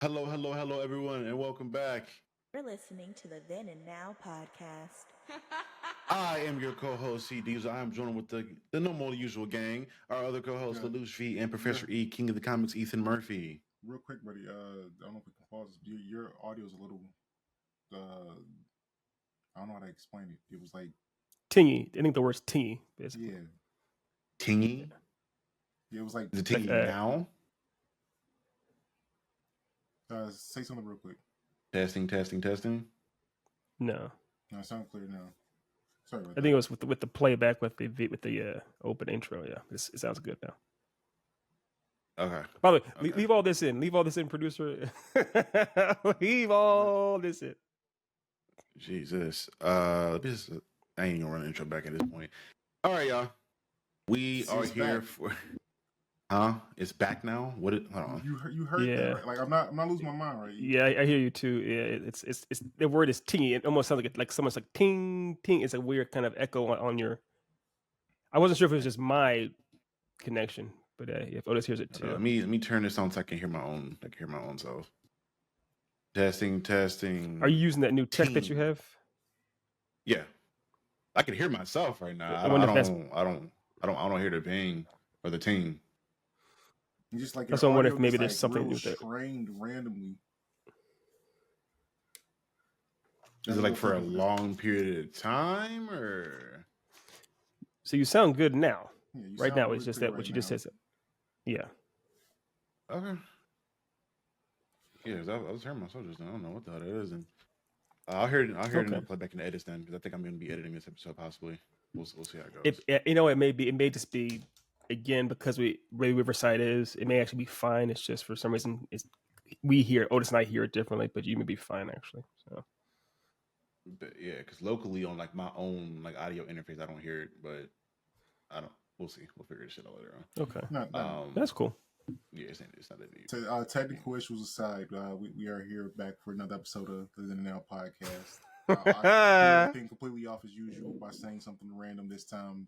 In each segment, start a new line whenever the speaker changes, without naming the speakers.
Hello, hello, hello, everyone, and welcome back.
You're listening to the Then and Now podcast.
I am your co-host, C. Diesel. I am joined with the normal, usual gang. Our other co-hosts,
Yeah,
Lelouch V and Professor
yeah.
E, King of the Comics, Ethan Murphy.
Real quick, buddy. I don't know if we can pause this. Your audio is a little. Uh, I don't know how to explain it. It was like,
Tingy. I think the word's tingy, basically.
yeah,
Tingy?
yeah. It was like.
Is it tingy now?
Say something real quick.
Testing, testing, testing.
No,
No, it sounds clear now. Sorry about
I
that.
think it was with the playback with the open intro. Yeah, it sounds good now.
Okay.
By the way,
Okay.
leave all this in. Leave all this in, producer. Leave all this in.
Jesus. Let me just. I ain't gonna run the intro back at this point. All right, y'all. We
See,
are
it's
here
back.
for. Huh? It's back now. What? Hold on.
You heard
Yeah.
that, right? Like I'm not losing my mind, right?
Yeah, I hear you too. Yeah, it's the word is tingy. It almost sounds like someone's like ting ting. It's a weird kind of echo on your. I wasn't sure if it was just my connection, but if Otis hears it too.
Let me turn this on so I can hear my own. I can hear my own self. Testing, testing.
Are you using that new tech that you
Ting.
have?
Yeah, I can hear myself right now.
I
I
wonder if
don't hear the ping or the ting.
You just like
That's
your
what I wonder
audio
if maybe
gets,
there's
like,
something
real
with it.
strained randomly.
Is it like for a long period of time or?
So you sound good now.
Yeah, you
Right
sound
now,
really
it's just
clear
that what
right
you just
now.
said. Yeah.
Okay. Yeah, 'cause I was hearing myself just now. I don't know what the hell it is, and I'll hear it.
Okay.
And play back in the edits then, because I think I'm going to be editing this episode possibly. We'll see how it goes.
It may just be again because where Riverside is. It may actually be fine. It's just for some reason we hear Otis and I hear it differently, but you may be fine actually. So.
But yeah, because locally on like my own like audio interface, I don't hear it, but I don't. We'll see. We'll figure this shit out later on.
Okay. That's cool.
Yeah, it's not that deep.
Technical issues aside, we are here back for another episode of the Then and Now podcast. I threw everything completely off as usual by saying something random this time.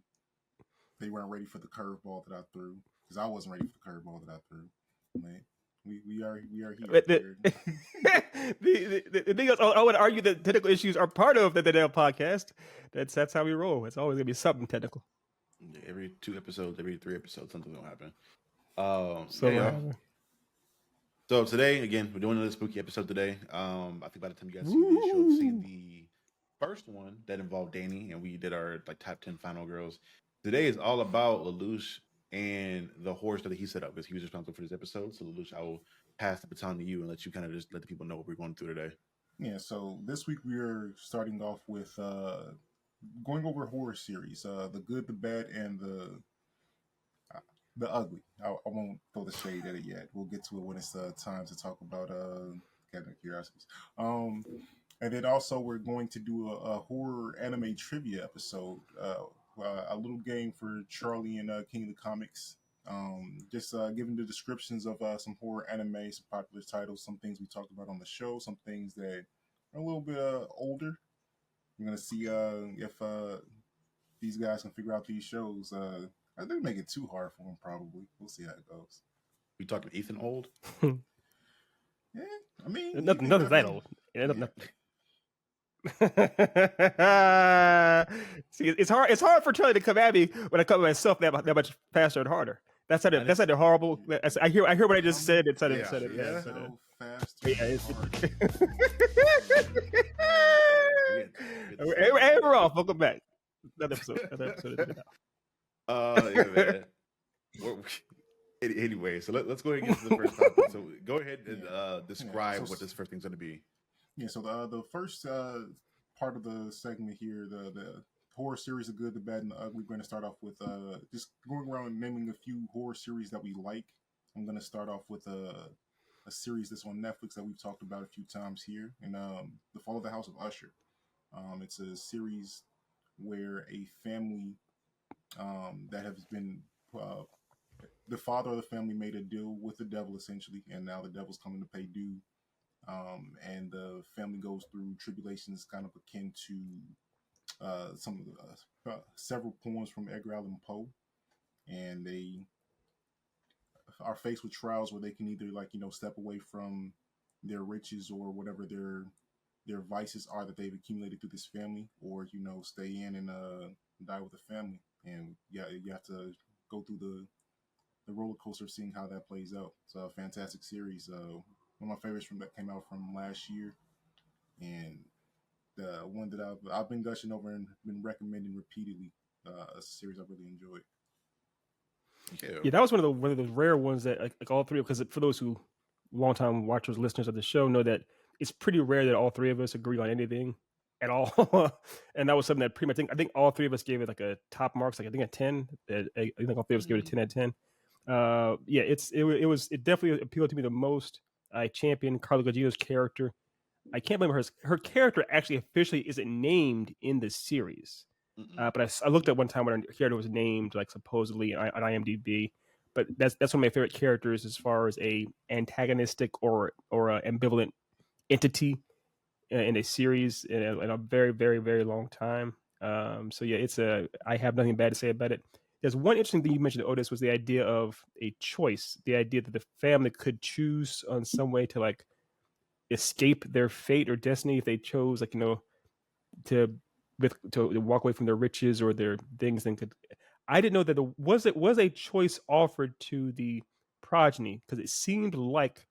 They weren't ready for the curveball that I threw because I wasn't ready for the curveball that I threw. Man, we are here.
The thing is, I would argue that technical issues are part of the Now podcast. That's how we roll. It's always gonna be something technical.
Every 2 episodes, every 3 episodes, something's gonna happen. So today, again, we're doing another spooky episode today. I think by the time you guys see this, you'll have seen the first one that involved Danny, and we did our like top 10 final girls. Today is all about Lelouch and the horror story that he set up, because he was responsible for this episode. So Lelouch, I will pass the baton to you and let you kind of just let the people know what we're going through today.
Yeah, so this week we are starting off with going over horror series, the good, the bad, and the ugly. I won't throw the shade at it yet. We'll get to it when it's time to talk about Cabinet Curiosities. And then also we're going to do a horror anime trivia episode, a little game for Charlie and King of the Comics. Just giving the descriptions of some horror anime, some popular titles, some things we talked about on the show, some things that are a little bit older. We're gonna see if these guys can figure out these shows. I didn't make it too hard for them. Probably, we'll see how it goes.
We talking Ethan old?
Yeah, I mean,
nothing's that old. Yeah, nothing. See, it's hard. It's hard for Charlie to come at me when I come at myself that much faster and harder. That's not horrible. I hear what I just said. It sounded.
Yeah. So fast. Yeah.
Hey, we're off. Welcome back. Another episode.
Yeah, man. Anyway, so let's go ahead and get to the first topic. So go ahead and describe what this first thing's going to be.
Yeah, so the first part of the segment here, the horror series, the good, the bad, and the ugly. We're going to start off with just going around naming a few horror series that we like. I'm going to start off with a series that's on Netflix that we've talked about a few times here, and The Fall of the House of Usher. It's a series where a family that has been the father of the family made a deal with the devil essentially, and now the devil's coming to pay due. And the family goes through tribulations kind of akin to some of the several poems from Edgar Allan Poe, and they are faced with trials where they can either step away from their riches or whatever their vices are that they've accumulated through this family, or stay in and die with the family. And yeah, you have to go through the roller coaster of seeing how that plays out. It's a fantastic series. One of my favorites from that came out from last year, and the one that I've been gushing over and been recommending repeatedly. A series I really enjoyed.
Yeah, that was one of those rare ones that like all three, because for those who longtime watchers, listeners of the show know that it's pretty rare that all three of us agree on anything at all. And that was something that pretty much I think all three of us gave it like a top marks, like I think a 10. I think all three of us gave it a 10 out of 10. Yeah, it definitely appealed to me the most. I champion Carla Gugino's character. I can't believe her character actually officially isn't named in the series. But I looked at one time when her character was named, like supposedly on IMDb. But that's one of my favorite characters as far as a antagonistic or a ambivalent entity in a series in a very, very, very long time. So yeah, I have nothing bad to say about it. There's one interesting thing you mentioned, Otis, was the idea of a choice, the idea that the family could choose on some way to like escape their fate or destiny if they chose, like, to walk away from their riches or their things. Then I didn't know that it was a choice offered to the progeny, because it seemed like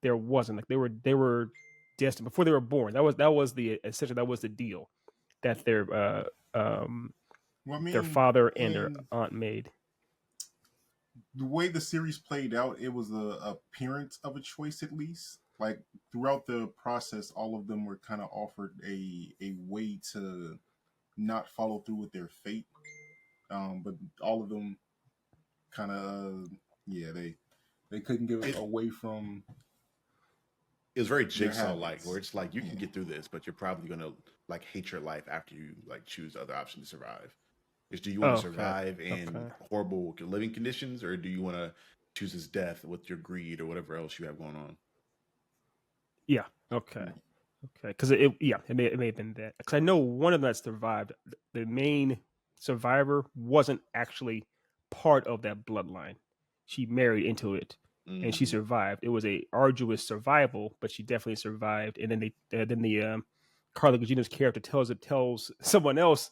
there wasn't, like they were destined before they were born. That was essentially that was the deal that
Well, I
their
mean,
father and their aunt made.
The way the series played out, it was a appearance of a choice, at least. Like throughout the process, all of them were kind of offered a way to not follow through with their fate. But all of them kind of they couldn't get away from.
It was very Jigsaw like, where it's like you can get through this, but you're probably gonna like hate your life after you like choose the other option to survive. Is do you want to survive in horrible living conditions, or do you want to choose his death with your greed or whatever else you have going on?
Yeah. Okay. Because it may have been that, because I know one of them that survived. The main survivor wasn't actually part of that bloodline. She married into it, and she survived. It was a arduous survival, but she definitely survived. And then the Carla Gugino's character tells someone else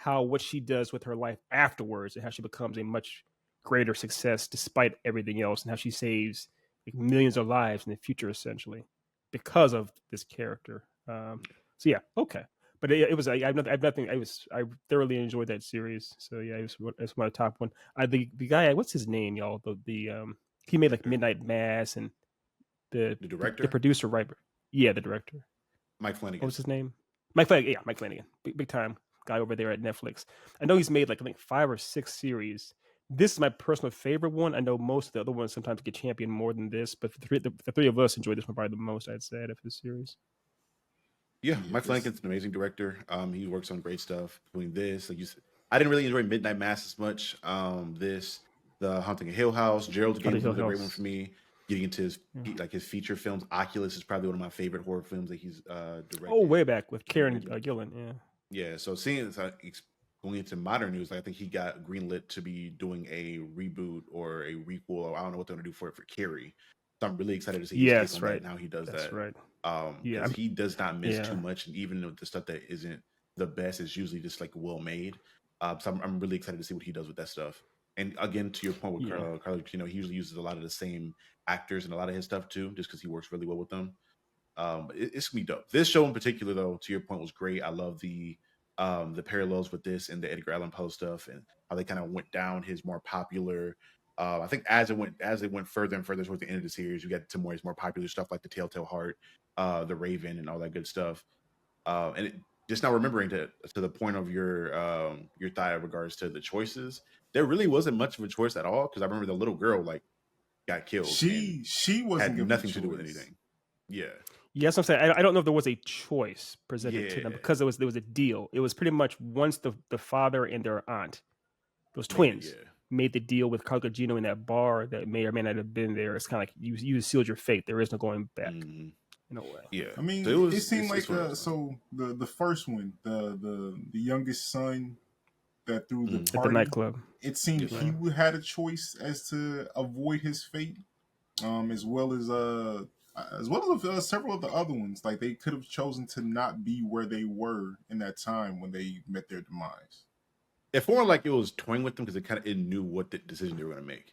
what she does with her life afterwards, and how she becomes a much greater success despite everything else, and how she saves like millions of lives in the future, essentially, because of this character. So yeah, okay. But it was I have nothing. I thoroughly enjoyed that series. So yeah, it's my top one. The guy, what's his name, y'all? He made like Midnight Mass, and the
director,
the producer, right? Yeah, the director,
Mike Flanagan.
What was his name? Mike Flanagan. Yeah, Mike Flanagan, big time guy over there at Netflix. I know he's made like I think 5 or 6 series. This is my personal favorite one. I know most of the other ones sometimes get championed more than this, but the three of us enjoyed this one probably the most, I'd say, out of his series.
Yeah, Mike Flanagan's an amazing director. He works on great stuff. Between this, like you said, I didn't really enjoy Midnight Mass as much. The Haunting of Hill House, Gerald's Game was a great one for me. Getting into his feature films, Oculus is probably one of my favorite horror films that he's directed.
Oh, way back with Karen Gillan, yeah.
Yeah, so seeing going into modern news, I think he got greenlit to be doing a reboot or a requel, or I don't know what they're going to do for Carrie. So I'm really excited to see his take on that and how he does that.
Right.
Because he does not miss too much, and even with the stuff that isn't the best, is usually just like well made. So I'm really excited to see what he does with that stuff. And again, to your point with Carlos, he usually uses a lot of the same actors and a lot of his stuff too, just because he works really well with them. It's gonna be dope. This show in particular, though, to your point, was great. I love the parallels with this and the Edgar Allan Poe stuff, and how they kind of went down his more popular. I think as it went further and further towards the end of the series, you get to his more popular stuff like the Telltale Heart, the Raven, and all that good stuff. And just now remembering to the point of your thought in regards to the choices, there really wasn't much of a choice at all, because I remember the little girl got killed.
She wasn't
had nothing to do with anything. Yeah.
Yes, I'm saying I don't know if there was a choice presented to them, because there was a deal. It was pretty much once the father and their aunt, those twins, made the deal with Carla Gugino in that bar that may or may not have been there. It's kind of like you sealed your fate. There is no going back. In a way.
Yeah.
I mean, it seemed like so the first one, the youngest son that threw the party
at the nightclub.
It seemed he had a choice as to avoid his fate, as well as as well as several of the other ones. Like they could have chosen to not be where they were in that time when they met their demise.
It felt like it was toying with them because it knew what the decision they were going to make.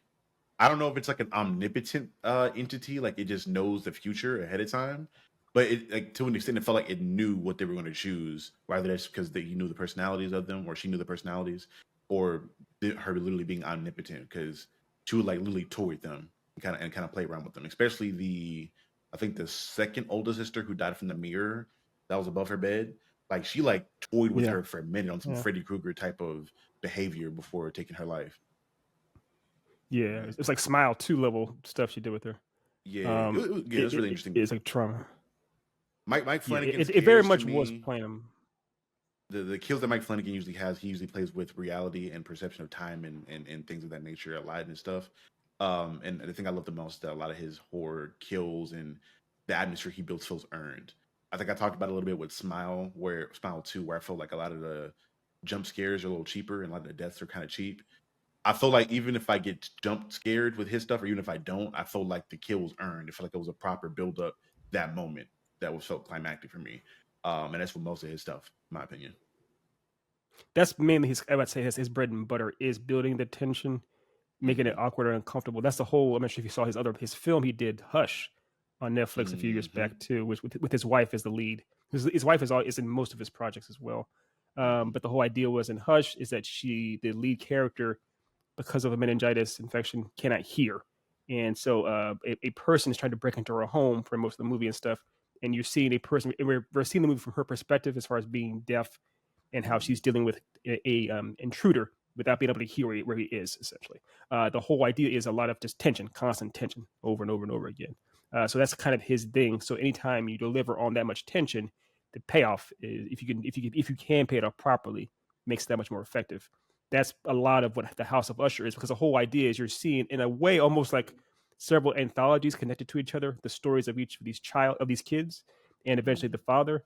I don't know if it's like an omnipotent entity, like it just knows the future ahead of time, but it like to an extent it felt like it knew what they were going to choose, whether that's because he knew the personalities of them, or she knew the personalities, or her literally being omnipotent because she would like literally toy with them and kind of play around with them, especially I think the second oldest sister who died from the mirror that was above her bed. Like she like toyed with her for a minute on some Freddy Krueger type of behavior before taking her life.
Yeah, it's like Smile 2 level stuff she did with her.
Yeah, it's really interesting.
It's like trauma.
Mike Flanagan.
It very much was playing them.
The kills that Mike Flanagan usually has, he usually plays with reality and perception of time and things of that nature a lot and stuff. And the thing I love the most is that a lot of his horror kills and the atmosphere he builds feels earned. I think I talked about it a little bit with Smile 2, where I felt like a lot of the jump scares are a little cheaper and a lot of the deaths are kind of cheap. I feel like even if I get jump scared with his stuff, or even if I don't, I feel like the kill was earned. I feel like it was a proper build up that moment that was felt climactic for me. And that's what most of his stuff, in my opinion.
That's mainly I would say his bread and butter is building the tension, making it awkward or uncomfortable. That's the whole. I'm not sure if you saw his film he did, Hush, on Netflix a few years back too, with his wife as the lead. His wife is in most of his projects as well. But the whole idea was in Hush is that the lead character, because of a meningitis infection, cannot hear. And so a person is trying to break into her home for most of the movie and stuff. And you're seeing a person, we're seeing the movie from her perspective as far as being deaf and how she's dealing with a intruder without being able to hear where he is, essentially. The whole idea is a lot of just tension, constant tension over and over and over again. So that's kind of his thing. So anytime you deliver on that much tension, the payoff is, if you can pay it off properly, makes it that much more effective. That's a lot of what the House of Usher is, because the whole idea is you're seeing, in a way, almost like several anthologies connected to each other, the stories of each of these kids, and eventually the father.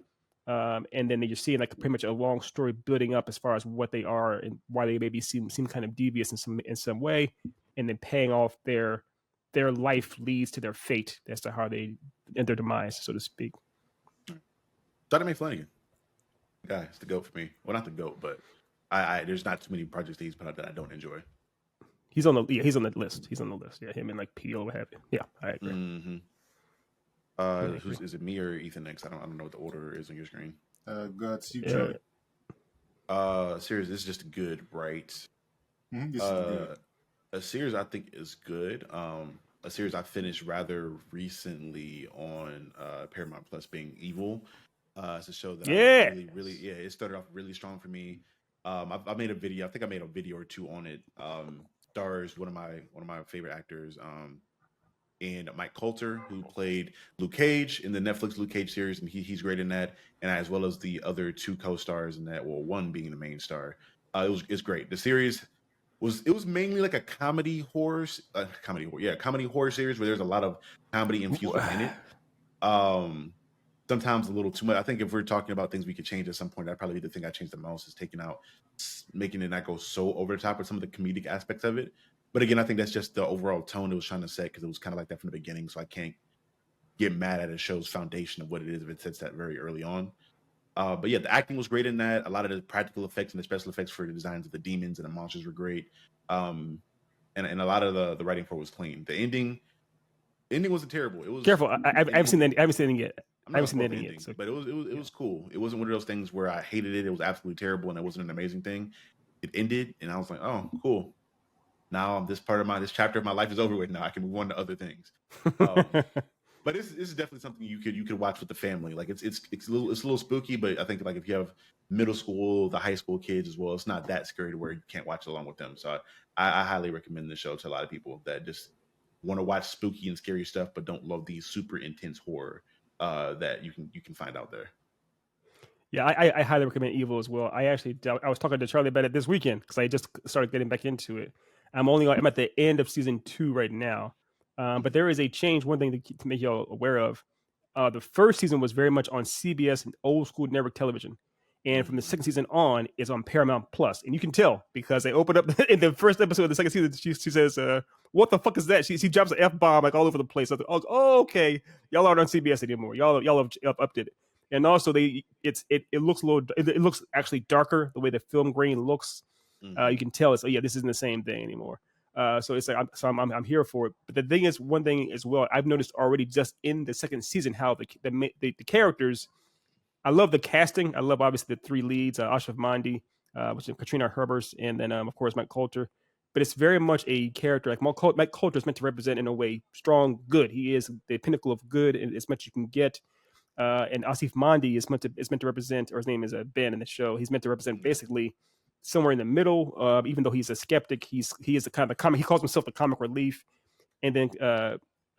And then you're seeing like pretty much a long story building up as far as what they are and why they maybe seem kind of devious in some way, and then paying off their life leads to their fate as to how they end their demise, so to speak.
Mike Flanagan, guy, it's the GOAT for me. Well, not the GOAT, but I there's not too many projects that he's put out that I don't enjoy.
He's on the list. He's on the list. Yeah, him and like Peel, what have you. Yeah, I agree.
Is it me or Ethan next? I don't know what the order is on your screen.
Good. Series,
this is just good, right?
This is good.
A series I think is good. A series I finished rather recently on Paramount Plus being Evil. It's a show that I really, it started off really strong for me. I made a video. I think I made a video or two on it. Stars one of my favorite actors, and Mike Coulter, who played Luke Cage in the Netflix Luke Cage series, and he's great in that, and as well as the other two co-stars in that. Well, one being the main star. It's great. The series was mainly like a comedy horror series where there's a lot of comedy infused in it. Sometimes a little too much. I think if we're talking about things we could change at some point, that'd probably be the thing I changed the most, is making it not go so over the top with some of the comedic aspects of it. But again, I think that's just the overall tone it was trying to set, because it was kind of like that from the beginning. So I can't get mad at a show's foundation of what it is if it sets that very early on. But yeah, the acting was great in that. A lot of the practical effects and the special effects for the designs of the demons and the monsters were great. And a lot of the writing for it was clean. The ending wasn't terrible. It was
careful. I haven't seen the ending yet. I haven't seen the ending yet. So.
But it was cool. It wasn't one of those things where I hated it. It was absolutely terrible, and it wasn't an amazing thing. It ended, and I was like, oh, cool. Now this chapter of my life is over with. Now I can move on to other things. But this is definitely something you could watch with the family. Like it's a little spooky, but I think like if you have middle school, the high school kids as well, it's not that scary to where you can't watch along with them. So I highly recommend this show to a lot of people that just want to watch spooky and scary stuff, but don't love the super intense horror that you can find out there.
Yeah, I highly recommend Evil as well. I was talking to Charlie about it this weekend because I just started getting back into it. I'm at the end of season 2 right now, but there is a change. One thing to make y'all aware of: the first season was very much on CBS and old school network television, and from the second season on is on Paramount Plus, and you can tell because they open up in the first episode of the second season. She says, "What the fuck is that?" She drops an F-bomb like all over the place. I thought, oh, okay, y'all aren't on CBS anymore. Y'all have updated. And also, it looks a little. It looks actually darker the way the film grain looks. You can tell it's this isn't the same thing anymore. So it's like I'm here for it. But the thing is, one thing as well, I've noticed already just in the second season how the characters. I love the casting. I love obviously the three leads: Ashraf Mandi, which is Katrina Herbers, and then of course Mike Coulter. But it's very much a character like Mike Coulter is meant to represent in a way strong good. He is the pinnacle of good, and as much you can get. And Asif Mandi is meant to represent, or his name is Ben in the show. He's meant to represent basically somewhere in the middle. Even though he's a skeptic, he is the kind of the comic. He calls himself the comic relief. And then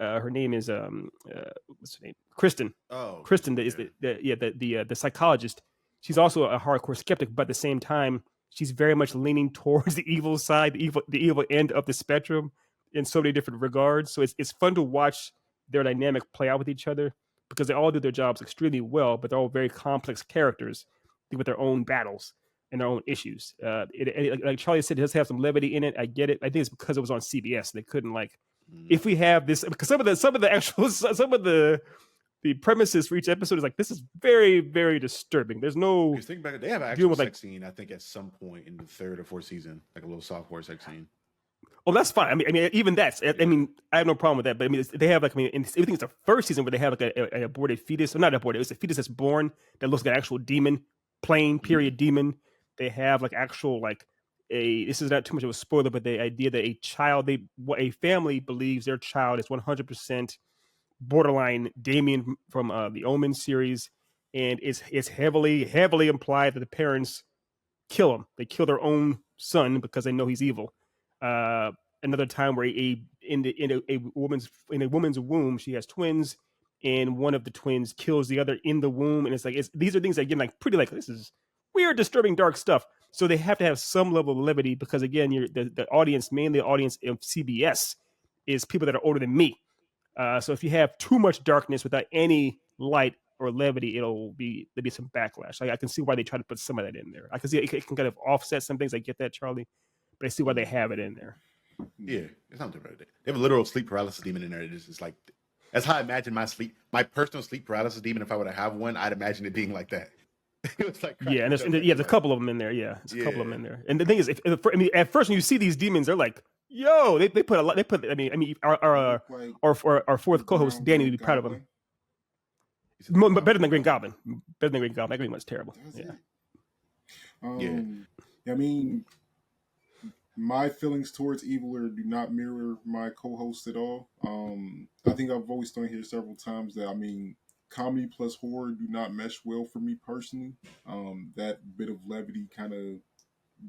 her name is what's her name? Kristen.
Oh,
Kristen is the psychologist. She's also a hardcore skeptic, but at the same time, she's very much leaning towards the evil side, the evil end of the spectrum in so many different regards. So it's fun to watch their dynamic play out with each other because they all do their jobs extremely well, but they're all very complex characters with their own battles and their own issues. Like Charlie said, it does have some levity in it. I get it. I think it's because it was on CBS. They couldn't if we have this, because some of the premises for each episode is like, this is very, very disturbing. There's no.
Because think back, they have an actual sex scene, I think, at some point in the third or fourth season, like a little softcore sex scene.
Oh, that's fine. I mean, even that's. I mean, I have no problem with that. But I mean, they have everything is the first season where they have like an aborted fetus, or not aborted. It's a fetus that's born that looks like an actual demon, plain period demon. They have like actual this is not too much of a spoiler, but the idea that a family believes their child is 100% borderline Damien from the Omen series, and it's heavily implied that the parents kill him. They kill their own son because they know he's evil. Another time where in a woman's womb, she has twins, and one of the twins kills the other in the womb, and it's like these are things that again like pretty this is weird, disturbing, dark stuff. So they have to have some level of levity because again, the audience, mainly the audience of CBS, is people that are older than me. So if you have too much darkness without any light or levity, there'll be some backlash. I can see why they try to put some of that in there. I can see it can kind of offset some things. I get that, Charlie, but I see why they have it in there.
Yeah, it's not different. They have a literal sleep paralysis demon in there. It's like that's how I imagine my personal sleep paralysis demon. If I were to have one, I'd imagine it being like that. It was like
there's a couple of them in there. Yeah, there's a couple of them in there. And the thing is, at first when you see these demons, they're like, yo, they put a lot. They put. I mean, our fourth co-host Danny would be proud of him. But better than Green Goblin. Better than Green Goblin. That Green one's terrible.
I mean, my feelings towards Eviler do not mirror my co-host at all. I think I've always thrown here several times that comedy plus horror do not mesh well for me personally. That bit of levity kind of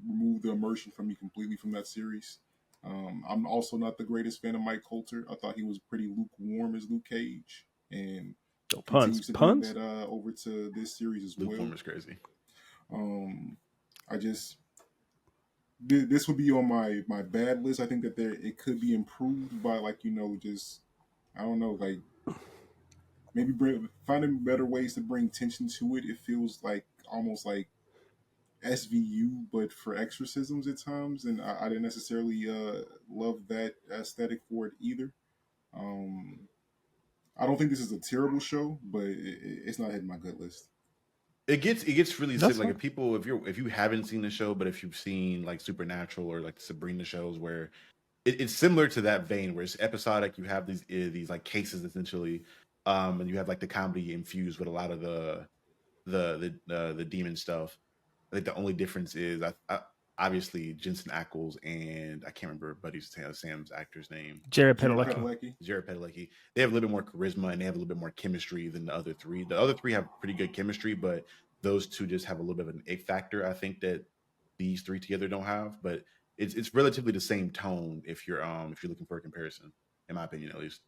removed the immersion from me completely from that series. I'm also not the greatest fan of Mike Coulter. I thought he was pretty lukewarm as Luke Cage, and
puns
bring that over to this series as well.
Lukewarm is crazy.
This would be on my bad list. I think that it could be improved by just I don't know, maybe finding better ways to bring tension to it. It feels like almost like SVU, but for exorcisms at times, and I didn't necessarily love that aesthetic for it either. I don't think this is a terrible show, but it's not hitting my good list.
It gets really sick. Like if you haven't seen the show, but if you've seen like Supernatural or like the Sabrina shows, where it's similar to that vein, where it's episodic. You have these like cases essentially, and you have like the comedy infused with a lot of the demon stuff. I think the only difference is obviously Jensen Ackles and I can't remember Sam's actor's name.
Jared Padalecki.
Jared Padalecki. They have a little bit more charisma and they have a little bit more chemistry than the other three. The other three have pretty good chemistry, but those two just have a little bit of an ick factor. I think that these three together don't have, but it's relatively the same tone if you're looking for a comparison, in my opinion at least.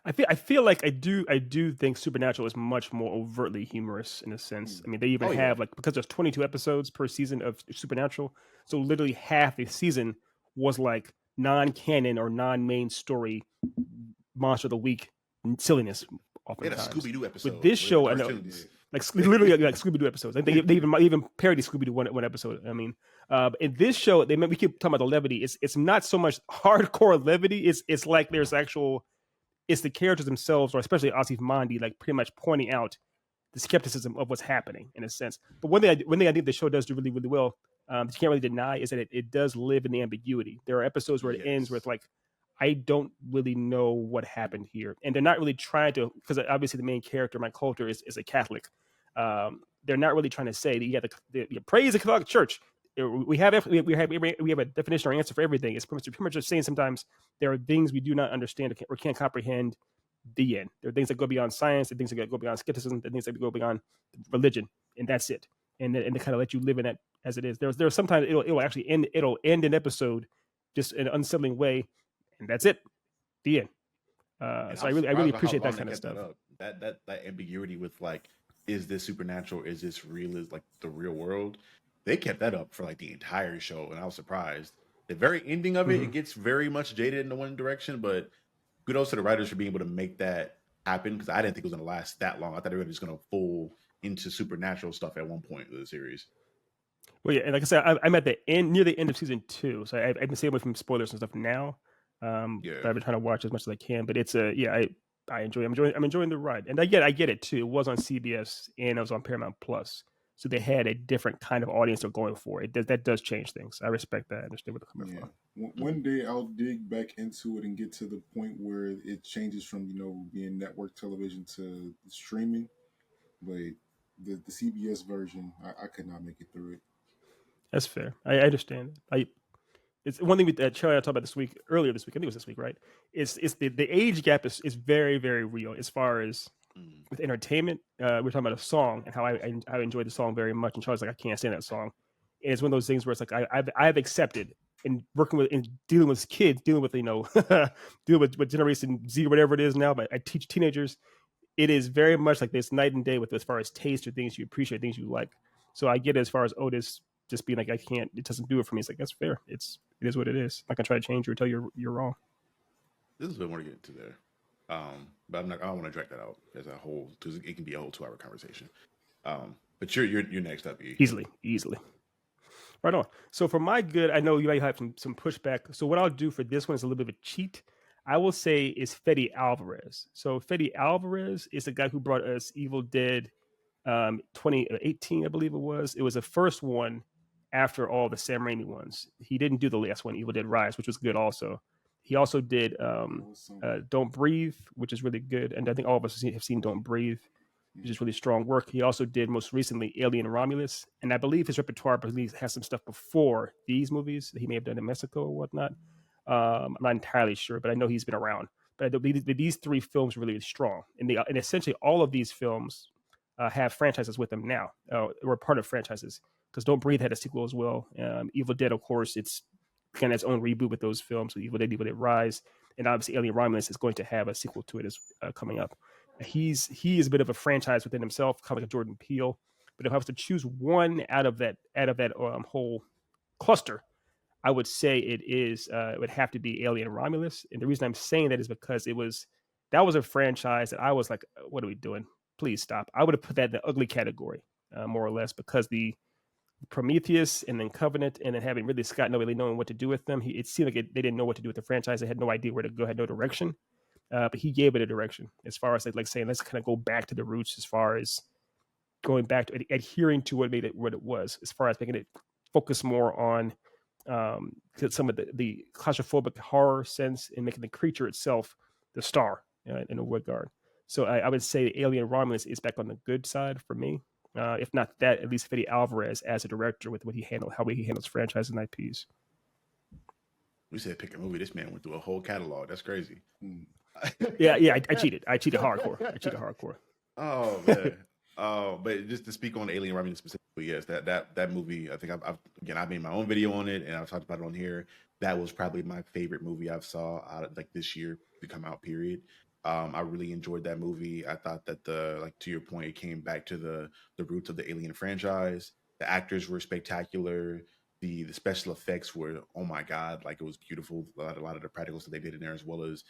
I feel like I do think Supernatural is much more overtly humorous in a sense. I mean, they even have because there's 22 episodes per season of Supernatural, so literally half the season was like non-canon or non-main story monster of the week silliness. Oftentimes.
They had a Scooby-Doo episode
with this show. I know. like literally like Scooby-Doo episodes. Like they even parody Scooby-Doo one episode. I mean, in this show, we keep talking about the levity. It's not so much hardcore levity. It's like there's actual. It's the characters themselves, or especially Asif Mandi, like pretty much pointing out the skepticism of what's happening in a sense. But one thing I think the show does do really, really well, that you can't really deny, is that it does live in the ambiguity. There are episodes where it ends with like, I don't really know what happened here, and they're not really trying to, because obviously the main character, Mike Coulter, is a Catholic. They're not really trying to say that you have the praise the Catholic Church. We have a definition or answer for everything. It's pretty much just saying sometimes there are things we do not understand or can't comprehend. The end. There are things that go beyond science, there are things that go beyond skepticism, there are things that go beyond religion, and that's it. And they kind of let you live in that as it is. There's sometimes it'll actually end an episode just in an unsettling way, and that's it. The end. So I really appreciate that kind of stuff.
That ambiguity with like, is this supernatural? Is this real? Is like the real world? They kept that up for like the entire show, and I was surprised. The very ending of it, it gets very much jaded in the one direction, but kudos to the writers for being able to make that happen, because I didn't think it was going to last that long. I thought they were just going to fall into supernatural stuff at one point of the series.
Well, yeah, and like I said, I'm at the end, near the end of season 2, so I've been staying away from spoilers and stuff now. But I've been trying to watch as much as I can. But it's I'm enjoying the ride, and I get it too. It was on CBS and it was on Paramount Plus, so they had a different kind of audience they're going for. That does change things. I respect that. I understand where they're coming from.
One day I'll dig back into it and get to the point where it changes from being network television to streaming. But the CBS version, I could not make it through it.
That's fair. I understand. It's one thing that Charlie and I talked about earlier this week. I think it was this week, right? It's the age gap is very, very real as far as with entertainment. We're talking about a song and how I enjoyed the song very much, and Charlie's like, I can't stand that song. And it's one of those things where it's like I've accepted in working with in dealing with kids, dealing with dealing with Generation Z, whatever it is now. But I teach teenagers. It is very much like this night and day with as far as taste or things you appreciate, things you like. So I get it as far as Otis just being like, I can't, it doesn't do it for me. It's like, that's fair. It is what it is. I'm not gonna try to change you or tell you you're wrong.
This is a bit more to get into there. But I don't want to drag that out as a whole, because it can be a whole 2-hour conversation. But you're next up, E.
Easily. Right on. So for my good, I know you might have some pushback. So what I'll do for this one is a little bit of a cheat. I will say is Fede Alvarez. So Fede Alvarez is the guy who brought us Evil Dead 2018, I believe it was. It was the first one after all the Sam Raimi ones. He didn't do the last one, Evil Dead Rise, which was good also. He also did Don't Breathe, which is really good. And I think all of us have seen Don't Breathe, which is really strong work. He also did most recently Alien Romulus. And I believe his repertoire has some stuff before these movies that he may have done in Mexico or whatnot. I'm not entirely sure, but I know he's been around. But these 3 films are really strong. And essentially all of these films have franchises with them now. We're part of franchises, because Don't Breathe had a sequel as well. Evil Dead, of course, it's kind of its own reboot with those films. So Evil Dead Rise, and obviously Alien Romulus is going to have a sequel to it as coming up. He is a bit of a franchise within himself, kind of like a Jordan Peele. But if I was to choose one out of that whole cluster, I would say it would have to be Alien Romulus. And the reason I'm saying that is because that was a franchise that I was like, what are we doing? Please stop. I would have put that in the ugly category, more or less, because the Prometheus and then Covenant, and then having Ridley Scott not really knowing what to do with them. It seemed like they didn't know what to do with the franchise. They had no idea where to go, had no direction. But he gave it a direction as far as like saying, let's kind of go back to the roots, as far as going back to adhering to what made it what it was, as far as making it focus more on some of the claustrophobic horror sense, and making the creature itself the star in a regard. So I would say Alien Romulus is back on the good side for me. If not that, at least Fede Alvarez as a director with how he handles franchises and IPs.
We said pick a movie. This man went through a whole catalog. That's crazy.
Yeah. I cheated. I cheated hardcore.
Oh man. But just to speak on Alien Romulus specifically, yes, that movie. I think I've made my own video on it, and I've talked about it on here. That was probably my favorite movie I've saw out of like this year to come out. Period. I really enjoyed that movie. I thought that to your point, it came back to the roots of the Alien franchise. The actors were spectacular. The special effects were, oh my God, like it was beautiful. A lot of the practicals that they did in there, as well as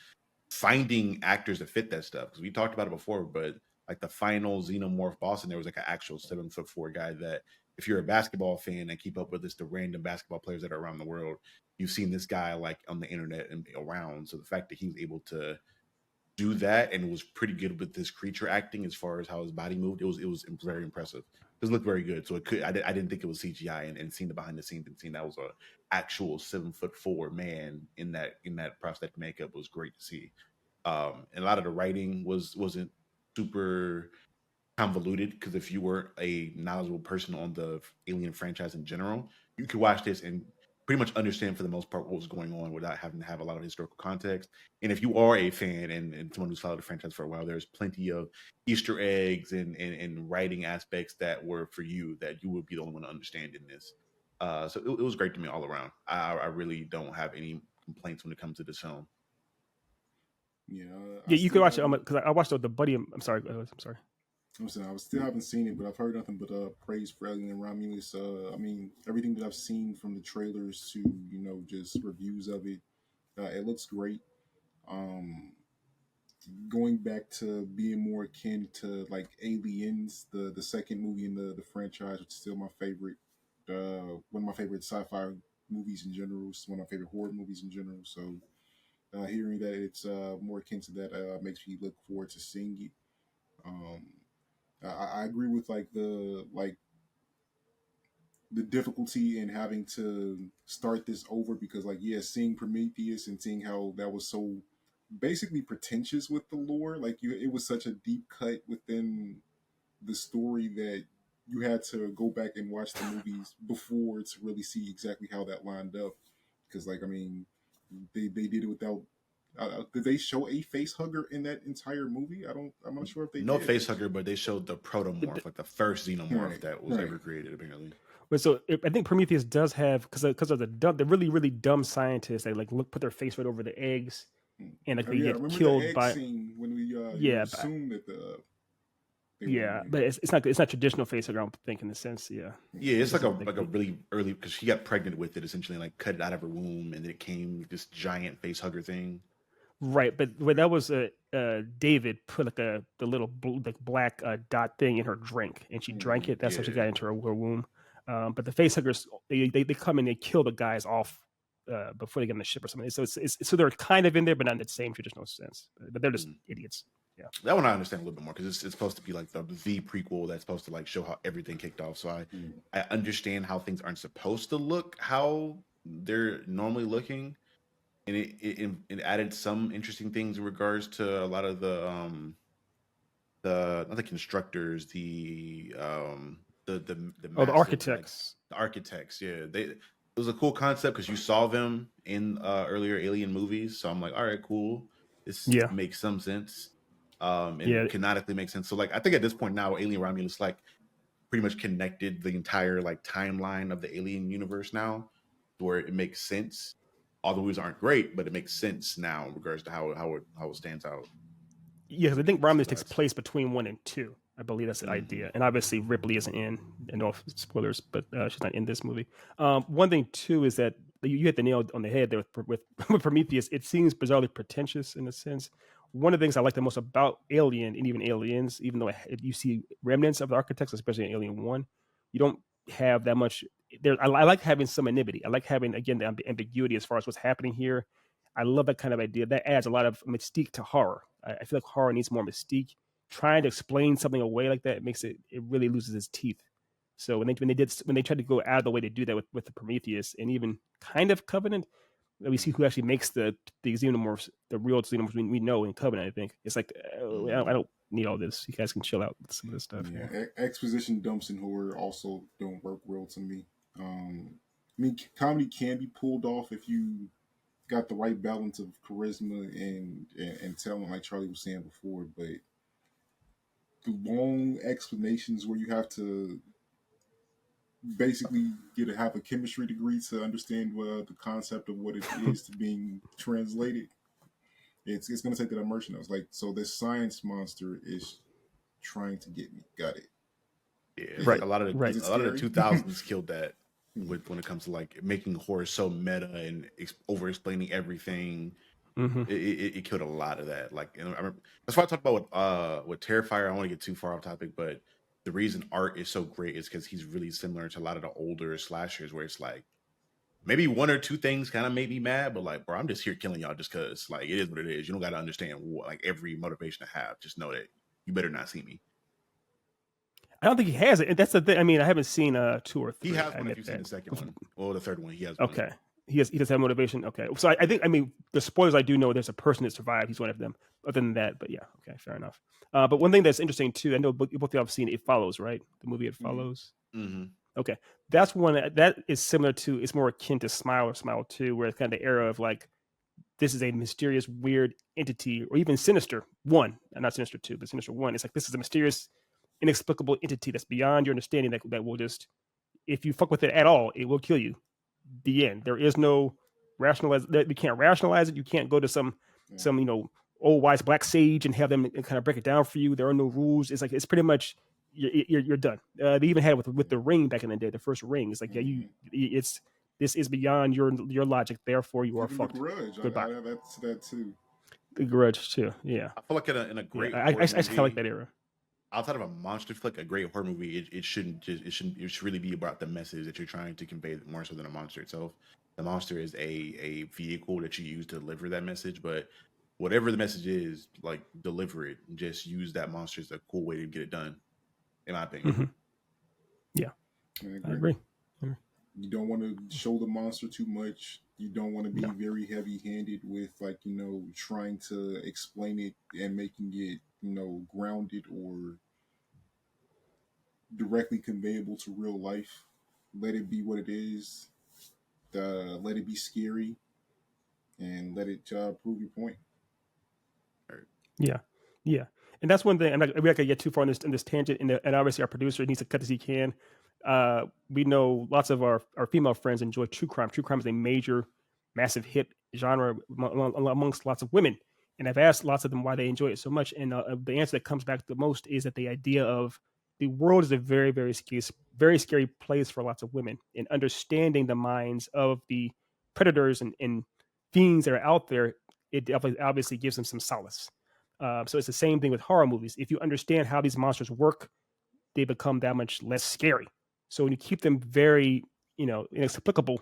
finding actors that fit that stuff. Because we talked about it before, but like the final xenomorph boss, and there was like an actual 7'4" guy that, if you're a basketball fan and keep up with this, the random basketball players that are around the world, you've seen this guy like on the internet and around. So the fact that he was able to do that and was pretty good with this creature acting as far as how his body moved, it was very impressive. It looked very good. So it could, I didn't think it was CGI, and seeing the behind the scenes and seeing that was a actual 7'4" man in that prosthetic makeup was great to see. And a lot of the writing wasn't super convoluted, because if you were a knowledgeable person on the Alien franchise in general, you could watch this and pretty much understand for the most part what was going on without having to have a lot of historical context. And if you are a fan and someone who's followed the franchise for a while, there's plenty of Easter eggs and writing aspects that were for you that you would be the only one to understand in this. So it was great to me all around. I really don't have any complaints when it comes to this film.
Yeah,
Yeah, you could watch it because I watched the buddy. I'm sorry. I'm sorry.
I'm saying I still haven't seen it, but I've heard nothing but praise for Alien and Romulus. I mean, everything that I've seen from the trailers to just reviews of it, it looks great. Going back to being more akin to like Aliens, the second movie in the franchise, which is still my favorite. One of my favorite sci-fi movies in general. It's one of my favorite horror movies in general. So hearing that it's more akin to that makes me look forward to seeing it. Um, I agree with the difficulty in having to start this over, because seeing Prometheus and seeing how that was so basically pretentious with the lore, it was such a deep cut within the story that you had to go back and watch the movies before to really see exactly how that lined up. Because they did it without. Did they show a face hugger in that entire movie? I'm not sure if they
No
did.
face hugger, but they showed the protomorph, like the first xenomorph that was ever created, apparently.
But so I think Prometheus does have, because of the really really dumb scientists, they put their face right over the eggs, and they get killed
the
by.
Scene when we assume that
but it's not traditional face hugger, I don't think, in the sense. Yeah,
it's like a really early, because she got pregnant with it essentially, like cut it out of her womb, and then it came this giant face hugger thing.
Right, but when that was David put the little black dot thing in her drink, and she drank it. That's how she got into her womb. But the face huggers, they come and they kill the guys off before they get on the ship or something. So so they're kind of in there, but not in the same traditional sense. But they're just idiots. Yeah,
that one I understand a little bit more, because it's supposed to be like the prequel that's supposed to like show how everything kicked off. So I understand how things aren't supposed to look how they're normally looking, and it added some interesting things in regards to a lot of the not the constructors, the
architects.
the architects. Yeah, it was a cool concept because you saw them in earlier Alien movies. So I'm like, all right, cool. This makes some sense. And canonically makes sense. So like, I think at this point now, Alien Romulus like pretty much connected the entire like timeline of the Alien universe now, where it makes sense. All the movies aren't great, but it makes sense now in regards to how it stands out.
Yeah, because I think Romulus takes place between 1 and 2. I believe that's the idea. And obviously Ripley isn't in, and no spoilers, but she's not in this movie. One thing too is that you hit the nail on the head there with Prometheus. It seems bizarrely pretentious in a sense. One of the things I like the most about Alien and even Aliens, even though you see remnants of the architects, especially in Alien 1, you don't have that much there. I like having some anonymity. I like having, again, the ambiguity as far as what's happening here. I love that kind of idea. That adds a lot of mystique to horror. I feel like horror needs more mystique. Trying to explain something away like that makes it really loses its teeth. So when they tried to go out of the way to do that with the Prometheus and even kind of Covenant, we see who actually makes the xenomorphs, the real xenomorphs we know in Covenant. I think it's like I don't need all this. You guys can chill out with some of this stuff.
Yeah, exposition dumps in horror also don't work well to me. I mean, comedy can be pulled off if you got the right balance of charisma and talent, like Charlie was saying before, but the long explanations where you have to basically have a chemistry degree to understand the concept of what it is to being translated. It's going to take that immersion. I was like, so this science monster is trying to get me. Got it.
Yeah, right. A lot of the 2000s killed that when it comes to like making horror so meta and over explaining everything. It killed a lot of that. Like, and I remember, that's why I talked about with Terrifier. I don't want to get too far off topic, but the reason Art is so great is because he's really similar to a lot of the older slashers, where it's like maybe one or two things kind of make me mad, but like, bro, I'm just here killing y'all just because like it is what it is. You don't got to understand what, like every motivation I have. Just know that you better not see me.
I don't think he has it. That's the thing. I mean, I haven't seen 2 or 3.
He has
I
one if
admit
you've seen the
that.
second one or the third one. He has one.
Okay. He does have motivation. Okay. So I think, I mean, the spoilers, I do know there's a person that survived. He's one of them. Other than that, but yeah, okay, fair enough. But one thing that's interesting too, I know both of y'all have seen It Follows, right? The movie It Follows.
Mm-hmm.
Okay. That's one that is similar to, it's more akin to Smile or Smile 2, where it's kind of the era of like, this is a mysterious, weird entity, or even Sinister 1, not Sinister 2, but Sinister 1. It's like, this is a mysterious, inexplicable entity that's beyond your understanding that will just, if you fuck with it at all, it will kill you. The end. There is no rationalize. You can't rationalize it. You can't go to some old wise black sage and have them kind of break it down for you. There are no rules. It's like it's pretty much you're done. They even had it with the Ring back in the day. The first Ring. It's like this is beyond your logic. Therefore, you are
Even
fucked.
The Grudge.
Goodbye.
That's that too.
The Grudge too. Yeah.
I feel like in a great
I
horror
kind of
movie,
like that era.
outside of a monster flick, a great horror movie, it should really be about the message that you're trying to convey more so than a monster itself. The monster is a vehicle that you use to deliver that message, but whatever the message is, like deliver it. Just use that monster as a cool way to get it done, in my opinion.
Mm-hmm. Yeah, I agree.
You don't want to show the monster too much. You don't want to be very heavy-handed with trying to explain it and making it grounded or directly conveyable to real life. Let it be what it is. Let it be scary, and let it prove your point.
Yeah, and that's one thing. I'm not gonna get too far in this tangent, and obviously our producer needs to cut as he can. We know lots of our female friends enjoy true crime. True crime is a major, massive hit genre amongst lots of women, and I've asked lots of them why they enjoy it so much, and the answer that comes back the most is that the idea of the world is a very, very scary place for lots of women, and understanding the minds of the predators and fiends that are out there, it obviously gives them some solace. So it's the same thing with horror movies. If you understand how these monsters work, they become that much less scary. So when you keep them very, inexplicable,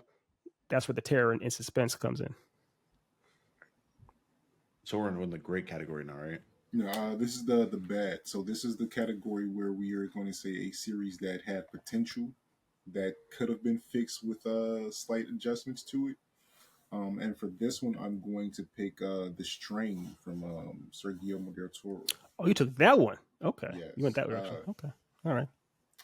that's where the terror and suspense comes in.
So we're in the great category now, right?
No, this is the bad. So this is the category where we are going to say a series that had potential, that could have been fixed with slight adjustments to it. And for this one, I'm going to pick The Strain from Sir Guillermo del Toro.
Oh, you took that one. Okay.
Yes.
You went that direction. Okay. All right.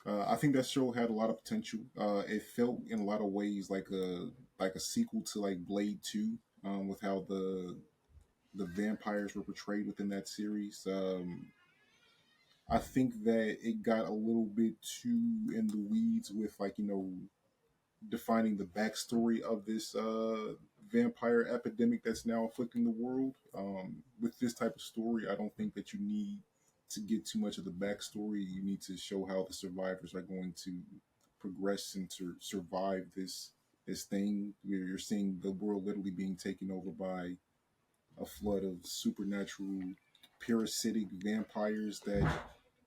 I think that show had a lot of potential. It felt in a lot of ways like a sequel to like Blade 2, with how the vampires were portrayed within that series. I think that it got a little bit too in the weeds with defining the backstory of this vampire epidemic that's now afflicting the world. With this type of story, I don't think that you need to get too much of the backstory. You need to show how the survivors are going to progress and to survive this thing where you're seeing the world literally being taken over by a flood of supernatural parasitic vampires that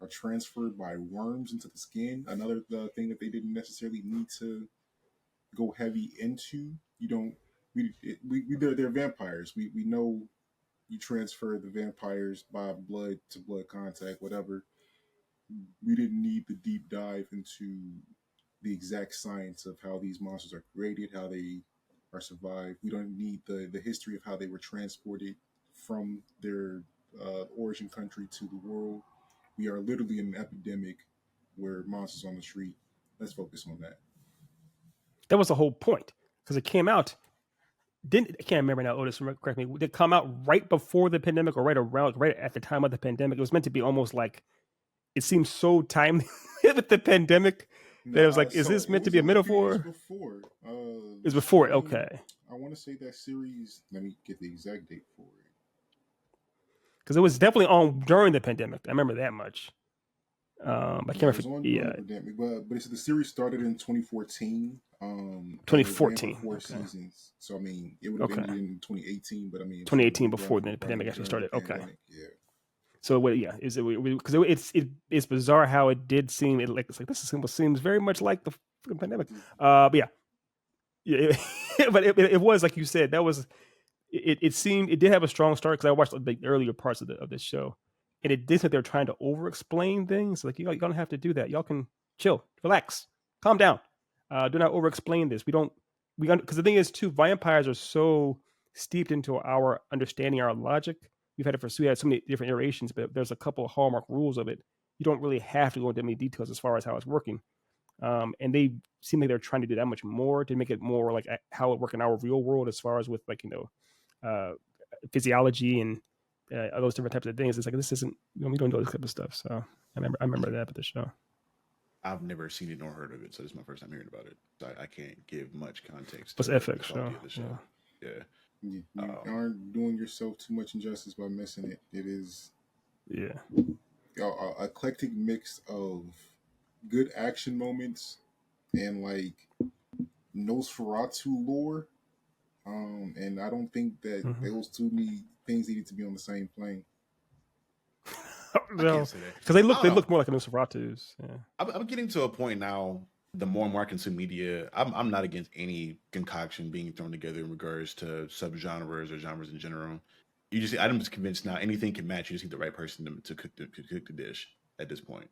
are transferred by worms into the skin. Another thing that they didn't necessarily need to go heavy into. They're vampires. We know you transfer the vampires by blood to blood contact, whatever. We didn't need the deep dive into the exact science of how these monsters are created, how they are survived. We don't need the history of how they were transported from their origin country to the world. We are literally in an epidemic where monsters on the street. Let's focus on that.
That was the whole point, because it came out. I can't remember now, Otis, correct me. Did it come out right before the pandemic or right at the time of the pandemic? It was meant to be almost like, it seems so timely with the pandemic that it was like, is this meant to be a metaphor?
Before.
It was before it, okay.
I want to say that series, let me get the exact date for it.
Because it was definitely on during the pandemic. I remember that much. I can't
Yeah, it was
remember.
on
Yeah,
Pandemic, but it's, the series started in 2014, and it ran for
2014.
4 seasons. So I mean, it would have
Okay.
ended in 2018, but I mean, it would
2018
have run
before the
right
pandemic actually
during the
started. Okay.
pandemic. Yeah.
So what? Yeah, is it because it's bizarre how it did seem it's like this seems very much like the pandemic. But yeah, but it was like you said, that was it seemed it did have a strong start because I watched the earlier parts of the show, and it did that they're trying to over explain things. Like you don't have to do that. Y'all can chill, relax, calm down. Do not over explain this. We because the thing is too, vampires are so steeped into our understanding, our logic. We've had it for we had so many different iterations, but there's a couple of hallmark rules of it. You don't really have to go into many details as far as how it's working. And they seem like they're trying to do that much more to make it more like how it work in our real world, as far as with like physiology and those different types of things. It's like this isn't we don't know this type of stuff. So I remember that at the show.
I've never seen it nor heard of it, so this is my first time hearing about it. So I can't give much context
What's
to the
FX
quality
show?
of the show. Yeah.
You aren't doing yourself too much injustice by missing it. It is a eclectic mix of good action moments and like Nosferatu lore. And I don't think that those two things needed to be on the same plane.
I can't say that
because they look more like a Nosferatus. Yeah.
I'm getting to a point now. The more and more I consume media, I'm not against any concoction being thrown together in regards to subgenres or genres in general. I'm just convinced now anything can match. You just need the right person to cook the dish at this point.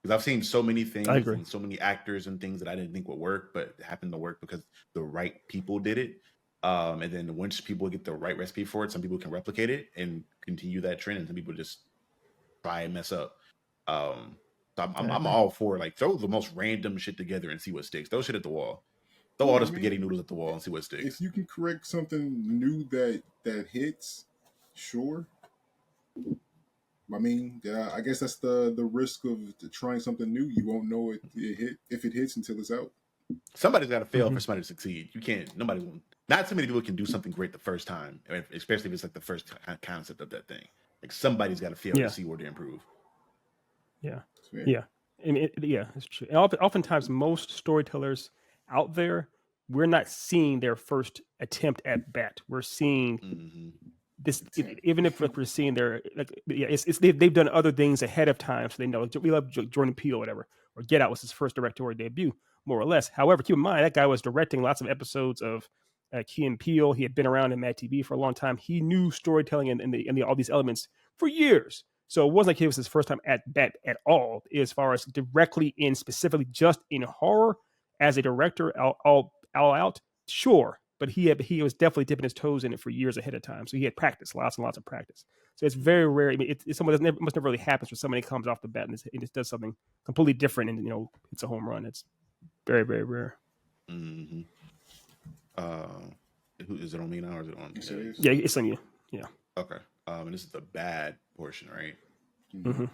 Because I've seen so many things and so many actors and things that I didn't think would work, but happened to work because the right people did it. And then once people get the right recipe for it, some people can replicate it and continue that trend, and some people just try and mess up. So I'm all for like throw the most random shit together and see what sticks. Throw shit at the wall. Throw all the spaghetti noodles at the wall and see what sticks.
If you can correct something new that hits, sure. I mean, I guess that's the risk of trying something new. You won't know if it hits until it's out.
Somebody's got to fail for somebody to succeed. You can't. Not too many people can do something great the first time, especially if it's like the first concept of that thing. Like somebody's got to fail to see where to improve.
Yeah. And it's true. And oftentimes, most storytellers out there, we're not seeing their first attempt at bat. We're seeing this, even if we're seeing their they've done other things ahead of time, so they know. We love Jordan Peele or whatever, or Get Out was his first directorial debut, more or less. However, keep in mind that guy was directing lots of episodes of Key and Peele. He had been around in Mad TV for a long time. He knew storytelling and all these elements for years. So it wasn't like it was his first time at bat at all, as far as directly in specifically just in horror as a director, all out, sure. But he was definitely dipping his toes in it for years ahead of time. So he had practice, lots and lots of practice. So it's very rare. I mean, it's someone that must never really happens when somebody comes off the bat and just does something completely different and it's a home run. It's very, very rare.
Mm-hmm. Is it on me now or is it on?
Yes, it is.
Yeah, it's on you. Yeah.
Okay. And this is the bad portion, right?
Mm-hmm.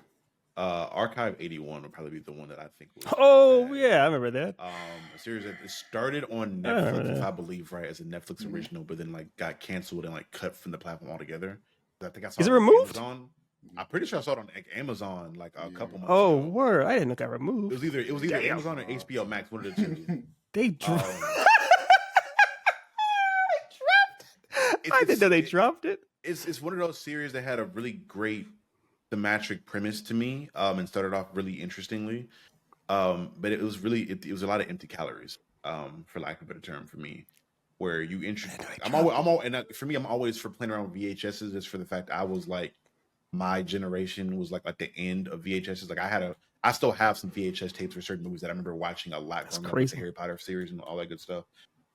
Archive 81 would probably be the one that I think was
bad. Yeah, I remember that.
A series that started on Netflix, if I believe right, as a Netflix original, but then like got canceled and like cut from the platform altogether. I think I saw
Is it removed?
Amazon. I'm pretty sure I saw it on Amazon like a couple months ago.
Oh, word! I didn't know it got removed.
It was either Amazon or HBO Max, one of the two.
They dropped. I didn't know they dropped it.
It's one of those series that had a really great thematic premise to me, and started off really interestingly, but it was really it was a lot of empty calories, for lack of a better term, for me. Where you introduce, for me, I'm always for playing around with VHSs. Just for the fact I was like, my generation was like at the end of VHSs. Like I still have some VHS tapes for certain movies that I remember watching a lot.
That's
growing up,
crazy.
like the Harry Potter series and all that good stuff.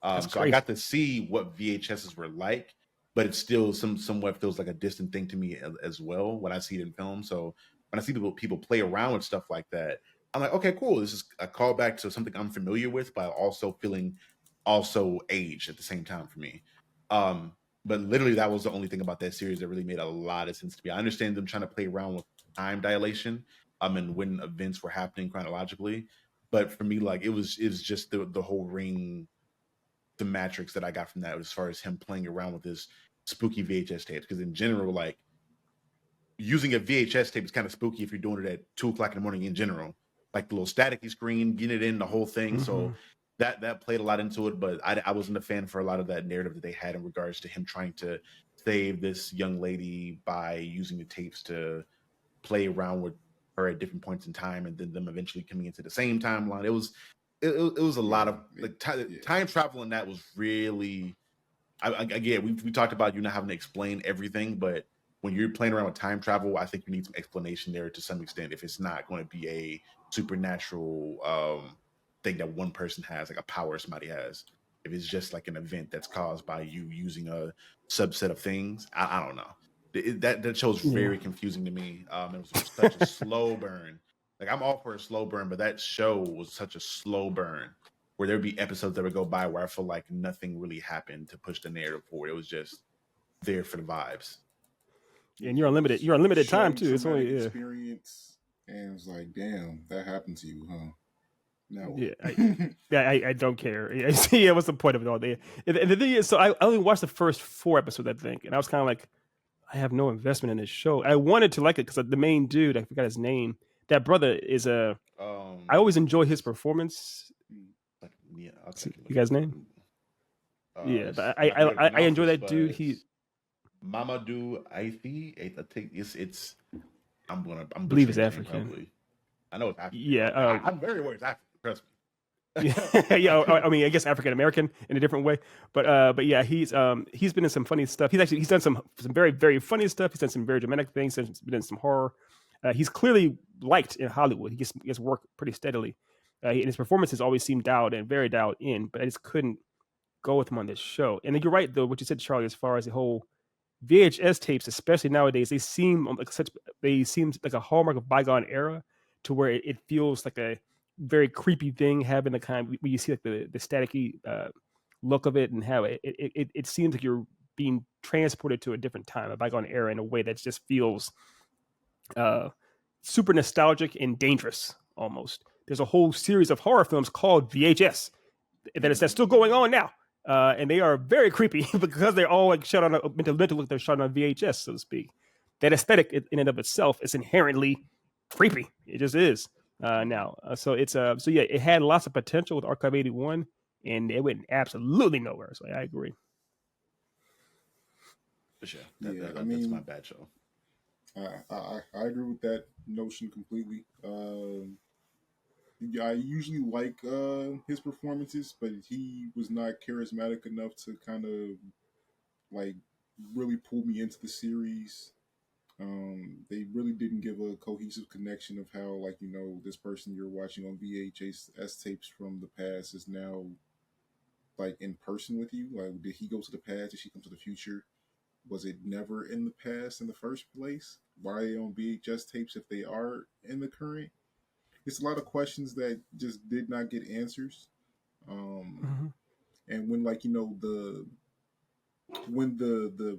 So
crazy.
I got to see what VHSs were like, but it still somewhat feels like a distant thing to me as well when I see it in film. So when I see people play around with stuff like that, I'm like, okay, cool. This is a callback to something I'm familiar with, but also feeling also aged at the same time for me. But literally that was the only thing about that series that really made a lot of sense to me. I understand them trying to play around with time dilation, and when events were happening chronologically. But for me, like it was just the whole Ring, the matrix that I got from that, as far as him playing around with this spooky VHS tapes. Because in general, like using a VHS tape is kind of spooky if you're doing it at 2:00 in the morning in general. Like the little staticky screen, getting it in the whole thing. So that played a lot into it. But I wasn't a fan for a lot of that narrative that they had in regards to him trying to save this young lady by using the tapes to play around with her at different points in time, and then them eventually coming into the same timeline. It was a lot of like time travel, and that was really. Again, we talked about you not having to explain everything, but when you're playing around with time travel, I think you need some explanation there to some extent. If it's not going to be a supernatural thing that one person has, like a power somebody has, if it's just like an event that's caused by you using a subset of things, I don't know. That show's very confusing to me. It was such a slow burn. Like I'm all for a slow burn, but that show was such a slow burn where there'd be episodes that would go by where I feel like nothing really happened to push the narrative forward. It was just there for the vibes.
And you're unlimited. You're unlimited time too. It's only
experience, and it's like, damn, that happened to you, huh? No.
I don't care. Yeah, what's the point of it all? And the thing is, so I only watched the first 4 episodes, I think, and I was kind of like, I have no investment in this show. I wanted to like it because the main dude, I forgot his name. That brother is a. I always enjoy his performance.
Yeah,
you guys' name? But I enjoy that dude. He
Mamadou Aifi. I think it's. I
believe it's African.
Probably. I know it's African.
Yeah,
I'm very aware it's African. Trust me.
Yeah, I mean, I guess African American in a different way, but yeah, he's been in some funny stuff. He's done some very, very funny stuff. He's done some very dramatic things. He's been in some horror. He's clearly liked in Hollywood. He gets work pretty steadily. And his performances always seem dialed in, very dialed in. But I just couldn't go with him on this show. And you're right, though, what you said, Charlie, as far as the whole VHS tapes, especially nowadays, they seem like a hallmark of bygone era, to where it feels like a very creepy thing, having the kind where you see like the staticky look of it, and how it seems like you're being transported to a different time, a bygone era, in a way that just feels super nostalgic and dangerous almost. There's a whole series of horror films called VHS that's still going on now, and they are very creepy because they're all like shot on they're shot on VHS, so to speak. That aesthetic in and of itself is inherently creepy. It just is. Now, so it's so yeah, it had lots of potential with Archive 81, and it went absolutely nowhere. So I agree.
For sure, that's my bad show.
I agree with that notion completely. I usually like his performances, but he was not charismatic enough to kind of like really pull me into the series. They really didn't give a cohesive connection of how, like, you know, this person you're watching on VHS tapes from the past is now like in person with you. Like, did he go to the past? Did she come to the future? Was it never in the past in the first place? Why are they on VHS tapes if they are in the current? It's a lot of questions that just did not get answers. And when, like, you know, when the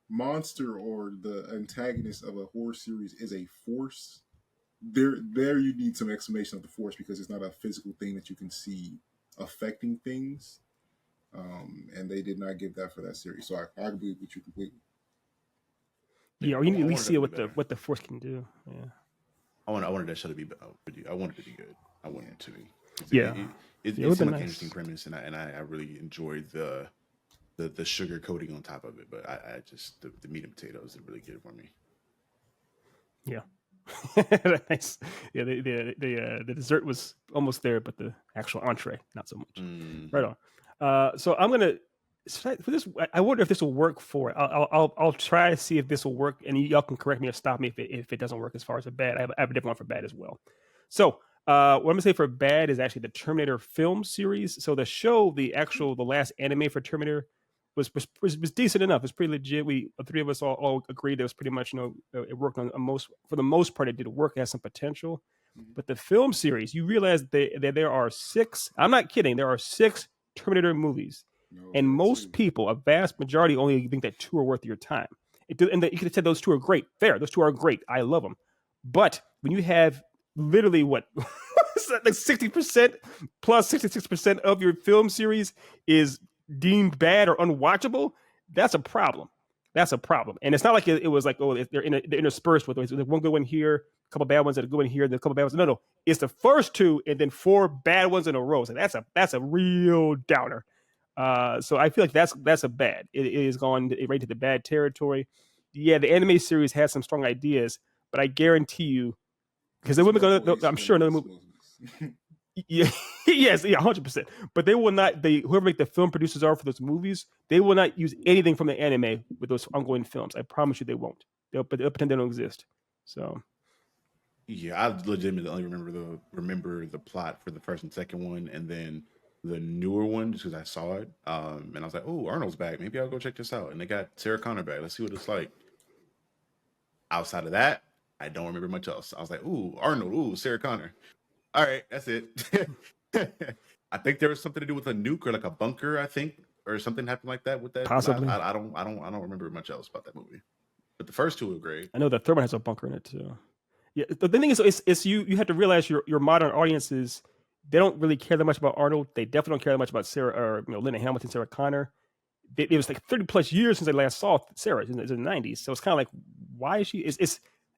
monster or the antagonist of a horror series is a force, there you need some explanation of the force, because it's not a physical thing that you can see affecting things. And they did not give that for that series, so I agree with you completely.
Yeah, or you need to at least see what the force can do. Yeah,
I wanted that show to be. I wanted it to be good. I wanted it to be. It seemed like an interesting premise, and I really enjoyed the sugar coating on top of it. But I just the meat and potatoes didn't really get it for me.
Yeah. Nice. Yeah, the dessert was almost there, but the actual entree not so much. Right on. So I'm gonna for this. I wonder if this will work for it. I'll try to see if this will work, and y'all can correct me or stop me if it doesn't work as far as a bad. I have a different one for bad as well. So what I'm gonna say for bad is actually the Terminator film series. So the show, the last anime for Terminator was decent enough. It's pretty legit. The three of us all agreed that it was pretty much, it worked for the most part. It did work, it has some potential. But the film series, you realize that there are 6. I'm not kidding. There are 6 Terminator movies, and most people, a vast majority, only think that 2 are worth your time. And you could have said those 2 are great. Fair, those 2 are great. I love them. But when you have literally what like 60% plus 66% of your film series is deemed bad or unwatchable, that's a problem. That's a problem. And it's not like it was like, oh, they're interspersed with it. There's one good one here, a couple bad ones that are good one here, then a couple bad ones. No. It's the first two and then 4 bad ones in a row. So that's a real downer. So I feel like that's a bad. It is gone right to the bad territory. Yeah, the anime series has some strong ideas, but I guarantee you, because they wouldn't go. I'm sure another movie. Yeah, yes, yeah, 100%. But they will not. Whoever make the film producers are for those movies, they will not use anything from the anime with those ongoing films. I promise you, they won't. They'll pretend they don't exist. So
Yeah, I legitimately only remember the plot for the first and second one, and then the newer one just because I saw it. And I was like, "Oh, Arnold's back. Maybe I'll go check this out." And they got Sarah Connor back. Let's see what it's like. Outside of that, I don't remember much else. I was like, "Ooh, Arnold. Ooh, Sarah Connor." All right, that's it. I think there was something to do with a nuke or like a bunker, I think, or something happened like that with that.
possibly,
I don't remember much else about that movie. But the first two were great.
I know the third one has a bunker in it too. Yeah, the thing is, it's you have to realize your modern audiences, they don't really care that much about Arnold. They definitely don't care that much about Sarah or Linda Hamilton, Sarah Connor. It was like 30 plus years since I last saw Sarah in the 90s. So it's kind of like, why is she?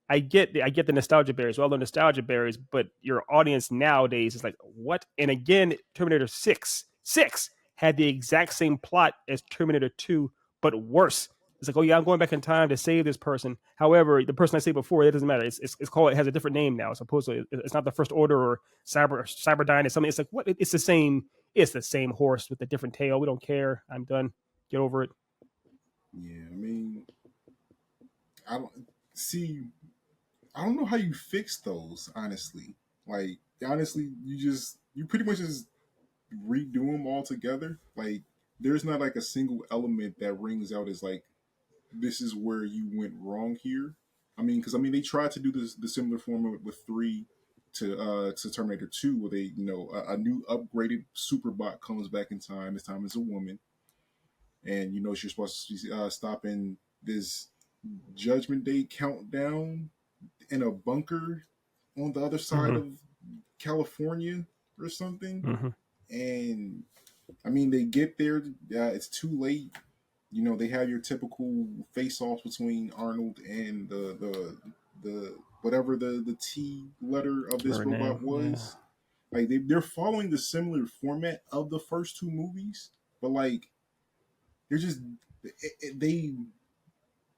I get the nostalgia barriers, all the nostalgia barriers, but your audience nowadays is like, what? And again, Terminator 6 had the exact same plot as Terminator 2, but worse. It's like, oh yeah, I'm going back in time to save this person. However, the person I saved before, it doesn't matter. It's called, it has a different name now. Supposedly, it's not the First Order or Cyberdyne or something. It's like, what? It's the same. It's the same horse with a different tail. We don't care. I'm done. Get over it.
Yeah, I mean, I don't see. I don't know how you fix those. Honestly, like you pretty much just redo them all together. Like, there's not like a single element that rings out as like, this is where you went wrong here. I mean, because they tried to do the similar format with 3 to Terminator 2, where they a new upgraded Superbot comes back in time. This time as a woman, and she's supposed to be stopping this Judgment Day countdown in a bunker on the other side of California or something. And they get there. It's too late. They have your typical face-offs between Arnold and the whatever the T letter of this robot was. Yeah. Like they're following the similar format of the first 2 movies, but like they're just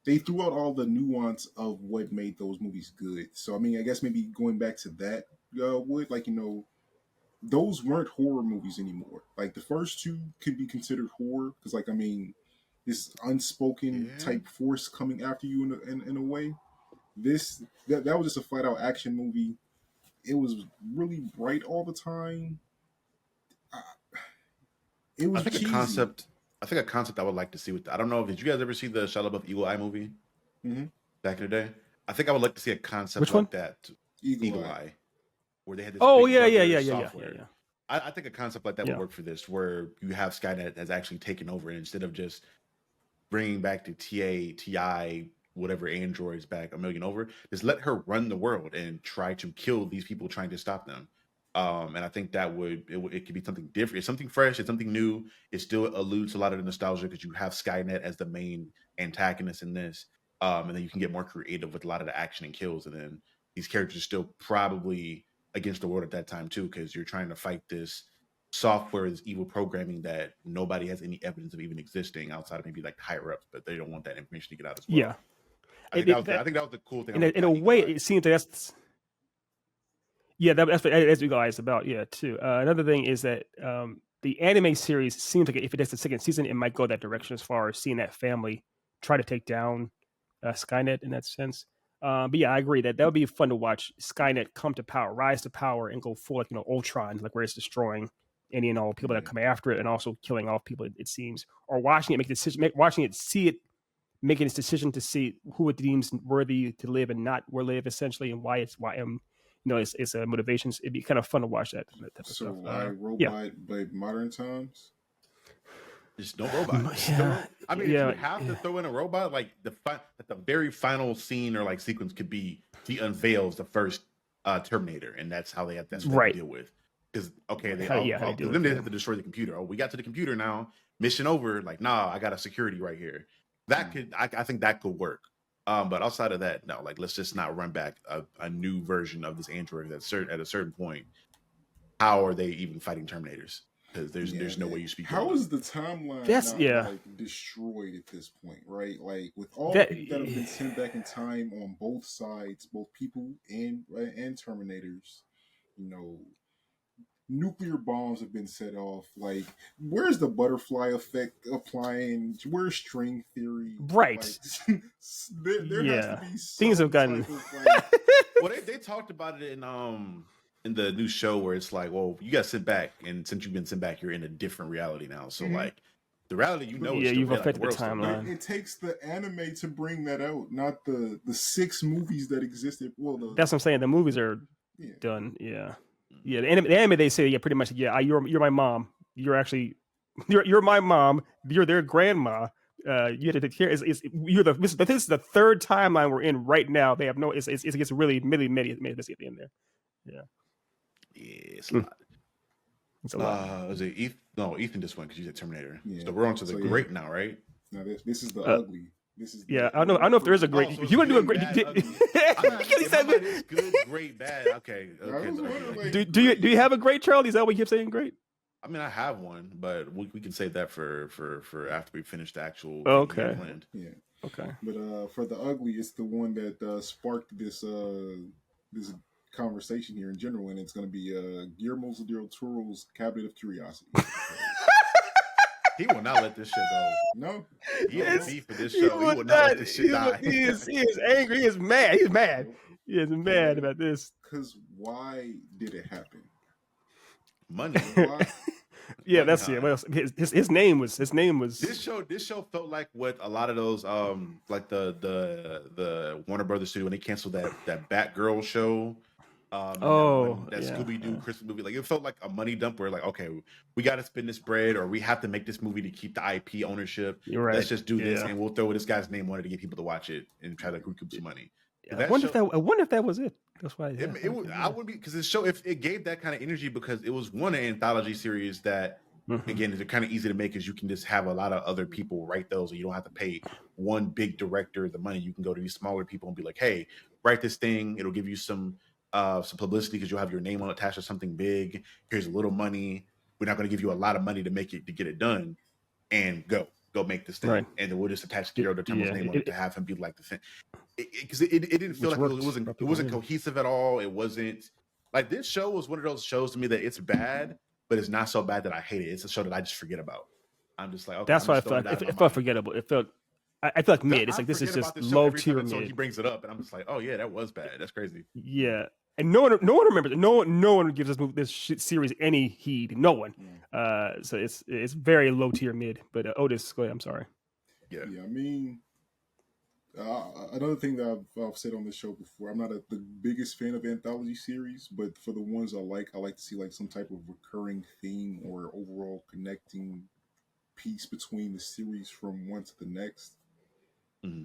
they threw out all the nuance of what made those movies good. So I guess maybe going back to that would those weren't horror movies anymore. Like the first 2 could be considered horror because this unspoken type force coming after you in a way. That was just a flat out action movie. It was really bright all the time. It was cheesy.
I think a concept I would like to see I don't know, did you guys ever see the Shia LaBeouf Eagle Eye movie back in the day? I think I would like to see a concept
Which
like
one?
That. Eagle Eye, where they had this.
Oh yeah.
I think a concept like that would work for this, where you have Skynet has actually taken over, and instead of just bringing back the TI, whatever androids back a million over, just let her run the world and try to kill these people trying to stop them. And I think that it could be something different. It's something fresh. It's something new. It still alludes to a lot of the nostalgia because you have Skynet as the main antagonist in this. And then you can get more creative with a lot of the action and kills. And then these characters are still probably against the world at that time too, because you're trying to fight this software, this evil programming that nobody has any evidence of even existing outside of maybe like higher ups, but they don't want that information to get out as well.
Yeah.
I think that was the cool thing.
In a way, it seems that's... Yeah, that's what Eagle Eye is about. Yeah, too. Another thing is that the anime series seems like if it does the second season, it might go that direction as far as seeing that family try to take down Skynet in that sense. But yeah, I agree that would be fun to watch Skynet come to power, rise to power, and go full Ultron, like where it's destroying any and all people that come after it, and also killing off people. It seems, or watching it make a decision, making its decision to see who it deems worthy to live and not live, essentially, and why it's motivations. It'd be kind of fun to watch that type of stuff.
Why robot, but modern times?
Just no robot.
Yeah.
If you have to throw in a robot, like the very final scene or like sequence could be he unveils the first Terminator, and that's how that's what they deal with. Because they have to destroy the computer. Oh, we got to the computer now. Mission over. Like, nah, I got a security right here. That could, I think that could work. But outside of that, no. Like, let's just not run back a new version of this android at a certain point. How are they even fighting Terminators? Because there's no way you speak.
How is the timeline
That's
not like destroyed at this point, right? Like with all
That-
the people that have been sent back in time on both sides, both people and Terminators, you know, nuclear bombs have been set off. Like, where's the butterfly effect applying? Where's string theory?
Right.
Like, there has
Yeah.
to be
Things have gotten.
type of, like,
Well, they talked about it in the new show where it's like, well, you got sent back, and since you've been sent back, you're in a different reality now. So like, the reality is
Yeah,
still
you've
real,
affected the
world's still real.
timeline.
it takes the anime to bring that out, not the 6 movies that existed. Well,
That's what I'm saying. The movies are
yeah.
done. Yeah. Yeah. The anime they say, yeah, pretty much. Yeah, you're my mom. You're actually you're my mom. You're their grandma. You had to take care. This is the third timeline we're in right now. They have no. It gets really messy at the end there. Yeah.
Yeah, it's a lot.
It's a lot.
Was it Ethan? No, Ethan just went because you said Terminator.
Yeah.
So we're on to the
So,
great now, right?
Now this is the ugly. This is
Yeah, I don't know if there is a great.
Oh, so
you want to do a
good,
great?
bad, ugly.
He said,
It's good, great, bad. Okay.
I was wondering, like,
do you have a great, Charlie? Is that what you keep saying? Great.
I mean, I have one, but we can save that for after we finish the actual.
Okay.
Planned.
Yeah.
Okay.
But for the ugly, it's the one that sparked this conversation here in general, and it's going to be Guillermo del Toro's Cabinet of Curiosity.
He will not let this shit go.
No,
He has beef for this show. He will not let this shit die.
He is angry. He is mad. He's mad. He is mad about this.
Because why did it happen?
Money.
Why?
Yeah, that's it. Well, his name was
This show felt like what a lot of those like the Warner Brothers studio when they canceled that Batgirl show. That Scooby Doo Christmas movie, like it felt like a money dump where like, okay, we got to spend this bread, or we have to make this movie to keep the IP ownership.
You're right.
Let's just do this, and we'll throw this guy's name on it to get people to watch it and try to recoup some money.
I wonder if that was it. That's why. Yeah,
I wouldn't be, because the show, if it gave that kind of energy, because it was an anthology series that again is kind of easy to make, because you can just have a lot of other people write those, and you don't have to pay one big director the money. You can go to these smaller people and be like, hey, write this thing. It'll give you some publicity because you'll have your name on attached to something big. Here's a little money. We're not going to give you a lot of money to get it done, and go make this thing,
right.
and then we'll just attach Guillermo del Toro's name on it to have him be like the thing. Because it didn't feel like it wasn't cohesive at all. It wasn't like, this show was one of those shows to me that it's bad, but it's not so bad that I hate it. It's a show that I just forget about. I'm just like, okay,
that's why I felt. It felt forgettable. It felt. I feel like mid. It's like, this is just low tier mid.
So he brings it up, and I'm just like, oh yeah, that was bad. That's crazy.
Yeah, and no one remembers it. No one gives this series any heed. No one. So it's very low tier mid. But Otis, go ahead. I'm sorry.
Yeah. I mean, another thing that I've said on this show before, I'm not the biggest fan of anthology series, but for the ones I like to see like some type of recurring theme or overall connecting piece between the series from one to the next.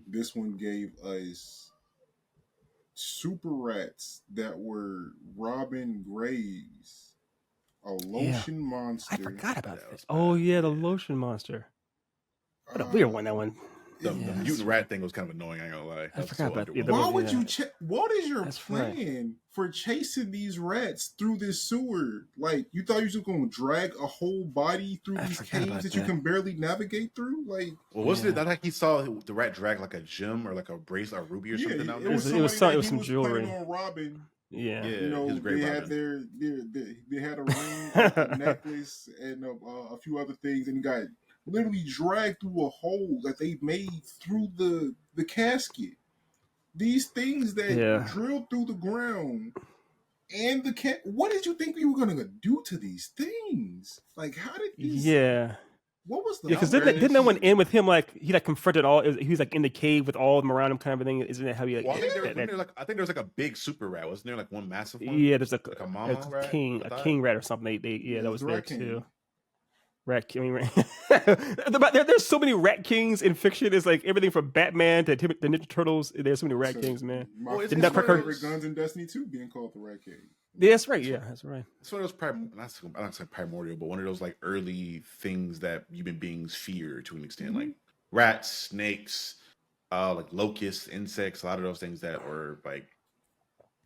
This one gave us super rats that were Robin Graves, a lotion monster.
I forgot about this. Oh yeah, the lotion monster. What a weird one, that one.
The mutant rat thing was kind of annoying. I ain't gonna lie.
I forgot about it.
Why would you? What is your plan for chasing these rats through this sewer? Like, you thought you were just going to drag a whole body through these caves that you can barely navigate through? Like,
well, wasn't it that like he saw the rat drag like a gem or like a bracelet, a ruby or something out there?
It was some jewelry.
On Robin.
Yeah,
you know, they had they had a ring, a necklace, and a few other things, and you got literally dragged through a hole that they made through the casket. These things that drilled through the ground, and the cat. What did you think we were gonna do to these things? Like, how did these?
Yeah.
What was the?
Because didn't that one end with him like he like confronted all? He was like in the cave with all of them around him, kind of a thing. Isn't that how he? Like,
well, I think there was like a big super rat. Wasn't there like one massive one?
Yeah, there's
like a mama rat,
a king rat or something. That was there
king.
too. Rat king. There's so many rat kings in fiction. It's like everything from Batman to the Ninja Turtles. There's so many rat kings, man.
It's Guns in Destiny 2 being called the Rat King.
Yeah, that's right. Yeah, that's right.
It's one of those not say primordial, but one of those like early things that human beings fear to an extent. Like rats, snakes, like locusts, insects, a lot of those things that were like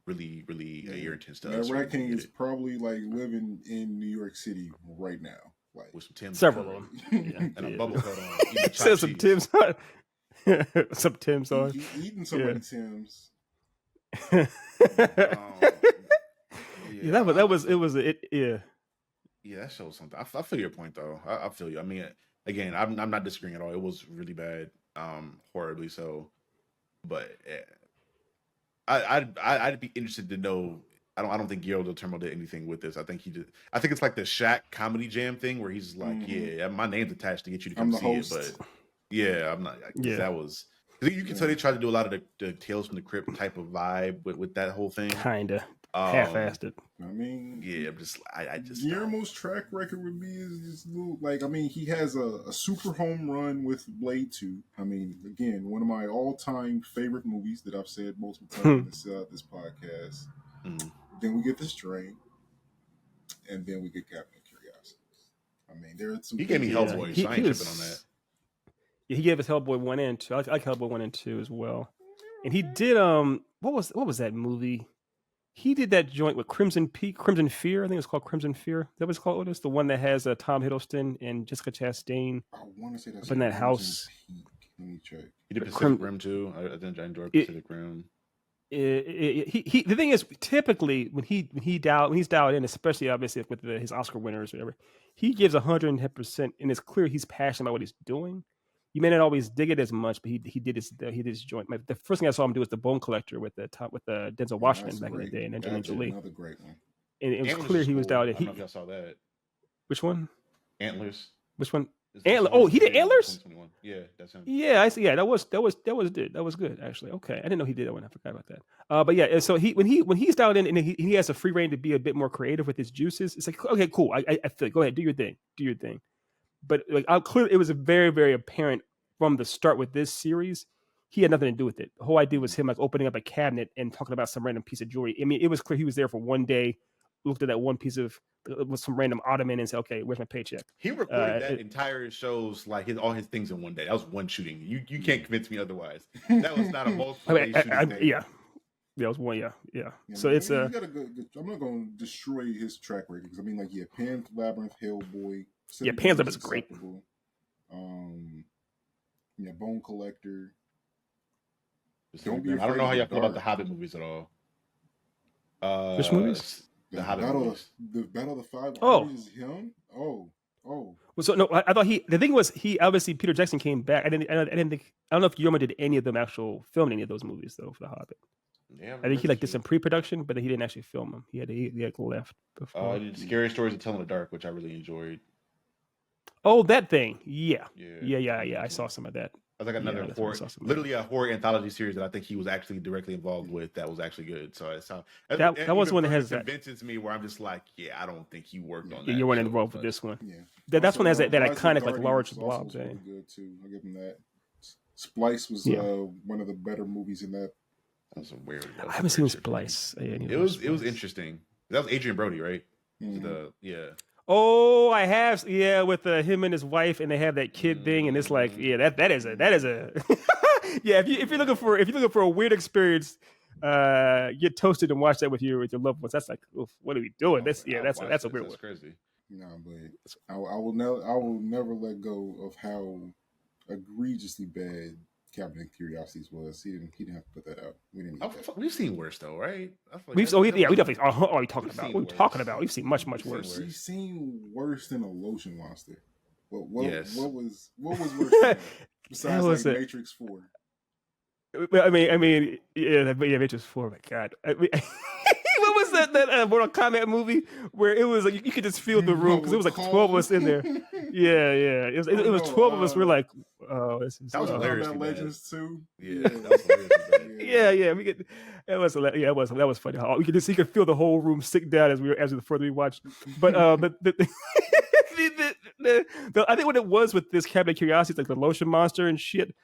really, really irritants to
That
us.
Rat King is probably like living in New York City right now, like
with some Tim's,
several of them,
and a bubble cut on.
It says some Tim's on. Some Tim's on.
He eating so many Tim's.
Yeah, that was it. Yeah.
Yeah, that shows something. I feel your point though. I feel you. I mean, again, I'm not disagreeing at all. It was really bad, horribly so. But I'd be interested to know. I don't think Guillermo del Toro did anything with this. I think he did. I think it's like the Shaq comedy jam thing where he's like, yeah, my name's attached to get you to come see
host.
it, but yeah, I'm not.
Yeah,
that was. You can tell they tried to do a lot of the Tales from the Crypt type of vibe with that whole thing.
Kinda half-assed it.
I mean,
yeah, I just
Guillermo's track record would be is just little, like, I mean, he has a super home run with Blade 2. I mean, again, one of my all-time favorite movies that I've said multiple times in this podcast. Then we get The Strain, and then we get Cabinet of Curiosities. I mean, there are some.
He gave me Hellboy, so I ain't tripping on that.
Yeah, he gave us Hellboy 1 and 2. I like Hellboy 1 and 2 as well. And he did what was that movie? He did that joint with Crimson Fear. I think it's called Crimson Fear. That was called Otis, the one that has Tom Hiddleston and Jessica Chastain.
I want to say that's
up in that house.
Let me check.
He did Pacific Rim too. I think I enjoyed Pacific Rim.
He the thing is, typically when he's dialed in, especially obviously with his Oscar winners or whatever, he gives 110%, and it's clear he's passionate about what he's doing. You may not always dig it as much, but he did his joint. The first thing I saw him do was The Bone Collector with Denzel Washington back in the day, and Angelina Jolie.
Another great one.
And it was clear he was dialed in.
I don't know if y'all saw that.
Which one?
Antlers.
Which one? Antlers. Oh, he did Antlers.
Yeah, that's him.
Yeah, I see. Yeah, that was good. That was good actually. Okay, I didn't know he did that one. I forgot about that. But yeah, so when he's dialed in and he has a free reign to be a bit more creative with his juices, it's like, okay, cool. I feel like, go ahead, do your thing. But like, it was very, very apparent from the start with this series, he had nothing to do with it. The whole idea was him like opening up a cabinet and talking about some random piece of jewelry. I mean, it was clear he was there for one day, looked at that one piece of with some random ottoman and said, "Okay, where's my paycheck?"
He recorded that entire show's like all his things in one day. That was one shooting. You can't convince me otherwise. That was not a multiple day shooting thing.
Yeah. That was one, yeah. So it's
I'm not going to destroy his track record because I mean, like, Pan's Labyrinth, Hellboy.
Yeah, Pan's Labyrinth is great.
Bone Collector.
I don't know how y'all feel about the Hobbit movies at all.
Which movies?
The Hobbit movies.
The Battle of the Five Armies is him. Oh. Well, so
no, I thought the thing was obviously Peter Jackson came back. I don't know if Guillermo did any of them actual filming any of those movies though for the Hobbit. Yeah, I think he did some pre-production, but he didn't actually film them. He had left before.
Did Scary Stories to Tell in the Dark, which I really enjoyed.
Oh, that thing. Yeah. I saw some of that.
I was like another horror, literally a horror anthology series that I think he was actually directly involved with. That was actually good. So it sounds
that was one that has
convinces me where I'm just like, I don't think he worked on that.
You weren't involved with this one. Yeah, that's one that has that iconic like large blob thing.
Good too. I'll give him that. Splice was one of the better movies in that.
That was weird.
I haven't seen Splice.
It was interesting. That was Adrian Brody, right?
Mm-hmm.
Oh, I have, with him and his wife, and they have that kid thing, and it's like, that is a, if you're looking for a weird experience, get toasted and watch that with your loved ones. That's like, oof, what are we doing? That's a weird one.
Crazy.
No, but I will never let go of how egregiously bad Cabinet of Curiosities was. He didn't have to put that out. We didn't.
We've seen worse though, right?
We definitely. What are we talking about? What are we talking about? We've seen much worse.
We've seen worse than a lotion monster. What
yes.
What was worse than that? Besides like Matrix 4?
I mean, Matrix 4. My God. I mean, what was that Mortal Kombat movie where it was like you could just feel the room because it was like 12 of us in there. Yeah. It was 12 of us. We're like, oh, this is.
That was hilarious.
Legends too.
Yeah, that was hilarious.
Yeah. We could. That was funny. You could feel the whole room sink down as the further we watched. But I think what it was with this Cabinet of Curiosities, like the lotion monster and shit.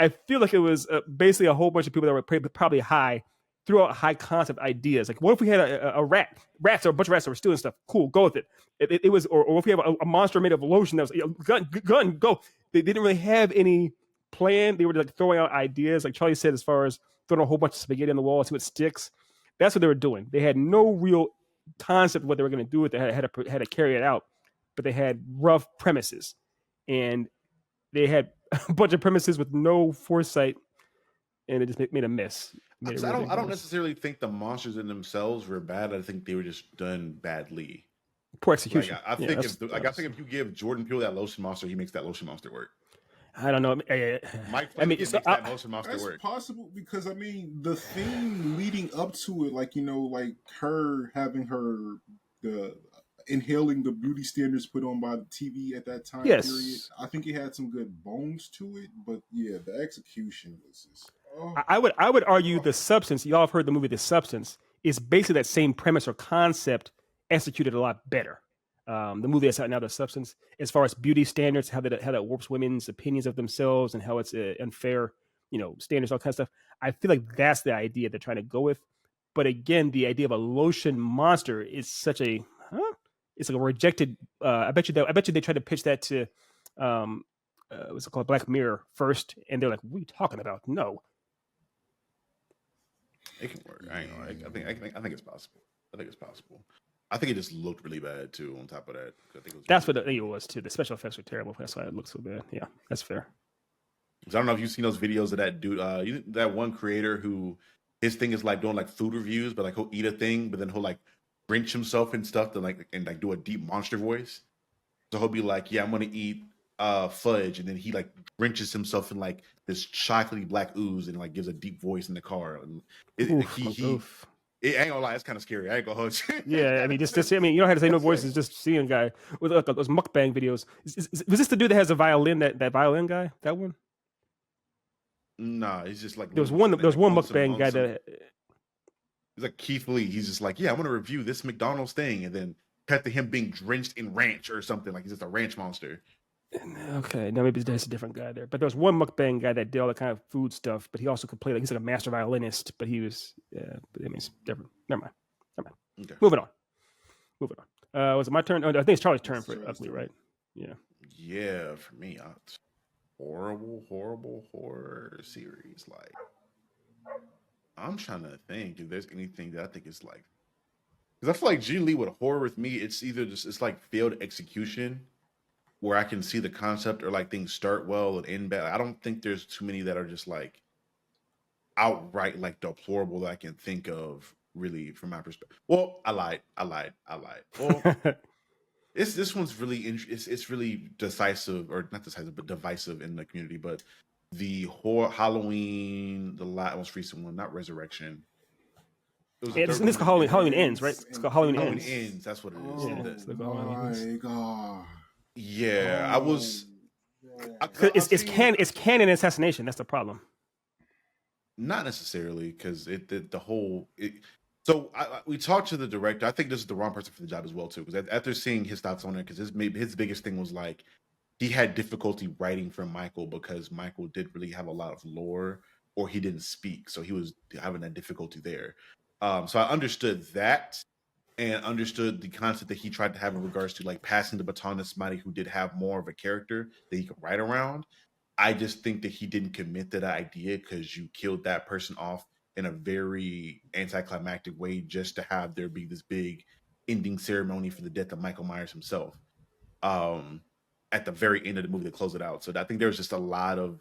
I feel like it was basically a whole bunch of people that were probably high threw out high concept ideas. Like, what if we had a rat? Rats or a bunch of rats that were stealing stuff. Cool, go with it. It was, or if we have a monster made of lotion that was gun, go. They didn't really have any plan. They were like throwing out ideas, like Charlie said, as far as throwing a whole bunch of spaghetti on the wall, see what sticks. That's what they were doing. They had no real concept of what they were going to do with it. Had to carry it out, but they had rough premises, and they had a bunch of premises with no foresight, and it just made a mess.
I don't necessarily think the monsters in themselves were bad. I think they were just done badly.
Poor execution.
Like, I think if you give Jordan Peele that lotion monster, he makes that lotion monster work.
I don't know.
Mike Flanagan makes that lotion monster
that's
work.
Possible, because I mean the thing leading up to it, like, you know, like her having the inhaling the beauty standards put on by the TV at that time period. I think it had some good bones to it, but yeah, the execution was just.
I would argue the substance. Y'all have heard the movie The Substance is basically that same premise or concept executed a lot better. The movie that's out now, The Substance, as far as beauty standards, how that warps women's opinions of themselves and how it's unfair, standards, all kinds of stuff. I feel like that's the idea they're trying to go with. But again, the idea of a lotion monster is such a, it's like a rejected. I bet you they tried to pitch that to, what's it called, Black Mirror first, and they're like, "What are you talking about? No."
It can work. I think it's possible. I think it just looked really bad too. On top of that,
that's what it was too. The special effects were terrible. That's why it looked so bad. Yeah, that's fair.
I don't know if you've seen those videos of that dude. That one creator who his thing is like doing like food reviews, but like he'll eat a thing, but then he'll like wrench himself and stuff to like do a deep monster voice. So he'll be like, "Yeah, I'm gonna eat fudge," and then he like wrenches himself in like this chocolatey black ooze and like gives a deep voice in the car. And it ain't gonna lie, it's kind of scary. I ain't gonna hold you.
Yeah, I mean, just you don't have to say no voices, just seeing a guy with those mukbang videos. Was this the dude that has a violin? That violin guy? That one?
Nah, he's just like
there was one mukbang guy that.
He's like Keith Lee. He's just like, "Yeah, I'm gonna review this McDonald's thing," and then cut to him being drenched in ranch or something. Like he's just a ranch monster.
Okay, now maybe there's a different guy there. But there was one mukbang guy that did all the kind of food stuff, but he also could play, like he's like a master violinist, but he was, but I mean, it's different. Never mind. Okay. Moving on. Was it my turn? Oh, I think it's Charlie's turn for Ugly, right? Yeah.
Yeah, for me, horrible horror series. Like, I'm trying to think if there's anything that I think is like, because I feel like generally with horror with me, it's either it's like failed execution, where I can see the concept, or like things start well and end bad. I don't think there's too many that are just like outright like deplorable that I can think of really from my perspective. Well, I lied. Well, this one's really it's really decisive, or not decisive, but divisive in the community. But the horror Halloween, the most recent one, not Resurrection.
It's called Halloween Ends, right? It's called Halloween
Ends. That's what it is.
Oh my god.
Yeah, I was.
It's canon assassination. That's the problem.
Not necessarily, because So we talked to the director. I think this is the wrong person for the job as well too. Because after seeing his thoughts on it, because his biggest thing was like he had difficulty writing for Michael because Michael did really have a lot of lore, or he didn't speak, so he was having that difficulty there. So I understood that. And understood the concept that he tried to have in regards to like passing the baton to somebody who did have more of a character that he could write around. I just think that he didn't commit to that idea because you killed that person off in a very anticlimactic way just to have there be this big ending ceremony for the death of Michael Myers himself. At the very end of the movie to close it out. So I think there's just a lot of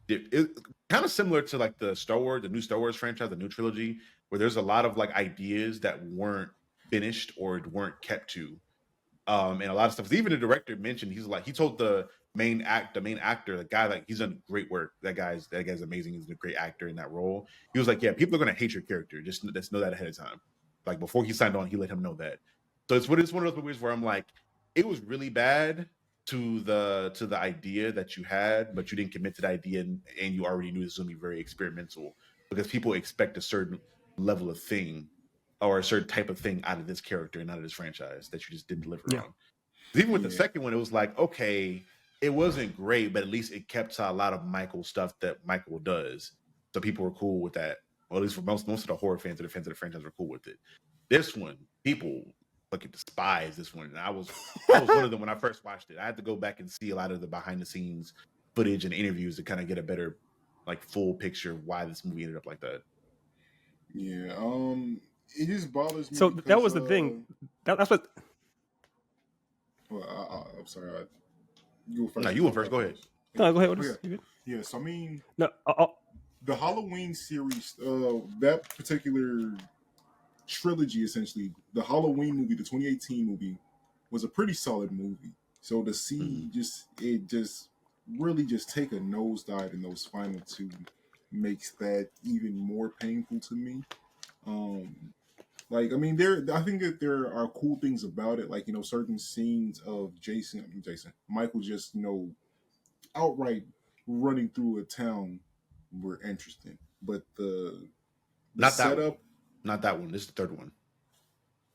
kind of similar to like the new Star Wars franchise, the new trilogy, where there's a lot of like ideas that weren't finished or weren't kept to, and a lot of stuff. Even the director mentioned he told the main actor, the guy, like he's done great work. That guy's amazing. He's a great actor in that role. He was like, yeah, people are gonna hate your character. Just know that ahead of time. Like before he signed on, he let him know that. So it's one of those movies where I'm like, it was really bad to the idea that you had, but you didn't commit to the idea, and you already knew this was gonna be very experimental because people expect a certain level of thing or a certain type of thing out of this character and out of this franchise that you just didn't deliver on. Even with the second one, it was like, okay, it wasn't great, but at least it kept to a lot of Michael stuff that Michael does. So people were cool with that. Well, at least for most of the horror fans or the fans of the franchise were cool with it. This one, people fucking despise this one, and I was one of them when I first watched it. I had to go back and see a lot of the behind the scenes footage and interviews to kind of get a better, like, full picture of why this movie ended up like that.
Yeah, it just bothers me.
So
because,
that was the thing. That's what.
Well, I'm sorry. You go first.
No, you went first. Go ahead.
No, go ahead. What
Oh,
is,
yeah.
you good?
Yes, I mean
No,
the Halloween series, that particular trilogy, essentially, the Halloween movie, the 2018 movie, was a pretty solid movie. So to see it just really just take a nosedive in those final two makes that even more painful to me. Like, I mean, I think that there are cool things about it, like, you know, certain scenes of Michael just, you know, outright running through a town were interesting, but the
Not that
setup.
one. Not that one. This is the third one.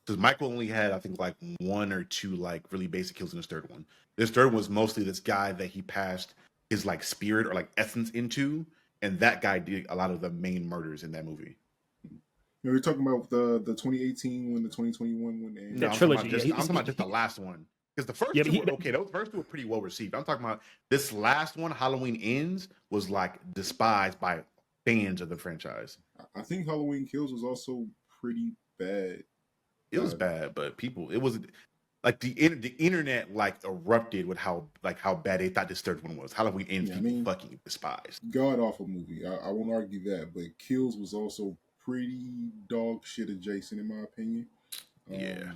Because Michael only had, I think, like 1 or 2 like really basic kills in this third one. This third one was mostly this guy that he passed his like spirit or like essence into, and that guy did a lot of the main murders in that movie.
You know, we're talking about the 2018 one, the 2021 one, and
The
I'm
trilogy,
Talking
yeah,
I'm talking about just the last one. Because the first
Yeah,
two
but he-
were okay. Those first two were pretty well received. I'm talking about this last one, Halloween Ends, was like despised by fans of the franchise.
I think Halloween Kills was also pretty bad.
It was bad, but it was like the internet like erupted with how bad they thought this third one was. Halloween Ends,
Yeah, I
people
mean,
fucking despised.
God awful movie. I won't argue that, but Kills was also pretty dog shit adjacent in my opinion.
Yeah.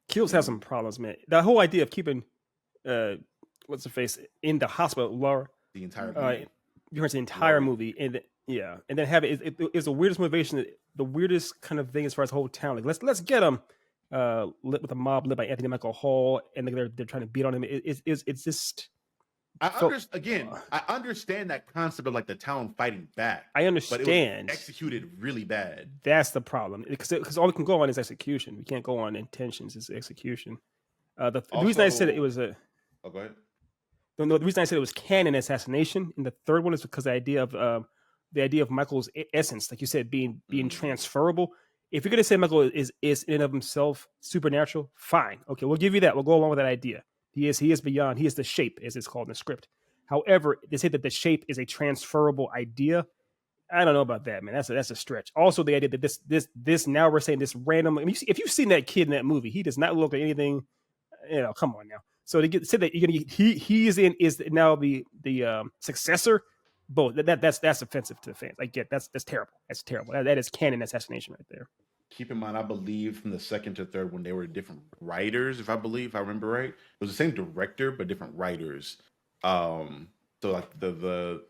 Kills has some problems, man. The whole idea of keeping what's her face in the hospital, Laura,
The entire movie.
the entire
Laura.
movie, and and then have it's the weirdest motivation, the weirdest kind of thing as far as the whole town. Like let's get him lit with a mob led by Anthony Michael Hall, and they're trying to beat on him. It's just.
I understand that concept of like the town fighting back.
I understand.
But it was executed really bad.
That's the problem, because all we can go on is execution. We can't go on intentions. It's execution. The reason I said it was a.
Oh, go ahead.
No, the reason I said it was canon assassination in the third one is because the idea of Michael's essence, like you said, being transferable. If you're gonna say Michael is in and of himself supernatural, fine. Okay, we'll give you that. We'll go along with that idea. He is beyond. He is the shape, as it's called in the script. However, they say that the shape is a transferable idea. I don't know about that, man. That's a stretch. Also, the idea that this now we're saying this random. I mean, if you've seen that kid in that movie, he does not look like anything. You know, come on now. So to say that you're gonna is now the successor, both that's offensive to the fans. I get that's terrible. That's terrible. That is canon assassination right there.
Keep in mind, I believe from the second to third one, they were different writers. If I remember right, it was the same director but different writers. So like the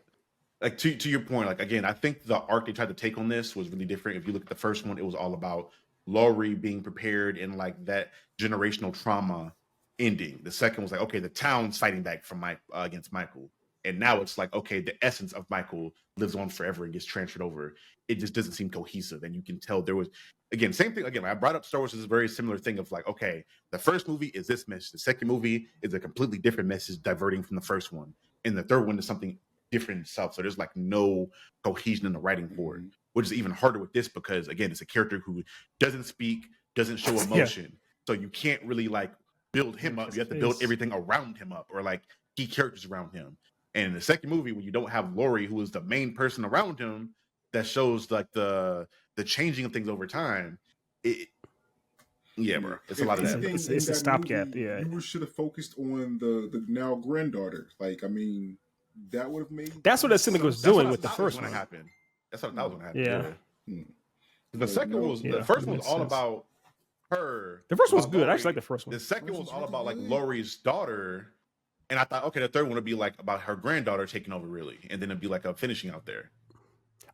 like to your point, like again, I think the arc they tried to take on this was really different. If you look at the first one, it was all about Laurie being prepared and like that generational trauma ending. The second was like, okay, the town's fighting back from against Michael. And now it's like, okay, the essence of Michael lives on forever and gets transferred over. It just doesn't seem cohesive. And you can tell there was, again, same thing. Again, I brought up Star Wars as a very similar thing of like, okay, the first movie is this message. The second movie is a completely different message diverting from the first one. And the third one is something different itself. So there's like no cohesion in the writing for it, which is even harder with this because, again, it's a character who doesn't speak, doesn't show emotion. Yeah. So you can't really like build him up. You have to build everything around him up or like key characters around him. And in the second movie, when you don't have Laurie, who is the main person around him, that shows like the changing of things over time. Bro, it's a lot of that.
It's a stopgap. Yeah,
you should have focused on the now granddaughter. Like, I mean, that would have made.
That's what it seemed like it was doing with the first one.
That's what that was going to happen.
Yeah.
The second one was the first one was all about her.
The first one was good. I actually like the first one.
The second one was all about like Laurie's daughter. And I thought, okay, the third one would be like about her granddaughter taking over, really, and then it'd be like a finishing out there.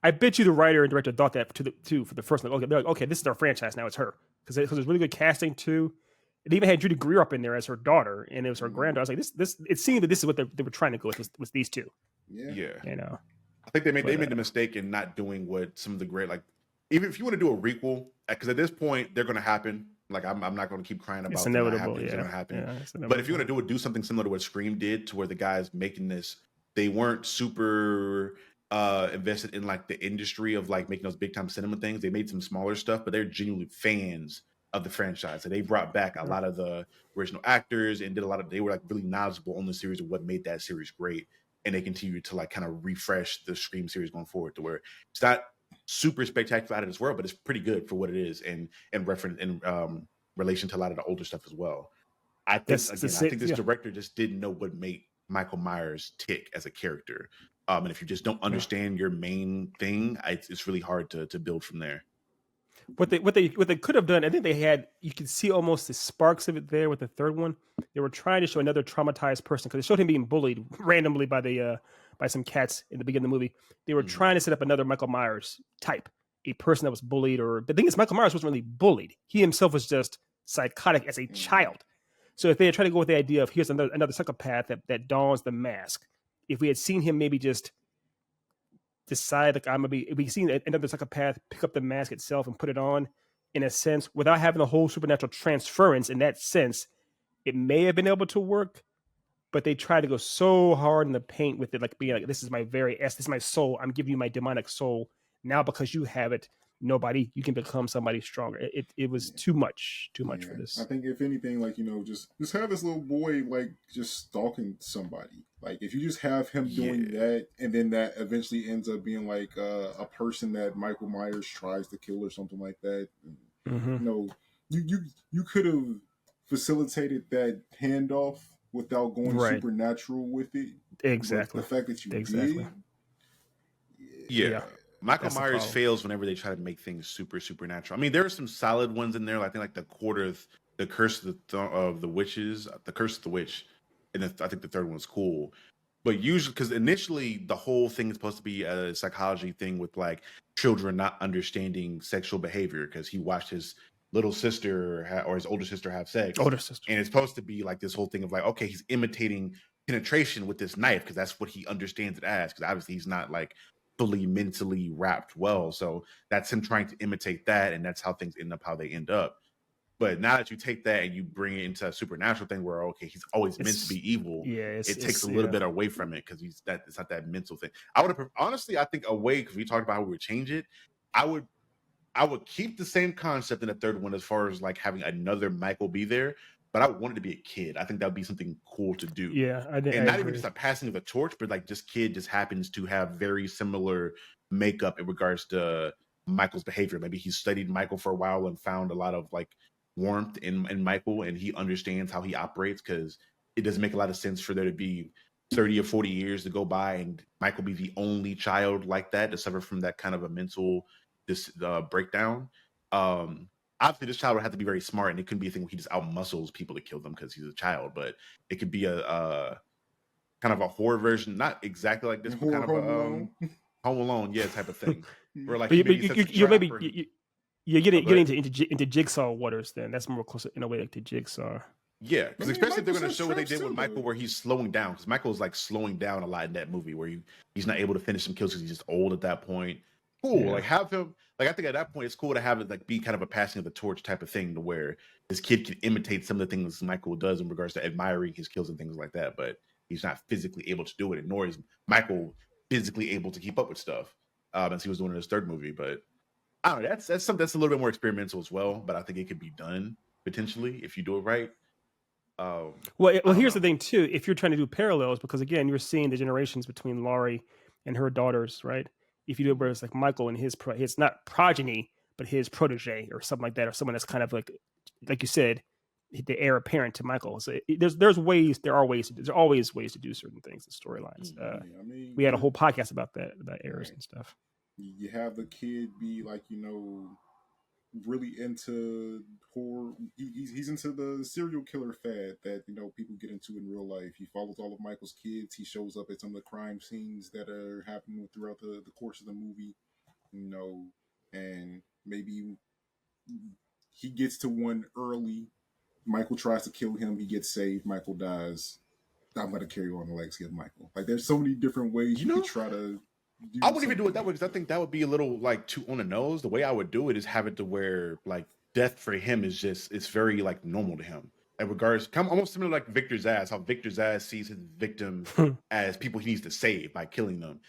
I bet you the writer and director thought that for the first one. Okay, they're like, okay, this is our franchise now. It's her because there's really good casting too. It even had Judy Greer up in there as her daughter, and it was her granddaughter. I was like, this. It seemed that this is what they were trying to go with was these two.
Yeah.
You know,
I think they made the mistake in not doing what some of the great like. Even if you want to do a requel, because at this point they're going to happen. Like I'm not going to keep crying about
it's inevitable.
It's going to happen.
Yeah,
but if you want to do something similar to what Scream did, to where the guys making this, they weren't super invested in like the industry of like making those big time cinema things. They made some smaller stuff, but they're genuinely fans of the franchise. So they brought back a lot of the original actors and did a lot of. They were like really knowledgeable on the series of what made that series great, and they continue to like kind of refresh the Scream series going forward to where it's not super spectacular out of this world, but it's pretty good for what it is, and reference in relation to a lot of the older stuff as well. I think
That's
again, I think this director just didn't know what made Michael Myers tick as a character. And if you just don't understand your main thing, it's really hard to build from there.
What they could have done, I think they had. You could see almost the sparks of it there with the third one. They were trying to show another traumatized person because they showed him being bullied randomly by some cats in the beginning of the movie. They were trying to set up another Michael Myers type, a person that was bullied. Or the thing is, Michael Myers wasn't really bullied. He himself was just psychotic as a child. So if they had tried to go with the idea of here's another psychopath that dons the mask, if we had seen him maybe just decide like I'm gonna be, if we seen another psychopath pick up the mask itself and put it on, in a sense, without having the whole supernatural transference in that sense, it may have been able to work. But they try to go so hard in the paint with it, like being like, this is my very essence, this is my soul. I'm giving you my demonic soul. Now because you have it, you can become somebody stronger. It was too much for this.
I think if anything, like, just have this little boy like just stalking somebody. Like if you just have him doing that, and then that eventually ends up being like a person that Michael Myers tries to kill or something like that. You could have facilitated that handoff without going supernatural with it.
Exactly.
But the fact that you did.
Yeah. Michael Myers fails whenever they try to make things supernatural. I mean, there are some solid ones in there. Like, I think like the Curse of the Witches, the Curse of the Witch, and I think the third one's cool. But usually, because initially the whole thing is supposed to be a psychology thing with like children not understanding sexual behavior because he watched his little sister or his older sister have sex.
And it's
supposed to be like this whole thing of like, okay, he's imitating penetration with this knife because that's what he understands it as. Because obviously he's not like fully mentally wrapped well. So that's him trying to imitate that, and that's how things end up how they end up. But now that you take that and you bring it into a supernatural thing where, okay, he's always meant to be evil, it takes a little bit away from it because it's not that mental thing. I would have honestly, I think away, because we talked about how we would change it. I would keep the same concept in the third one as far as like having another Michael be there, but I would want it to be a kid. I think that would be something cool to do.
Yeah,
and not even just a passing of the torch, but like this kid just happens to have very similar makeup in regards to Michael's behavior. Maybe he studied Michael for a while and found a lot of like warmth in Michael, and he understands how he operates, because it doesn't make a lot of sense for there to be 30 or 40 years to go by and Michael be the only child like that to suffer from that kind of a mental breakdown. Obviously this child would have to be very smart, and it couldn't be a thing where he just out muscles people to kill them because he's a child, but it could be a kind of a horror version, not exactly like this, but kind of a Home Alone, type of thing. Where like
you're getting into Jigsaw waters. Then that's more close in a way like to Jigsaw.
Yeah, because especially if they're going to show what they did with Michael, where he's slowing down, because Michael is like slowing down a lot in that movie, where he's not able to finish some kills because he's just old at that point. Cool, like have him. Like I think at that point it's cool to have it like be kind of a passing of the torch type of thing, to where this kid can imitate some of the things Michael does in regards to admiring his kills and things like that, but he's not physically able to do it, nor is Michael physically able to keep up with stuff as he was doing in his third movie. But I don't know, that's something that's a little bit more experimental as well, but I think it could be done potentially if you do it right.
Well, here's the thing too. If you're trying to do parallels, because again, you're seeing the generations between Laurie and her daughters, right? If you do where it's like Michael and his not progeny, but his protege or something like that, or someone that's kind of like you said, the heir apparent to Michael. So there's always ways to do certain things in storylines. We had a whole podcast about that, about heirs and stuff.
You have the kid be like, really into horror. He's into the serial killer fad that people get into in real life. He follows all of Michael's kids. He shows up at some of the crime scenes that are happening throughout the course of the movie, and maybe he gets to one early. Michael tries to kill him. He gets saved. Michael dies. I'm going to carry on the legacy of Michael. Like there's so many different ways you could try to.
I wouldn't even do it that way, because I think that would be a little like too on the nose. The way I would do it is have it to where like death for him is just, it's very like normal to him. In regards, almost similar like Victor Zsasz, how Victor Zsasz sees his victim as people he needs to save by killing them.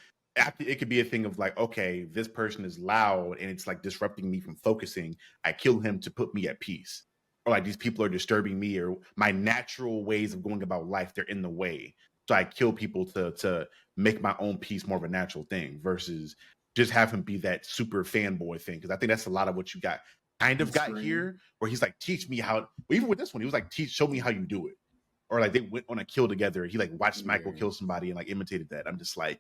it could be a thing of like, okay, this person is loud and it's like disrupting me from focusing. I kill him to put me at peace. Or like these people are disturbing me, or my natural ways of going about life, they're in the way. So I kill people to make my own peace more of a natural thing versus just have him be that super fanboy thing. Because I think that's a lot of what you got here, where he's like, teach me how. Well, even with this one, he was like, show me how you do it. Or like they went on a kill together. He like watched Michael kill somebody and like imitated that. I'm just like,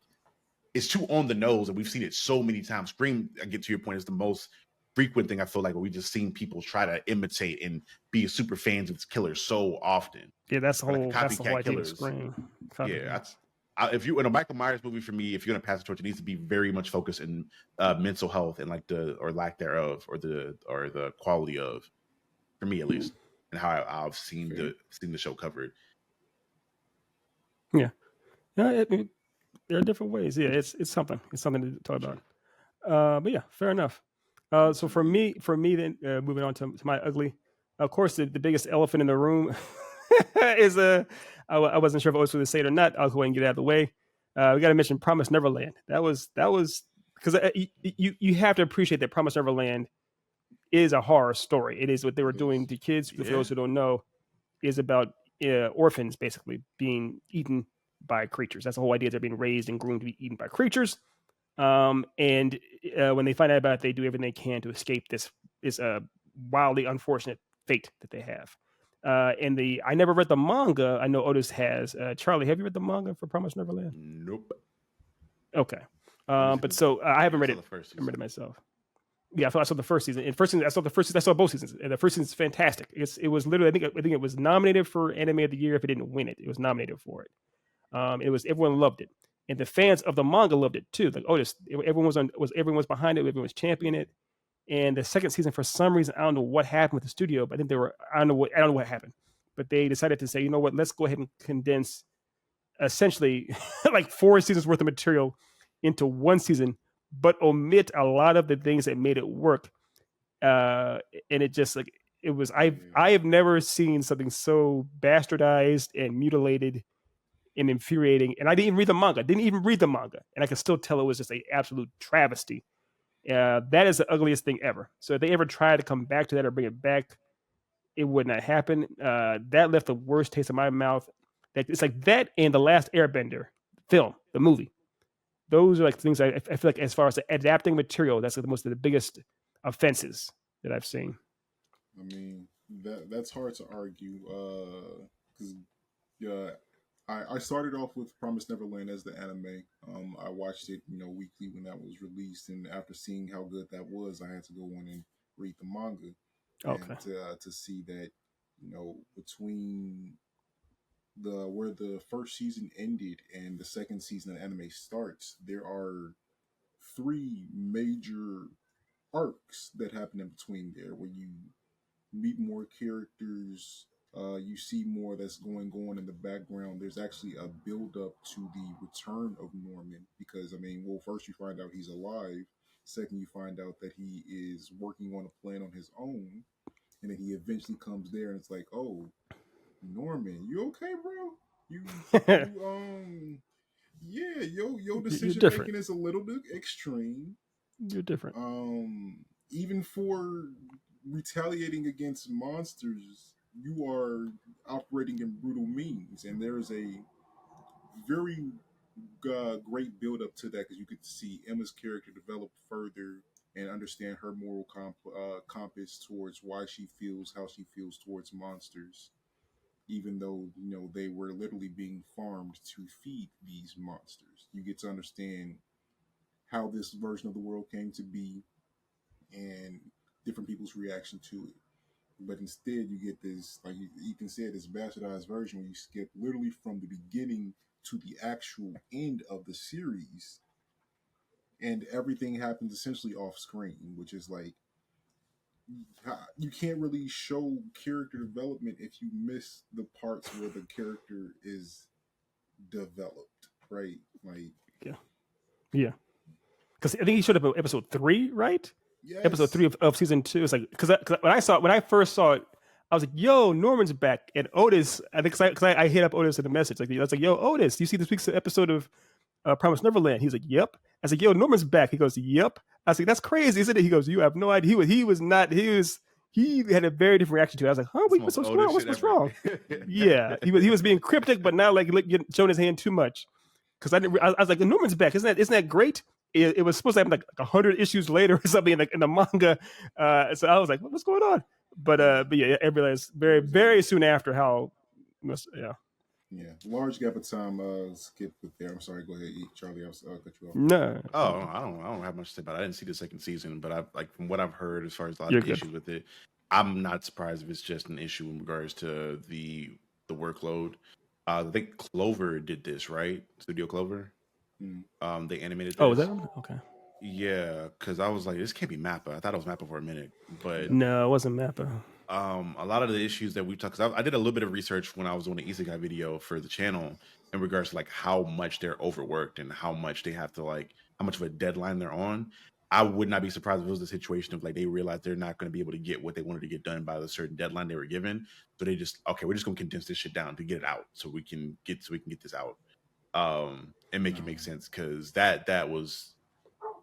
it's too on the nose, and we've seen it so many times. Scream, I get to your point, is the most frequent thing I feel like, where we just seen people try to imitate and be super fans of its killers so often.
Yeah, that's the whole idea
killers.
of Scream.
Yeah, if you in a Michael Myers movie, for me, if you're gonna pass the torch, it needs to be very much focused in mental health and like the or lack thereof, or the quality of, for me at least, and how I've seen the show covered.
Yeah, there are different ways. Yeah, it's something. It's something to talk about. But yeah, fair enough. So for me, then moving on to my ugly. Of course, the biggest elephant in the room is I wasn't sure if I was going to say it or not. I'll go ahead and get it out of the way. We got to mention Promise Neverland. That was because you have to appreciate that Promise Neverland is a horror story. It is what they were doing to kids. For those who don't know, is about orphans basically being eaten by creatures. That's the whole idea. They're being raised and groomed to be eaten by creatures. And when they find out about it, they do everything they can to escape this wildly unfortunate fate that they have. I never read the manga. I know Otis has. Charlie, have you read the manga for Promise Neverland?
Nope.
Okay. But so I haven't read it. I read it myself. Yeah, I saw the first season. I saw both seasons. And the first season is fantastic. It was literally, I think it was nominated for Anime of the Year. If it didn't win it, it was nominated for it. Everyone loved it, and the fans of the manga loved it too. Like Otis, everyone was behind it. Everyone was championing it. And the second season, for some reason, I don't know what happened with the studio, but I think I don't know what happened, but they decided to say, you know what, let's go ahead and condense essentially like 4 seasons worth of material into 1 season, but omit a lot of the things that made it work. And it just like it was. I have never seen something so bastardized and mutilated and infuriating. And I didn't even read the manga. And I can still tell it was just an absolute travesty. That is the ugliest thing ever. So if they ever try to come back to that or bring it back, it would not happen. That left the worst taste in my mouth. It's like that and The Last Airbender film, the movie. Those are like things I feel like, as far as adapting material, that's like the biggest offenses that I've seen.
I mean, that's hard to argue because I started off with Promise Neverland as the anime. I watched it, weekly when that was released, and after seeing how good that was, I had to go on and read the manga.
Okay.
And to see that, between where the first season ended and the second season of anime starts, there are 3 major arcs that happen in between there, where you meet more characters. You see more that's going on in the background. There's actually a build up to the return of Norman, because first you find out he's alive. Second, you find out that he is working on a plan on his own, and then he eventually comes there, and it's like, oh, Norman, you okay, bro? Your decision making is a little bit extreme.
You're different.
Even for retaliating against monsters, you are operating in brutal means, and there is a very great build up to that, because you could see Emma's character develop further and understand her moral compass towards why she feels how she feels towards monsters, even though they were literally being farmed to feed these monsters. You get to understand how this version of the world came to be and different people's reaction to it. But instead, you get this, like you can say, this bastardized version where you skip literally from the beginning to the actual end of the series, and everything happens essentially off screen, which is like, you can't really show character development if you miss the parts where the character is developed, right? Like,
yeah. Because I think he showed up in episode 3, right?
Yes.
Episode 3 of season 2. It's like, because when I first saw it, I was like, "Yo, Norman's back!" And Otis, I think, because I hit up Otis in the message, like, I was like, "Yo, Otis, do you see this week's episode of Promise Neverland? He's like, yep. I was like, yo, Norman's back. He goes, yep. I was like, that's crazy, isn't it? He goes, you have no idea. He had a very different reaction to it. I was like, huh,
That's the
what's
most
wrong?
oldest shit
What's
ever.
wrong? Yeah, he was being cryptic, but not like showing his hand too much. Because I was like, Norman's back. Isn't that great? It was supposed to happen like 100 issues later or something in the manga. So I was like, what's going on? But yeah, I realized very soon after how, yeah.
Yeah, large gap of time. Skip with there. I'm sorry. Go ahead, Charlie. I'll cut you off.
No.
Oh, I don't have much to say about it. I didn't see the second season, but I like from what I've heard as far as a lot
You're
of the
good.
issues with it, I'm not surprised if it's just an issue in regards to the workload. I think Clover did this, right? Studio Clover. They animated this.
Oh, is that one? Okay.
Yeah, because I was like, this can't be Mappa. I thought it was Mappa for a minute, but
No, it wasn't Mappa.
a lot of the issues that we talked, because I did a little bit of research when I was doing the Isekai video for the channel in regards to like how much they're overworked and how much they have to like how much of a deadline they're on. I would not be surprised if it was the situation of like they realized they're not going to be able to get what they wanted to get done by the certain deadline they were given, so they just we're just going to condense this shit down to get it out so we can get this out and make it make sense, because that was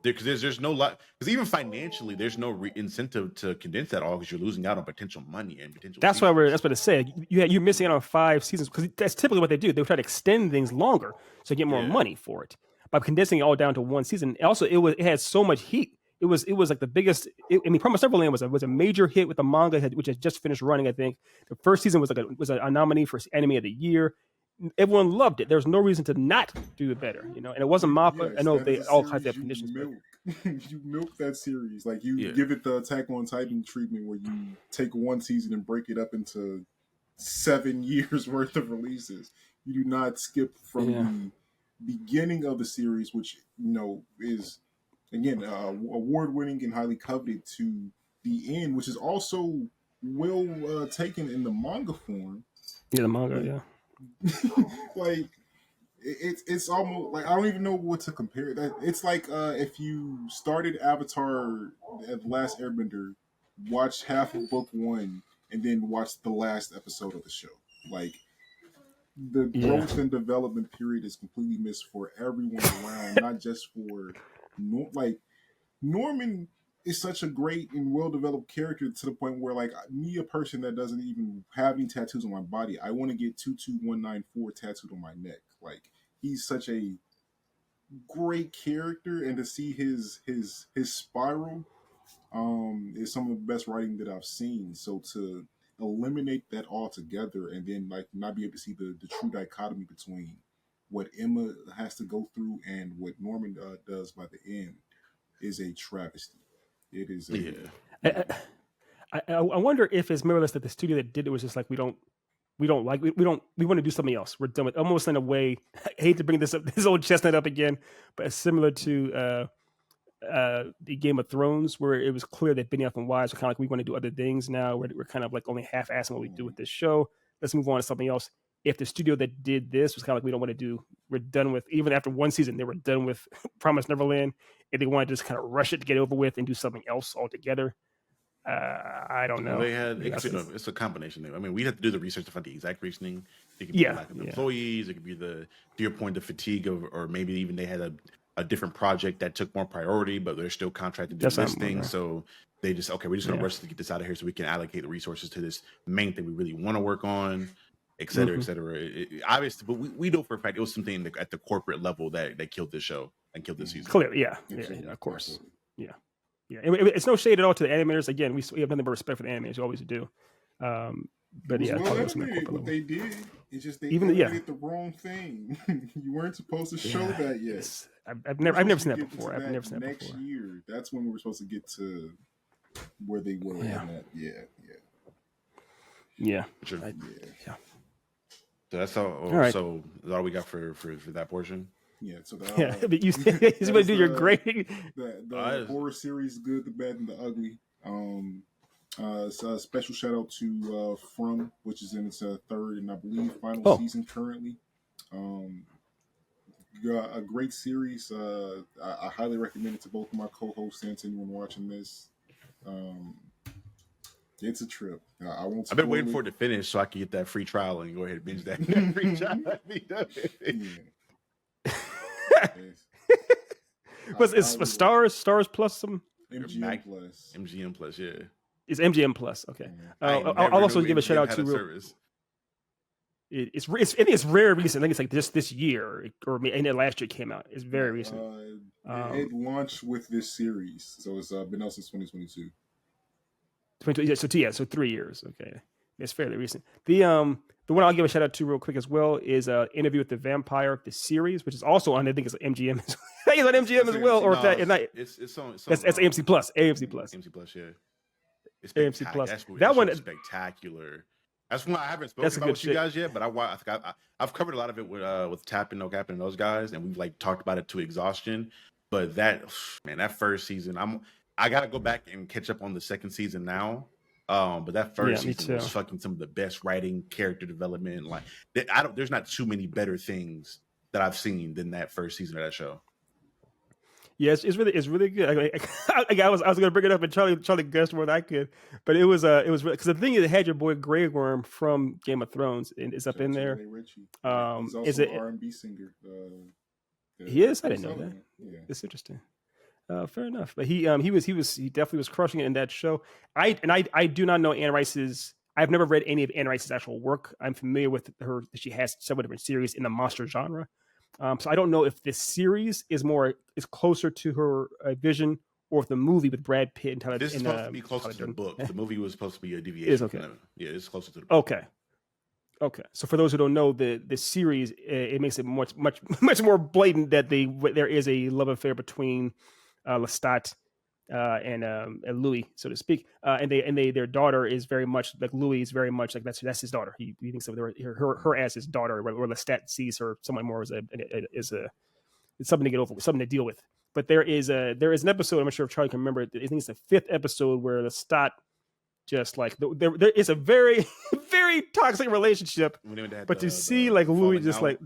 because there's no lot, because even financially there's no incentive to condense that all, because you're losing out on potential money and potential
that's
seasons.
that's what it said. You're missing out on 5 seasons, because that's typically what they do. They try to extend things longer so you get more money for it by condensing it all down to one season. Also, it had so much heat. It was like the biggest. Promise Neverland was a major hit with the manga, which had just finished running. I think the first season was a nominee for Anime of the Year. Everyone loved it. There's no reason to not do it better, and it wasn't Mappa.
Yes,
I know
that
they
is a
all
series
had their
you
conditions, but
you milk that series. Like you give it the Attack on Titan treatment, where you take one season and break it up into 7 years worth of releases. You do not skip from the beginning of the series, which is again award winning and highly coveted, to the end, which is also well taken in the manga form.
Yeah, the manga, yeah.
Like it's almost like I don't even know what to compare that. It's like if you started Avatar at the Last Airbender, watched half of book 1, and then watched the last episode of the show. Like the growth and development period is completely missed for everyone around, not just for Norman is such a great and well developed character, to the point where, like, me, a person that doesn't even have any tattoos on my body, I want to get 22194 tattooed on my neck. Like, he's such a great character, and to see his spiral is some of the best writing that I've seen. So to eliminate that altogether, and then like not be able to see the true dichotomy between what Emma has to go through and what Norman does by the end, is a travesty. It is.
I wonder if it's more or less that the studio that did it was just like, we want to do something else. We're done with, almost in a way. I hate to bring this old chestnut up again, but it's similar to the Game of Thrones, where it was clear that Benioff and Weiss were kind of like, we want to do other things now. We're kind of like only half-assing what we do with this show. Let's move on to something else. If the studio that did this was kind of like, we don't want to do, we're done with, even after one season, they were done with Promise Neverland, and they wanted to just kind of rush it to get over with and do something else altogether. I don't know.
They had it's a combination thing. I mean, we had to do the research to find the exact reasoning. It could be the lack of employees. It could be to your point, the fatigue of, or maybe even they had a different project that took more priority, but they're still contracted to do this thing. So they just, we're just going to rush to get this out of here so we can allocate the resources to this main thing we really want to work on, et cetera, et cetera. Obviously, but we know for a fact it was something at the corporate level that killed this show and killed this season.
Clearly, yeah, of course. Yeah. It's no shade at all to the animators. Again, we have nothing but respect for the animators. We always do. But yeah,
well, what they did is just they did the wrong thing. You weren't supposed to show that yet.
I've never seen that before. I've never seen that
next
before.
year, that's when we were supposed to get to where they were.
Yeah.
So that's all. Right. So that's all we got for that portion.
Yeah. So
but you want to do your great
the horror series, Good, the Bad, and the Ugly. So a special shout out to From, which is in its third and I believe final season currently. A great series. I highly recommend it to both of my co-hosts and to anyone watching this. It's a trip. I won't.
I've been waiting for it to finish so I can get that free trial and go ahead and binge that free trial.
Yes.
Was it's
highly
Stars Plus some?
MGM Plus.
MGM Plus, yeah.
It's MGM Plus. Okay.
Yeah.
I'll also give a shout out
had
to
a
real.
service.
I think it's very recent. I think it's like just this year, or and then last year it came out. It's very recent.
It launched with this series, so it's been out since 2022.
So 3 years. Okay, it's fairly recent. The one I'll give a shout out to real quick as well is Interview with the Vampire, the series, which is also on. I think it's MGM. I think it's on MGM as well, or
no,
that night.
It's on.
That's AMC Plus. AMC Plus.
AMC Plus, yeah. It's
AMC Plus.
That one
is
spectacular. That's one I haven't spoken about with you guys yet, but I've covered a lot of it with Tap and No Cap and those guys, and we've like talked about it to exhaustion. But that first season, I gotta go back and catch up on the second season now. But that first season was fucking some of the best writing, character development. Like, there's not too many better things that I've seen than that first season of that show.
Yeah, it's really good. I was gonna bring it up, and Charlie guessed more than I could, but it was because the thing is, it had your boy Grey Worm from Game of Thrones, and it's up in there.
He's also an R&B singer.
He is. I didn't know that.
Yeah.
It's interesting. Fair enough. But he definitely was crushing it in that show. I do not know Anne Rice's. I've never read any of Anne Rice's actual work. I'm familiar with her. She has several different series in the monster genre. So I don't know if this series is closer to her vision, or if the movie with Brad Pitt and Tyler.
This is supposed to be closer to the book. The movie was supposed to be a deviation.
It's okay.
Yeah, it's closer to the book.
Okay. So for those who don't know, the series it makes it much more blatant that there is a love affair between Lestat and Louis, so to speak, and their daughter is very much like Louis is very much like that's his daughter. He thinks of her as his daughter, where Lestat sees her somewhat more as it's something to get over, something to deal with. But there is an episode, I'm not sure if Charlie can remember it. I think it's the 5th episode where Lestat just like there is a very very toxic relationship, but to see like Louis just like.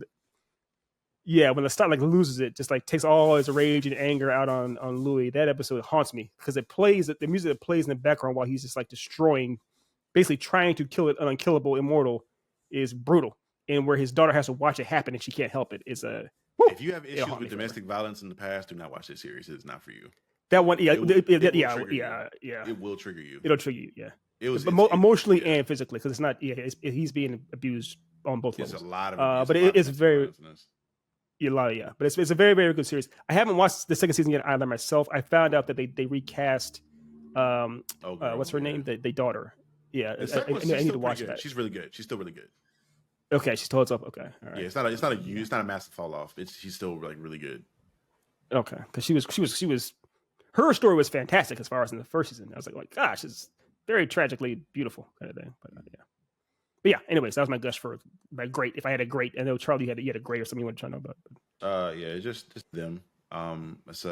Yeah, when Lestat like loses it, just like takes all his rage and anger out on Louis. That episode haunts me because it plays the music that plays in the background while he's just like destroying, basically trying to kill an unkillable immortal, is brutal. And where his daughter has to watch it happen and she can't help it is a.
If you have issues with domestic violence in the past, do not watch this series. It is not for you.
That one, yeah,
it will trigger you.
It'll trigger you, yeah.
It's
emotionally and physically because it's not. Yeah, he's being abused on both levels.
There's a lot of,
but it's very. Yeah, but it's a very, very good series. I haven't watched the second season yet either myself. I found out that they recast what's her name? The daughter. Yeah, I need to watch that.
She's really good. She's still really good.
Okay, she's told up. Okay, all right.
Yeah, it's not a massive fall off. She's still like really good.
Okay, because she was her story was fantastic as far as in the first season. I was like gosh, it's very tragically beautiful kind of thing. But yeah. But yeah, anyways, that was my gush for like great. If I had a great, I know Charlie had a great or something you want to try to know about.
Yeah, it's just them. It's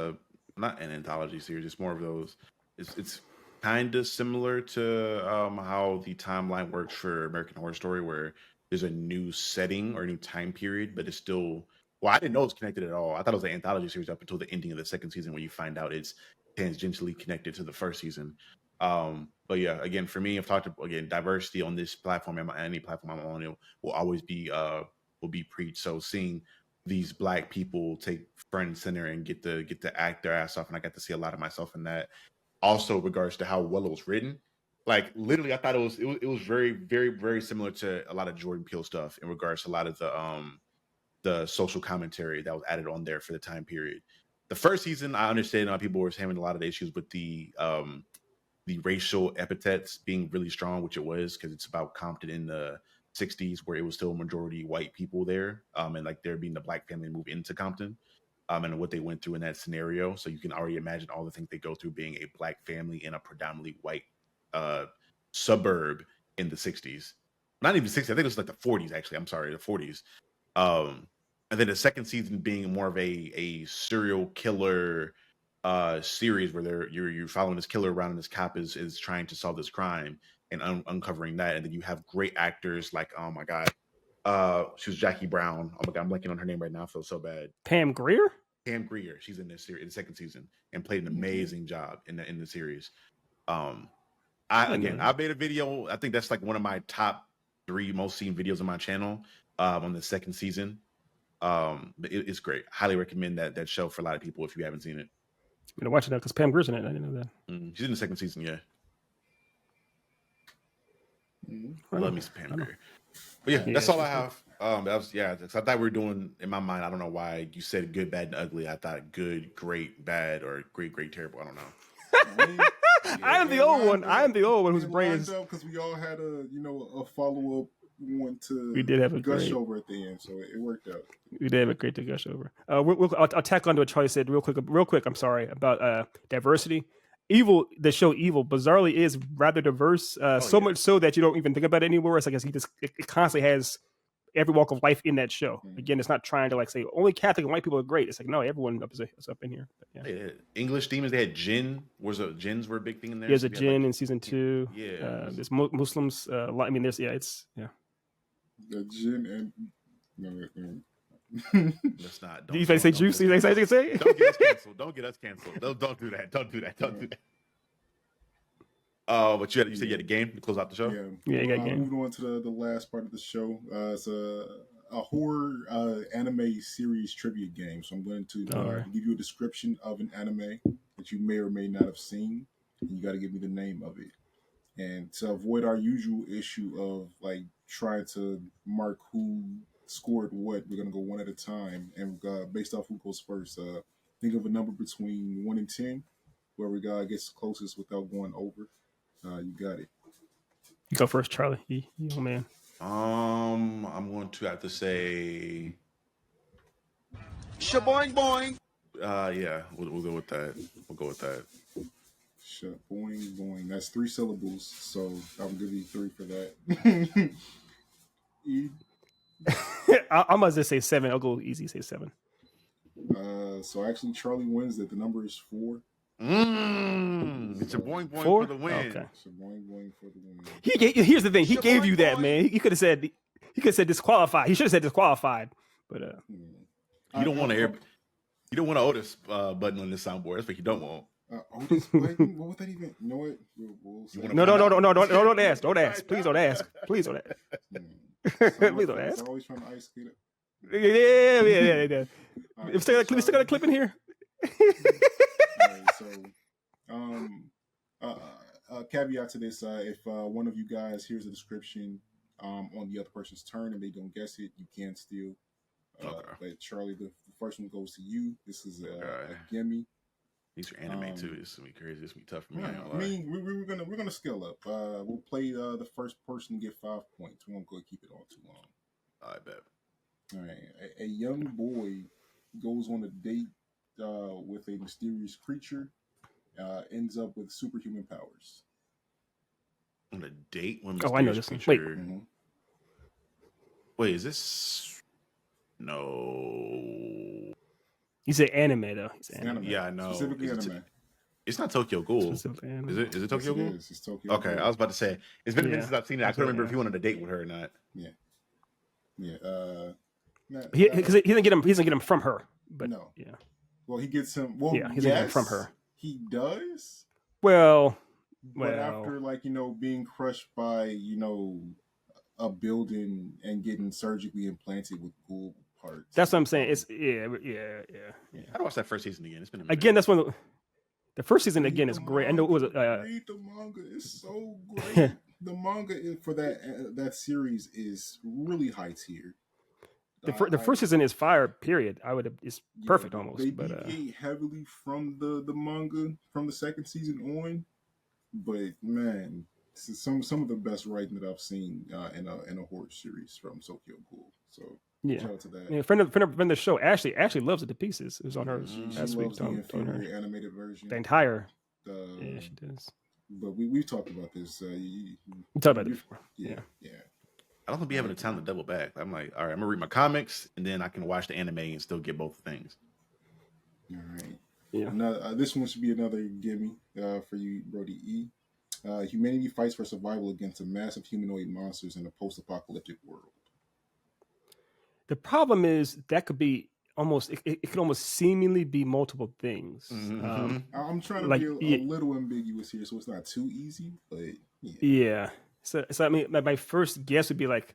not an anthology series. It's more of those. It's kind of similar to how the timeline works for American Horror Story, where there's a new setting or a new time period, but it's still. Well, I didn't know it's connected at all. I thought it was an anthology series up until the ending of the second season, where you find out it's tangentially connected to the first season. But yeah, again, for me, I've talked about diversity on this platform and any platform I'm on, it will always be preached. So seeing these Black people take front and center and get to act their ass off, and I got to see a lot of myself in that. Also, regards to how well it was written, like literally, I thought it was very, very, very similar to a lot of Jordan Peele stuff in regards to a lot of the social commentary that was added on there for the time period. The first season, I understand people were having a lot of issues with the racial epithets being really strong, which it was, because it's about Compton in the 60s, where it was still a majority white people there, and like there being the Black family move into Compton, and what they went through in that scenario. So you can already imagine all the things they go through being a Black family in a predominantly white suburb in the 60s. Not even 60s, I think it was like the 40s, actually. I'm sorry, the 40s. And then the second season being more of a serial killer series where you're following this killer around, and this cop is trying to solve this crime and uncovering that. And then you have great actors like, oh my god, she was Jackie Brown. Oh my god, I'm blanking on her name right now. I feel so bad.
Pam Grier.
She's in this series, in the second season, and played an amazing job in the series. I made a video. I think that's like one of my top 3 most seen videos on my channel on the second season. But it's great. Highly recommend that show for a lot of people if you haven't seen it.
I'm gonna watch it now because Pam Grier's in it. I didn't know that.
She's in the second season, yeah.
Mm-hmm.
Love me some Pam Grier. But yeah, that's all I have. That was I thought we were doing in my mind. I don't know why you said good, bad, and ugly. I thought good, great, bad, or great, great, terrible. I don't know.
I am the old one. I am the old one whose brain is
because we all had a follow up one to
we did have a
gush
great
over at the end, so it worked out.
We did have a great to gush over. I'll tack on to what Charlie said real quick. I'm sorry about diversity. The show Evil, bizarrely is rather diverse. Much so that you don't even think about it anymore. It's like it constantly has every walk of life in that show. Again, it's not trying to like say only Catholic and white people are great. It's like no, everyone is up in here. But, yeah.
English demons. They had jinn. Jinns were a big thing in there.
There's a jinn in season 2.
Yeah.
There's Muslims. I mean, there's
The jinn and
Let's not.
Do you say juicy? They say.
Don't get us canceled. Don't get us canceled. Don't do that. Don't do that. Don't do that. But you said you had a game to close out the show.
Yeah, you got a game.
Moving on to the last part of the show. It's a horror anime series trivia game. So I'm going to give you a description of an anime that you may or may not have seen, and you got to give me the name of it. And to avoid our usual issue of like trying to mark who scored what, we're gonna go one at a time, and based off who goes first. Think of a number between 1 and 10, whoever gets closest without going over. You got it.
You go first, Charlie. You old man.
I'm going to have to say.
Shaboing boing.
Yeah, we'll go with that. We'll go with that.
Boing boing. That's 3 syllables, so I'll give you 3 for that.
I must just say 7. I'll go easy. Say 7.
So actually, Charlie wins that. The number is 4.
It's a boing boing for the win.
Okay. It's a boing boing for the win.
Here's the thing. He gave you that, man. He could have said disqualified. He should have said disqualified. But
you don't want to air. You don't want an Otis button on this soundboard. That's what you don't want.
Otis button? What would that even? You know what?
No. Don't ask. Don't ask. Please don't ask. Please don't ask. Please don't ask.
I'm always trying to ice skate it.
Yeah. We still got a clip in here.
Caveat to this: if one of you guys hears a description on the other person's turn and they don't guess it, you can steal. But Charlie, the first one goes to you. This is a gimme.
These are anime too. This is gonna be crazy. This is gonna be tough for me.
I mean, we're gonna scale up. We'll play the first person to get 5 points. We won't go keep it all too long.
I bet.
All right. A young boy goes on a date with a mysterious creature. Ends up with superhuman powers.
On a date with
I know this one. Wait. Mm-hmm.
Wait, is this? No.
You said anime though.
Anime.
Yeah, I know.
Specifically anime.
It's not Tokyo Ghoul. Is it Tokyo Ghoul?
It's Tokyo
Okay,
Ghoul.
I was about to say it's been a minute since I've seen it. I couldn't remember if he wanted a date with her or not.
Yeah.
He doesn't get him. He doesn't get him from her. But
no.
Yeah.
Well, he gets him. Well,
yeah, he's getting him from her.
He does.
Well,
after being crushed by a building and getting surgically implanted with ghoul parts.
That's what I'm saying. It's yeah.
How do I watch that first season again? It's been
again. That's one. The first season again is great. I know it was.
Read the manga. It's so great. The manga for that series is really high tier.
The first season is fire. Period. It's perfect almost.
They
but
deviate heavily from the manga from the second season on, but man, this is some of the best writing that I've seen in a horror series from Tokyo Ghoul. So
yeah,
shout out to that.
Yeah, friend of the show. Ashley loves it to pieces. It was on her last week.
The Inferior animated version.
The entire.
Yeah,
she does.
But we've talked about this.
We talked about it before. Yeah.
I don't think we having the time to double back. I'm like, all right, I'm gonna read my comics and then I can watch the anime and still get both things.
All right.
Yeah.
This one should be another gimme for you, Brody E. Humanity fights for survival against a massive humanoid monsters in a post-apocalyptic world.
The problem is that could be almost. It could almost seemingly be multiple things.
Mm-hmm. I'm trying to be a little ambiguous here, so it's not too easy. But
yeah. So I mean, my first guess would be like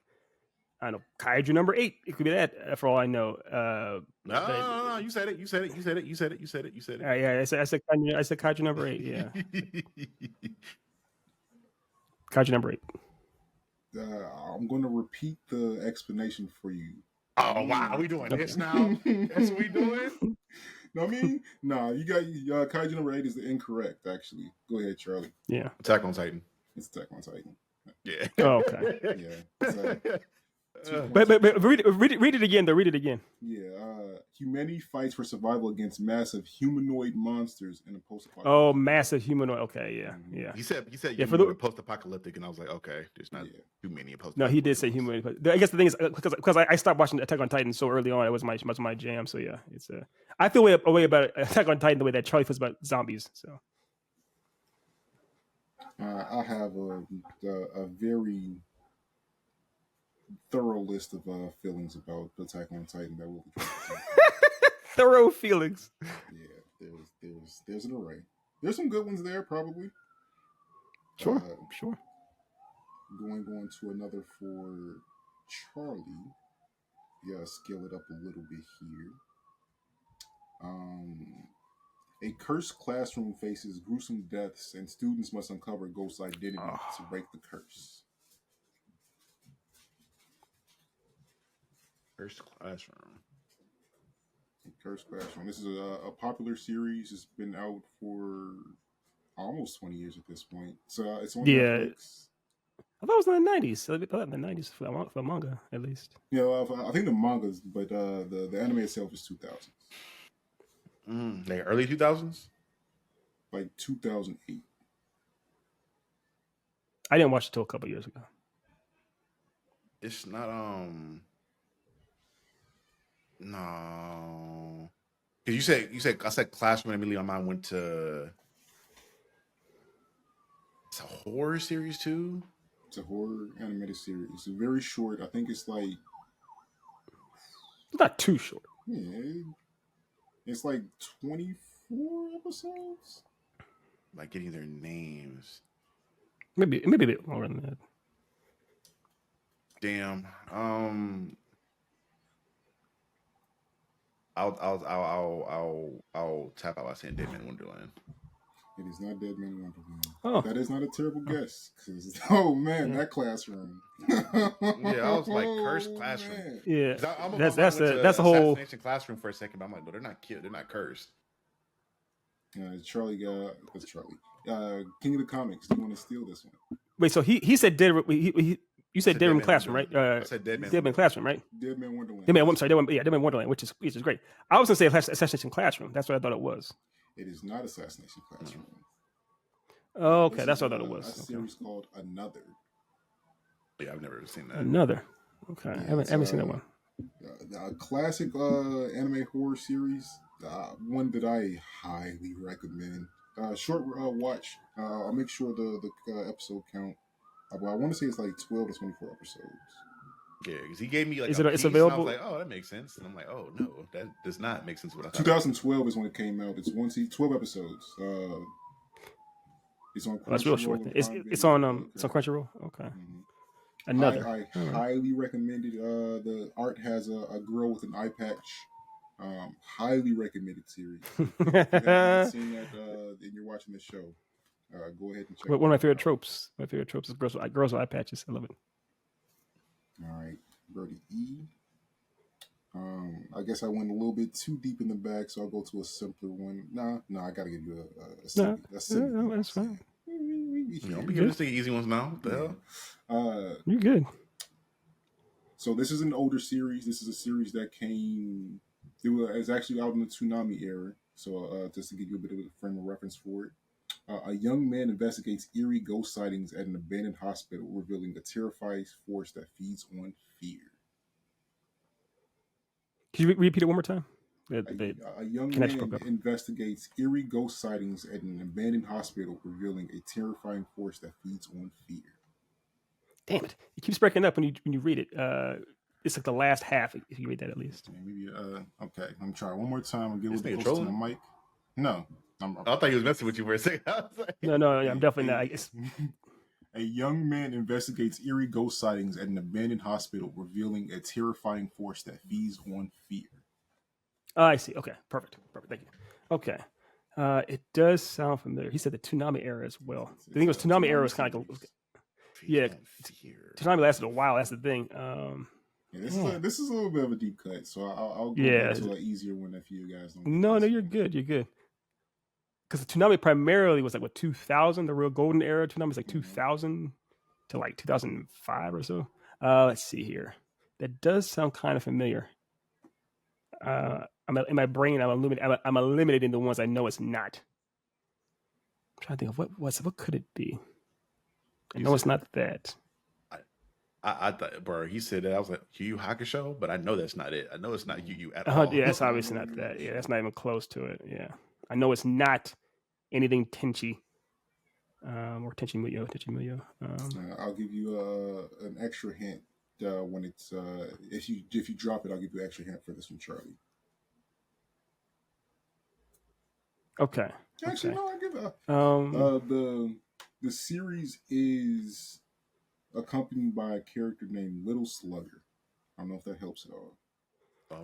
I don't know, Kaiju number 8. It could be that for all I know.
No. You said it. You said it.
Yeah, I said Kaiju number 8. Yeah, Kaiju number 8.
I'm going to repeat the explanation for you.
Oh wow, are we doing this now? That's what we doing?
No, I mean, nah. You got Kaiju number 8 is the incorrect. Actually, go ahead, Charlie.
Yeah,
Attack on Titan.
It's Attack on Titan.
Yeah.
Oh, okay.
Yeah.
But read it again though. Read it again.
Yeah. Humanity fights for survival against massive humanoid monsters in a post-apocalyptic.
Oh, massive humanoid. Okay, yeah,
Mhm.
yeah.
He said
Yeah,
for the post-apocalyptic, and I was like, okay, there's not too many post.
No, he did say humanoid. But I guess the thing is because I stopped watching Attack on Titan so early on. It was my jam. So yeah, it's I feel a way about Attack on Titan the way that Charlie feels about zombies. So
I have a very thorough list of feelings about Attack on Titan that will be
thorough feelings.
Yeah, there's an array. There's some good ones there, probably.
Sure.
Going to another for Charlie. Yeah, scale it up a little bit here. A cursed classroom faces gruesome deaths, and students must uncover ghost identity to break the curse.
Cursed Classroom.
Cursed Classroom. This is a popular series. It's been out for almost 20 years at this point. So it's on Netflix.
I thought it was in the 90s. I thought in the 90s for the manga, at least.
Yeah, I think the mangas, but the anime itself is 2000s.
Like early 2000s?
Like 2008.
I didn't watch it until a couple years ago.
It's not no. Cause you said I said classroom, and immediately my mind went to it's a horror series too.
It's a horror animated series. It's very short. I think it's like
it's not too short.
Yeah, it's like 24 episodes.
Like getting their names.
Maybe a bit more than that.
Damn. I'll tap out by saying Dead Man Wonderland.
It is not Dead Man Wonderland.
Oh.
That is not a terrible guess. That classroom.
Yeah, I was like, cursed classroom.
Man.
Yeah,
that's
a whole
assassination classroom for a second. But I'm like, no, they're not killed. They're not cursed.
Charlie. King of the Comics. Do you want to steal this one?
Wait, so he said Dead. You said Dead Man Classroom, right?
I said Dead Man
Classroom, right?
Dead Man Wonderland.
Dead Man Wonderland, which is great. I was gonna say Assassination Classroom. That's what I thought it was.
It is not Assassination Classroom.
Oh, okay, that's what I thought it was.
A series called Another.
Yeah, I've never seen that.
Another. Okay, I haven't seen that one.
A classic anime horror series. One that I highly recommend. Short watch. I'll make sure the episode count. But I want to say it's like 12 to 24 episodes.
Yeah, because he gave me like
it's available.
I was like, oh, that makes sense. And I'm like, oh no, that does not make sense. What I thought.
2012 is when it came out. It's 12 episodes. It's on.
That's real short. It's on Crunchyroll. Okay.
Mm-hmm.
Another.
I highly recommend it. The art has a girl with an eye patch. Highly recommended series. If you haven't seen that and you're watching the show, go ahead and check.
One of my favorite tropes. My favorite tropes is girls with eye patches. I love it.
All right, Brody E. I guess I went a little bit too deep in the bag, so I'll go to a simpler one. No, I gotta give you a silly.
No, that's fine.
Don't be giving us the easy ones now. What the hell?
You're good.
So this is an older series. This is a series that came. It was actually out in the Tsunami era. So just to give you a bit of a frame of reference for it. A young man investigates eerie ghost sightings at an abandoned hospital, revealing a terrifying force that feeds on fear.
Can you repeat it one more time?
A young man investigates eerie ghost sightings at an abandoned hospital, revealing a terrifying force that feeds on fear.
Damn it! It keeps breaking up when you read it. It's like the last half. If you read that at least.
Maybe. Okay. I'm trying one more time. I'll get a little close to the mic. No.
I thought he was messing with you for a second.
No, I'm definitely not.
A young man investigates eerie ghost sightings at an abandoned hospital, revealing a terrifying force that feeds on fear.
I see. Okay, perfect. Thank you. Okay, it does sound familiar. He said the Toonami era as well. I think it was Toonami era was kind of like, yeah. Toonami lasted a while. That's the thing.
Yeah, this is a little bit of a deep cut, so I'll go back to an easier one if you guys don't.
No, you're good. You're good. Because the Toonami primarily was like what 2000, the real golden era. Toonami was like 2000 to like 2005 or so. Let's see here. That does sound kind of familiar. In my brain, I'm eliminating the ones I know it's not. I'm trying to think of what could it be. I know it's not that.
I thought, bro, he said that. I was like, Yu Yu Hakusho, but I know that's not it. I know it's not Yu Yu at all.
Yeah, that's obviously not that. Yeah, that's not even close to it. Yeah, I know it's not anything Tenchi. Or Tenchi Muyo.
I'll give you an extra hint when it's if you drop it, I'll give you an extra hint for this one, Charlie.
Okay.
Actually, no, I'll give the series is accompanied by a character named Little Slugger. I don't know if that helps at all.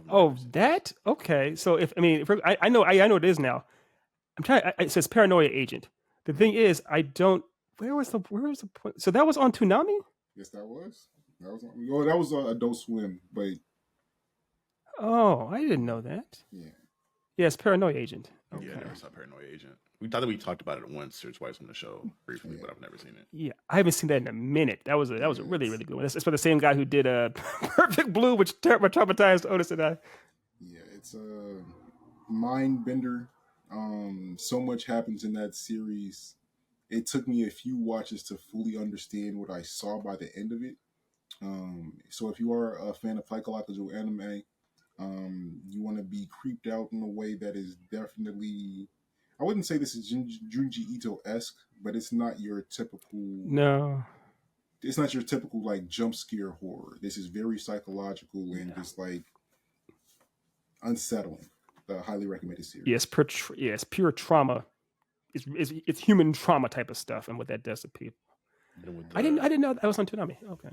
Oh, that okay. So I know it is now. I'm trying. It says Paranoia Agent. The thing is, I don't. Where was the point? So that was on Toonami.
Yes, that was. That was Adult Swim, but.
Oh, I didn't know that.
Yeah.
Yes, Paranoia Agent.
Okay. Yeah, I never saw Paranoia Agent. We thought that we talked about it once or twice on the show briefly, but I've never seen it.
Yeah, I haven't seen that in a minute. That was a really, really good one. It's by the same guy who did Perfect Blue, which traumatized Otis and I.
Yeah, it's a mind bender. So much happens in that series. It took me a few watches to fully understand what I saw by the end of it. So if you are a fan of psychological anime, you want to be creeped out in a way that is definitely, I wouldn't say this is Junji Ito-esque, but it's not your typical.
No.
It's not your typical like jump scare horror. This is very psychological and just like unsettling. The highly recommended series.
Yes, pure trauma. It's human trauma type of stuff, and what that does to people. I didn't know that was on Toonami. Okay.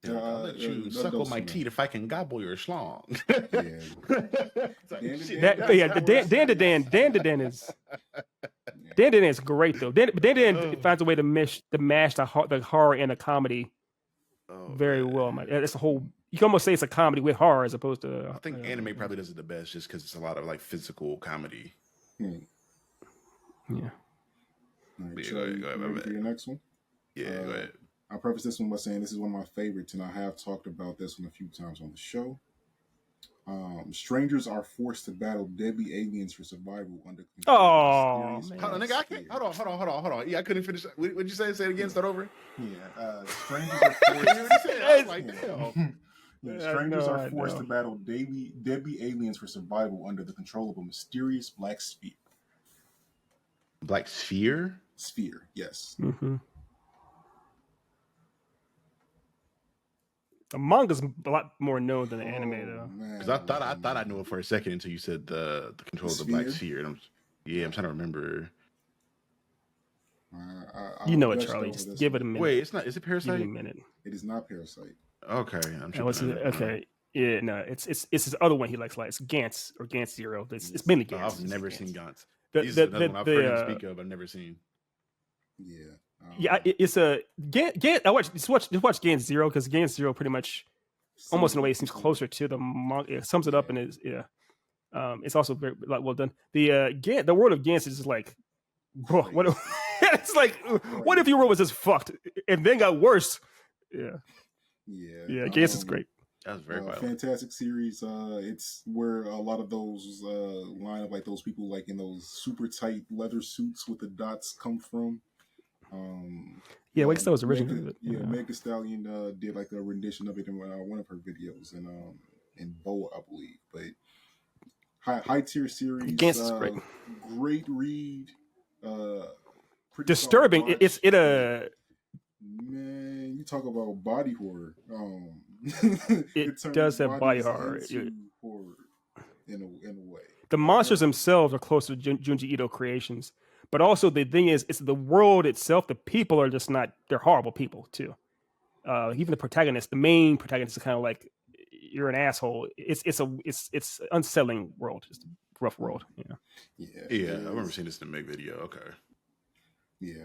I'll let you suckle my teeth if I can gobble your schlong.
Dan is great though. Dan finds a way to mash the horror and the comedy very well. It's a whole. You can almost say it's a comedy with horror as opposed to.
I think anime probably does it the best just because it's a lot of like physical comedy.
Yeah.
All right,
go ahead. For your next one?
Yeah, go ahead.
I'll preface this one by saying this is one of my favorites, and I have talked about this one a few times on the show. Strangers are forced to battle deadly aliens for survival under.
Hold on, nigga! I can't. Hold on. Yeah, I couldn't finish. What did you say? Say it again. Start over.
Yeah. Strangers are forced. Strangers are forced to battle deadly aliens for survival under the control of a mysterious black sphere.
Black sphere?
Sphere, yes.
Mm-hmm. The manga's a lot more known than the anime, though.
Because I thought I knew it for a second until you said the control of the black sphere. And I'm trying to remember.
You know it, Charlie. Just give it a minute.
Wait, it's not. Is it Parasite?
Give it a minute.
It is not Parasite.
Okay, I'm sure.
Okay. Yeah, no, it's his other one he likes. Like it's Gantz or Gantz Zero. It's mainly Gantz.
I've never seen Gantz. This is another one I've heard him speak of. I've never seen.
Yeah.
It's a Gantz. Just watch Gantz Zero because Gantz Zero pretty much, almost in a way, seems closer to the manga. It sums it up and it's also very well done. The world of Gantz is just like, bro, what? It's like, what if your world was just fucked and then got worse? Yeah. Gantz is great.
That was very
fantastic series. It's where a lot of those line of like those people like in those super tight leather suits with the dots come from.
Wait, that was original.
Meg Stallion did like a rendition of it in one of her videos, and in Boa, I believe. But high tier series.
Gantz is great.
Great read.
Disturbing.
Man, you talk about body horror.
It does have body horror.
Horror in a way.
The monsters themselves are close to Junji Ito creations, But also the thing is, it's the world itself. The people are just not. They're horrible people too. Even the protagonist, the main protagonist, is kind of like, you're an asshole. It's unsettling world. Just a rough world.
Yeah, I remember seeing this in the Meg video. Okay.
Yeah.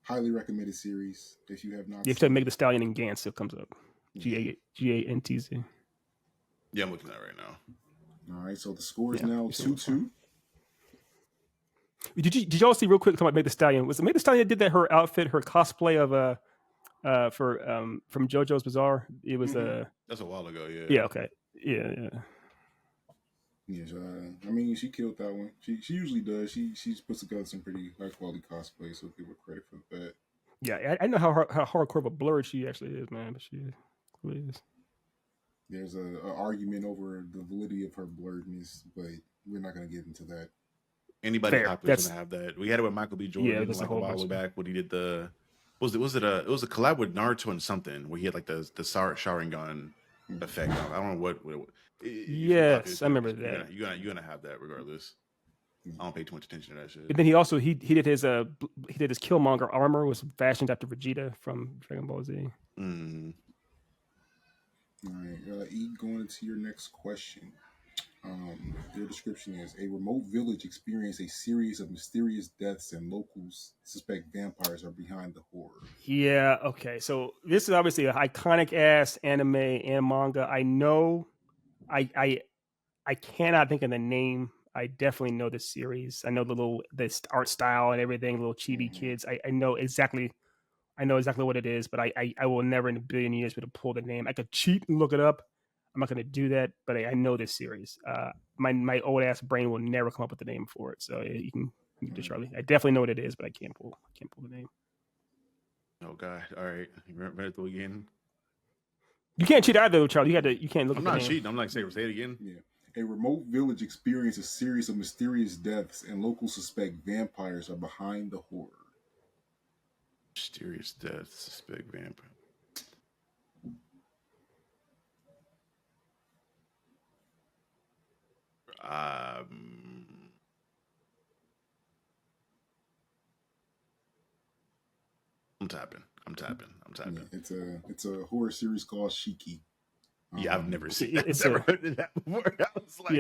Highly recommended series if you have not.
You have to make the Stallion and Gantz. It comes up. Gantz.
Yeah, I'm looking at it right now.
All right, so the score is now 2-2.
Did y'all see real quick? Talking about Meg the Stallion. Was it Meg the Stallion that did that? Her outfit, her cosplay of from JoJo's Bizarre. It was
that's a while ago. Yeah.
Yeah. Okay. Yeah.
Yes, I mean, she killed that one. She usually does. She puts together some pretty high quality cosplay, so give her credit for that.
Yeah, I know how hardcore of a blur she actually is, man. But she really is.
There's a argument over the validity of her blurredness, but we're not going to get into that.
Anybody popular is gonna have that. We had it with Michael B. Jordan
like
a while back when he did the. It was a collab with Naruto and something where he had like the Sharingan effect. I don't know what
yes, I remember that.
You're gonna have that regardless. I don't pay too much attention to that shit.
And then he also he did his Killmonger armor was fashioned after Vegeta from Dragon Ball Z.
All right, E, going into your next question. Their description is: a remote village experienced a series of mysterious deaths, and locals suspect vampires are behind the horror.
Yeah. Okay. So this is obviously an iconic ass anime and manga. I know. I cannot think of the name. I definitely know the series. I know the art style and everything. Little chibi kids. I know exactly. I know exactly what it is, but I will never in a billion years be able to pull the name. I could cheat and look it up. I'm not going to do that, but I know this series. My old ass brain will never come up with the name for it. So you can do Charlie. I definitely know what it is, but I can't pull the name.
Oh God! All right, you ready to again?
You can't cheat either, Charlie. You can't look.
I'm not cheating. I'm like say it again.
Yeah. A remote village experienced a series of mysterious deaths, and locals suspect vampires are behind the horror.
Mysterious deaths, suspect vampire. I'm tapping.
Yeah, it's a horror series called Shiki.
Yeah, I've never seen that. I've never heard of that before. I was like,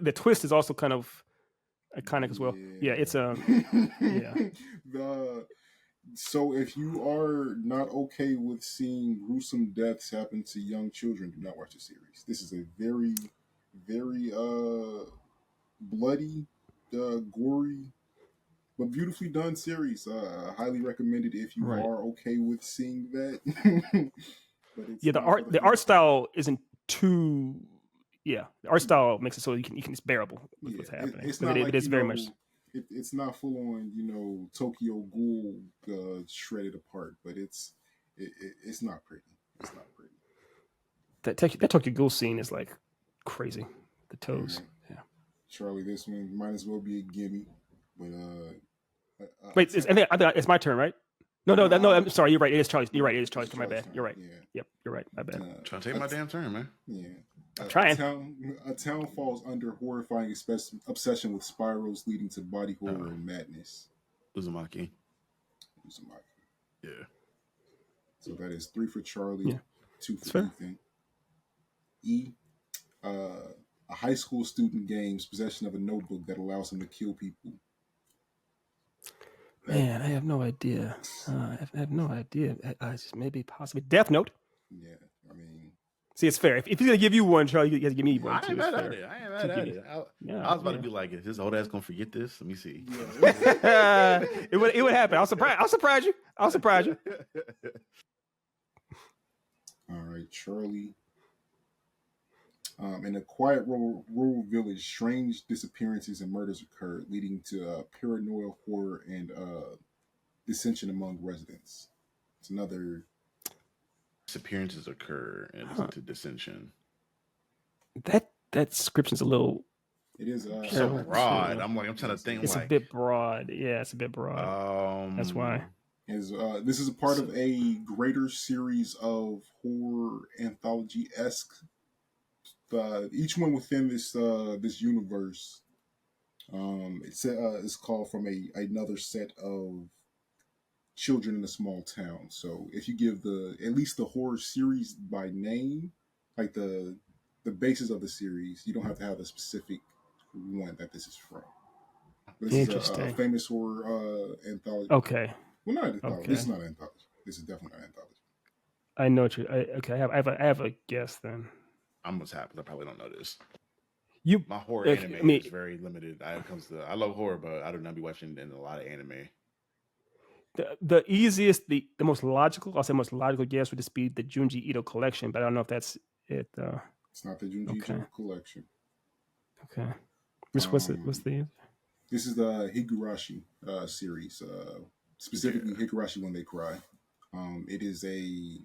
the twist is also kind of iconic as well. Yeah, it's
So if you are not okay with seeing gruesome deaths happen to young children, do not watch the series. This is a very, very bloody, gory, but beautifully done series. Highly recommended if you are okay with seeing that. But it's
the art style isn't too. Yeah, the art style makes it so you can it's bearable with what's happening.
It's not like,
it is very much.
It's not full on, Tokyo Ghoul shredded apart, but it's not pretty. It's not pretty.
That Tokyo Ghoul scene is like crazy. The toes.
Right. Yeah. Charlie, this one might as well be a gimme. But
wait, I think it's my turn, right? No. I'm sorry. You're right. It is Charlie's. You're right. It is Charlie's. My bad. You're right.
Yeah.
Yep. You're right. My bad.
Trying to take my damn turn, man.
Yeah.
I'm trying.
A town falls under horrifying obsession with spirals leading to body horror and madness.
Uzumaki.
Yeah. So that is 3 for Charlie, 2 for Ethan. E. A high school student gains possession of a notebook that allows him to kill people.
Man, I have no idea. I have no idea. Just maybe possibly Death Note.
Yeah, I mean,
see, it's fair. If he's gonna give you one, Charlie, you have to give me one.
I ain't mad at it. I was about to be like, is this old ass gonna forget this? Let me see.
It would happen. I'll surprise you.
All right, Charlie. In a quiet rural village, strange disappearances and murders occurred, leading to paranoia, horror, and dissension among residents. It's another.
Disappearances occur and to dissension.
That description's a little.
It is
so broad. I'm trying to think.
It's a bit broad. Yeah, it's a bit broad. That's why.
This is a part of a greater series of horror anthology-esque. Each one within this universe It's called from another set of children in a small town. So if you give at least the horror series by name, like the basis of the series, you don't have to have a specific one that this is from. But this is a
Interesting.
famous horror anthology.
Okay.
Well, not anthology.
Okay.
This is not an anthology. This is definitely not an anthology.
I know what you. Okay, I have a guess then.
I'm what's happened. I probably don't know this.
You
My horror
okay,
anime
I mean,
is very limited. I love horror, but I do not be watching a lot of anime.
the easiest, the most logical, I'll say most logical guess would just be the Junji Ito collection, but I don't know if that's it.
It's not the Junji Ito collection.
Okay. What's the?
This is the Higurashi series, specifically Higurashi When They Cry. It is a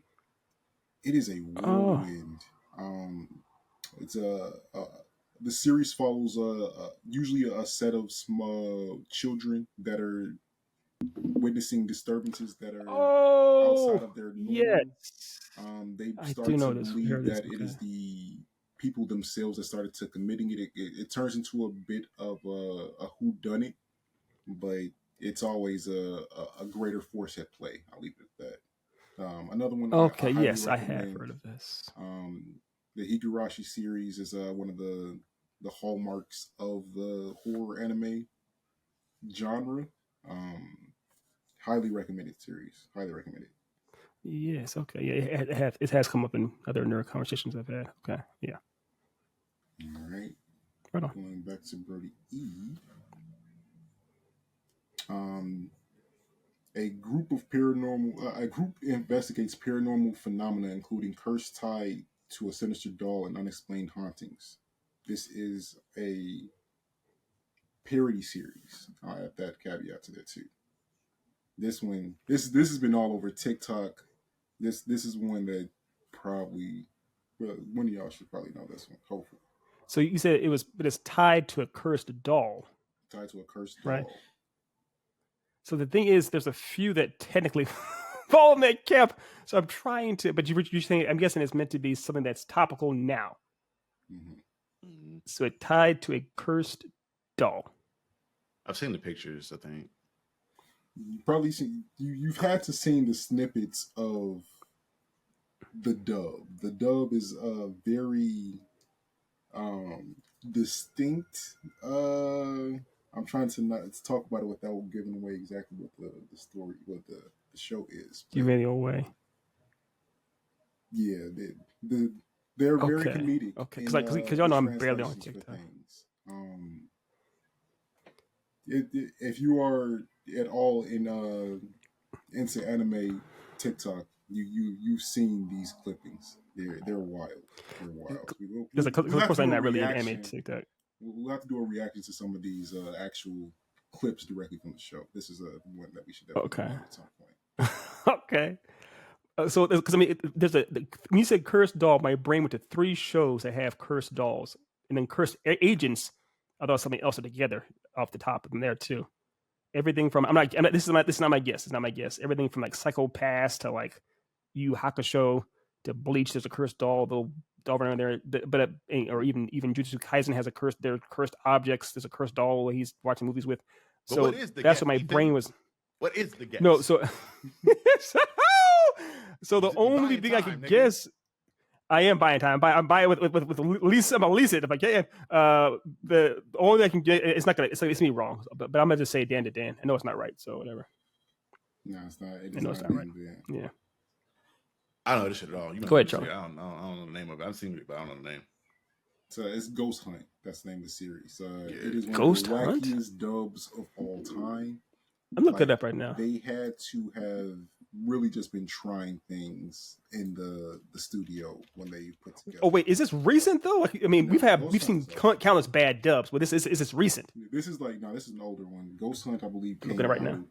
whirlwind. It's the series follows usually a set of small children that are witnessing disturbances that are outside of their normal.
Yes.
They
I
start
do know
to
this.
believe that it is the people themselves that started to committing it. It turns into a bit of a whodunit, but it's always a greater force at play. I'll leave it at that. Another one.
Okay.
I
Yes, I have heard of this.
The Higurashi series is one of the hallmarks of the horror anime genre. Highly recommended series. Highly recommended.
Yes. Okay. Yeah. It has come up in other nerd conversations I've had. Okay. Yeah.
All right.
Right on.
Going back to Brody E. A group investigates paranormal phenomena, including curse tied to a sinister doll and unexplained hauntings. This is a parody series. I add that caveat to that too. This has been all over TikTok. This is one that probably one of y'all should probably know this one. Hopefully.
So you said it's tied to a cursed doll.
Tied to a cursed doll.
Right. So the thing is, there's a few that technically fall in that camp. So I'm trying to, but you're saying, I'm guessing it's meant to be something that's topical now.
Mm-hmm.
So it tied to a cursed doll.
I've seen the pictures, I think.
You probably seen you've had to seen the snippets of the dub. The dub is very distinct. I'm trying to not talk about it without giving away exactly what the story, what the show is.
You ran your way.
Yeah, they're very comedic.
Okay, because y'all know I'm barely on TikTok.
If you are at all into anime TikTok, you've seen these clippings. They're wild. They're wild.
Of course, I'm not really an anime TikTok.
We'll have to do a reaction to some of these actual clips directly from the show. This is one that we should definitely do at some point.
Okay. So, because I mean, when you said cursed doll, my brain went to 3 shows that have cursed dolls, and then cursed agents. I thought something else together off the top of them there too. Everything from this is not my guess. It's not my guess. Everything from like Psycho Pass to like Yu Hakusho to Bleach. There's a cursed doll. They'll doll around there, but or even Jujutsu Kaisen has a cursed. There are cursed objects. There's a cursed doll he's watching movies with. So that's what my brain was.
What is the guess?
No, so so the only thing I could guess. I am buying time. I'm buying with lease. I'm gonna lease it if I can. The only thing I can get, it's not gonna. It's me wrong. But I'm gonna just say Dan to Dan. I know it's not right. So whatever.
No, it's not.
I know it's not right. Yeah.
I don't know this shit at all.
Go ahead, Charlie.
I don't know the name of it. I've seen it, but I don't know the name.
So it's Ghost Hunt. That's the name of the series. It is one
Ghost
of the
Hunt?
wackiest dubs of all time.
I'm looking it up right now.
They had to have really just been trying things in the studio when they put together.
Oh wait, is this recent though? I mean, we've seen countless bad dubs, but is this recent?
This is this is an older one. Ghost Hunt, I believe, came
looking at it right now.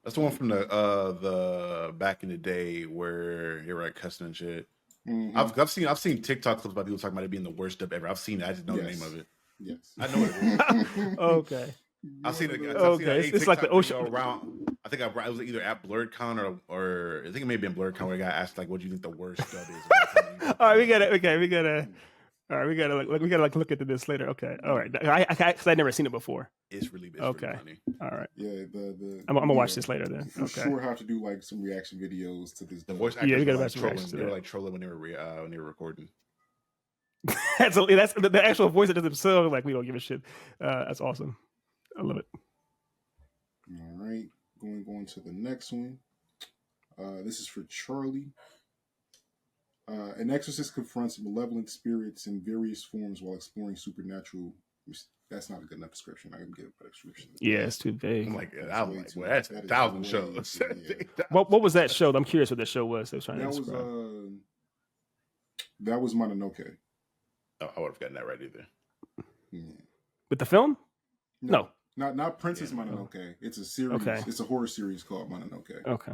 That's the one from the back in the day where they were like cussing and shit.
Mm-hmm.
I've seen TikTok clips about people talking about it being the worst dub ever. I've seen it. I just know the name of it.
Yes,
I know what it is.
Okay.
I've seen it.
Okay, it's like the ocean
around. I think it was either at BlurredCon or I think it may have been BlurredCon where a guy asked like, "What do you think the worst dub is?"
All right, we gotta. All right, we gotta look into this later. Okay, all right. Because I never seen it before.
It's really
Okay.
funny.
All right.
Yeah,
I'm gonna watch this later then.
For
Okay.
sure, have to do like some reaction videos to this.
The voice
Yeah,
actors
we gotta
were like
watch some
trolling.
reactions to
They were
that.
like trolling when they were recording.
that's the actual voice of themselves. Like we don't give a shit. That's awesome. I love it.
All right, going to the next one. This is for Charlie. An exorcist confronts malevolent spirits in various forms while exploring supernatural. That's not a good enough description. I can get a better description.
Yeah, it's too vague.
I'm like,
That's
well, that's
that is
1,000
way
shows.
too- yeah.
What was that show? I'm curious what that show was. They was trying
That
to
was
describe.
that was Mononoke.
Oh, I would have gotten that right either.
Yeah.
With the film? No.
Not Princess
Yeah.
Mononoke. It's a series.
Okay.
It's a horror series called Mononoke.
Okay.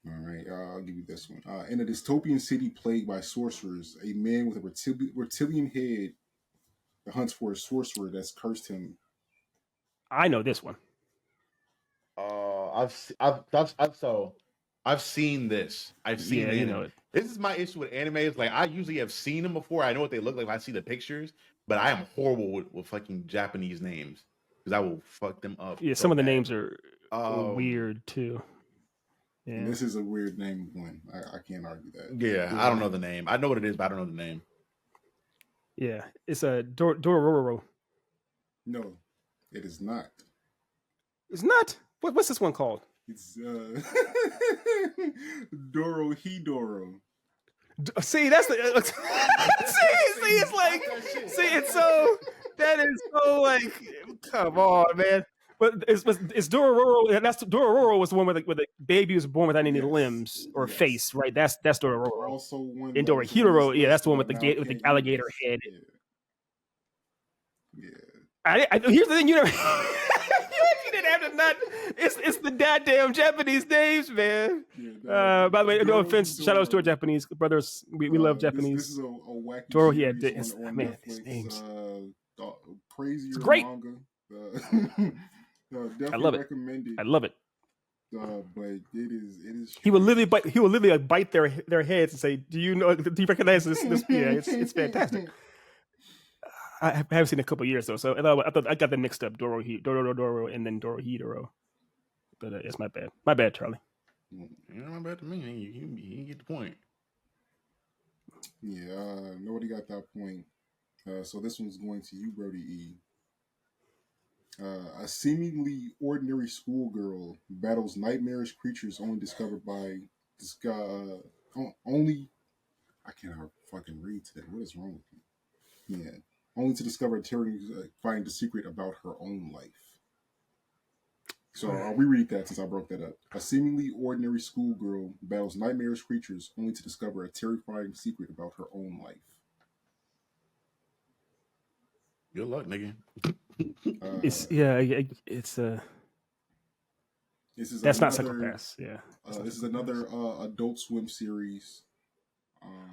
All right, I'll give you this one. In a dystopian city plagued by sorcerers, a man with a reptilian head hunts for a sorcerer that's cursed him.
I know this one.
I've seen this. I've seen
Yeah,
the
you
anime.
know it.
This is my issue with anime. Is like I usually have seen them before. I know what they look like if I see the pictures, but I am horrible with fucking Japanese names because I will fuck them up.
Yeah,
so
some of the
bad.
names are weird too. Yeah.
This is a weird name one. I can't argue that.
Yeah, I don't know the name. I know what it is, but I don't know the name.
Yeah, it's a Dororo.
No, it is not.
It's not. What's this one called?
It's Dorohedoro.
See, that's the see. It's like it's so that is so like come on, man. But it's Dororo. That's Dororo was the one where the baby was born without any limbs or face, right? That's Dororo.
Also one.
And Dorohedoro, yeah, that's the one with the alligator head.
Yeah.
Here's the thing, you never. You didn't have to not. It's the goddamn Japanese names, man.
Yeah,
by the way, no offense. Shout outs to our Japanese brothers. We love Japanese.
This is a wacky
Doro,
series
yeah,
on
man,
Netflix.
his names.
Crazier
It's great.
manga. Definitely
I love it.
recommended.
I love it.
But it is.
He will literally bite their heads and say, "Do you recognize this?" Yeah, it's fantastic. I haven't seen it in a couple of years though, so I thought I got them mixed up. Doro, and then Dorohedoro. But it's my bad. My bad, Charlie.
You're not bad to me. You get the point.
Yeah, nobody got that point. So this one's going to you, Brody E. A seemingly ordinary schoolgirl battles nightmarish creatures only discovered by this guy. Only I cannot fucking read today. What is wrong with me? Yeah, only to discover a terrifying the secret about her own life. So I'll reread that since I broke that up. A seemingly ordinary schoolgirl battles nightmarish creatures only to discover a terrifying secret about her own life.
Good luck, nigga.
It's
that's
not Psychopaths. Yeah.
This is another Adult Swim series.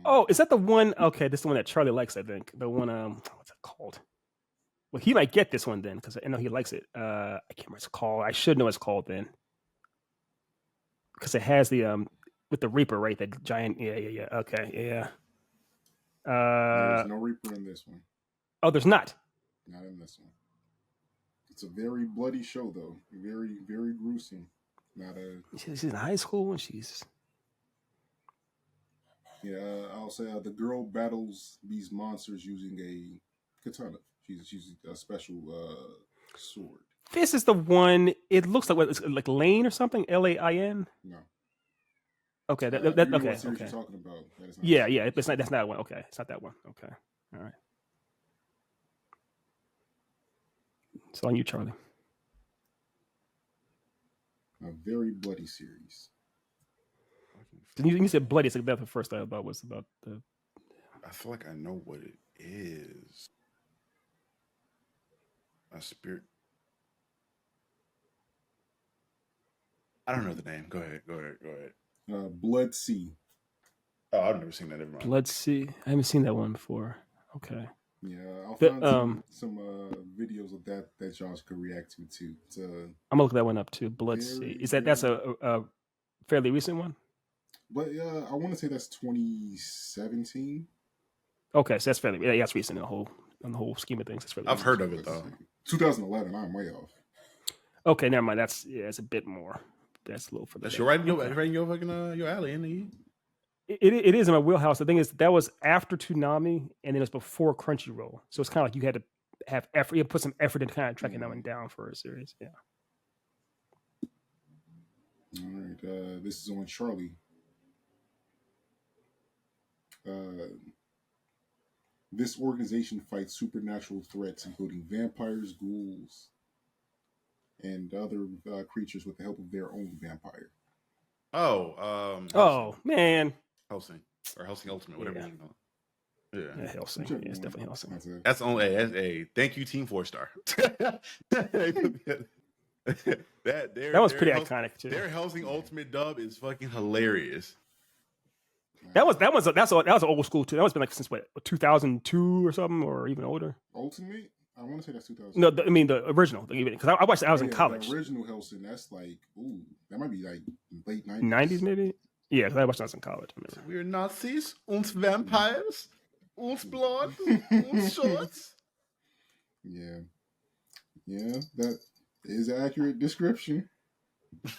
Oh, is that the one? Okay, this is the one that Charlie likes. I think the one. What's it called? Well, he might get this one then because I know he likes it. I can't remember what it's called. I should know what it's called then because it has the with the Reaper, right? That giant. Yeah. Okay, yeah.
There's no Reaper in this one.
Oh, there's not.
Not in this one. It's a very bloody show, though. Very, very gruesome. Not a.
She's in high school and she's.
Yeah, I'll say the girl battles these monsters using a katana. She's a special sword.
This is the one. It looks like it's like Lane or something. Lain.
No.
Okay, that
you know
okay.
what series
Okay.
you're talking about. That is not
Yeah. It's not. That's not one. Okay, it's not that one. Okay. All right. It's on you, Charlie.
A very bloody series.
You said bloody. It's like that. The first I thought was about the.
I feel like I know what it is. A spirit. I don't know the name. Go ahead.
Blood Sea.
Oh, I've never seen that. Never mind.
Blood Sea. I haven't seen that one before. Okay.
Yeah, I'll find some videos of that y'all could react to too.
I'm gonna look that one up too. Blood Sea. Is that's a fairly recent one?
But I want to say that's 2017.
Okay, so that's fairly that's recent in the whole scheme of things. That's fairly
I've
recent.
heard of it though.
2011. I'm way off.
Okay, never mind. It's a bit more. That's a little further.
That's right in your fucking your alley, isn't it?
It is in my wheelhouse. The thing is, that was after Toonami, and then it was before Crunchyroll. So it's kind of like you had to have effort. You had to put some effort into kind of tracking that one down for a series. Yeah.
All right. This is on Charlie. This organization fights supernatural threats, including vampires, ghouls, and other creatures with the help of their own vampire.
Oh man.
Hellsing or Hellsing Ultimate, whatever you want to call it.
Yeah, Hellsing. Yeah, it's definitely Hellsing.
That's only a thank you, Team 4-star.
that was pretty iconic too.
Their Hellsing Ultimate dub is fucking hilarious.
That's an old school too. That was been like since what 2002 or something, or even older.
Ultimate. I want to say that's 2000.
No, I mean the original. Because I watched. I was in college.
The original Hellsing. That's like, that might be like late 90s.
90s maybe. Yeah, because I watched when I was in college.
We're Nazis, uns vampires, uns blood, uns shorts.
Yeah, that is an accurate description.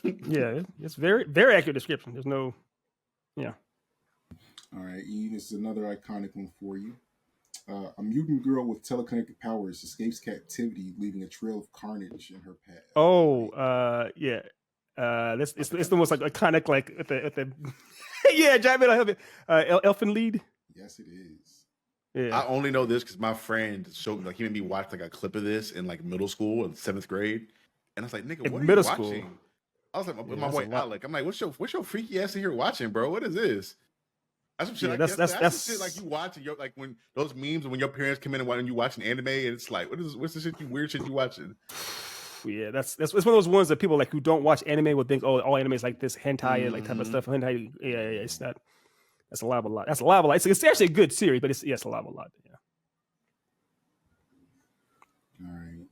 Yeah, it's very, very accurate description. There's no, yeah.
All right, E, this is another iconic one for you. A mutant girl with telekinetic powers escapes captivity, leaving a trail of carnage in her path.
Oh, yeah. It's the most like iconic, like at the yeah, giant metal elfin lead.
Yes, it is.
Yeah.
I only know this because my friend showed me, like, he made me watch like a clip of this in like middle school in 7th grade, and I was like, "Nigga, what are you watching?" I was like, with my boy Alec, I'm like, "What's your freaky ass in here watching, bro? What is this?" That's some shit. That's some shit like you watching like when those memes when your parents come in and you watching anime and it's like, what's the shit weird shit you watching?
Yeah, that's one of those ones that people like who don't watch anime would think, oh, all anime is like this hentai like type of stuff. Hentai, yeah, it's not. That's a lot. That's a lot. It's actually a good series, but it's a lot. Yeah.
All right.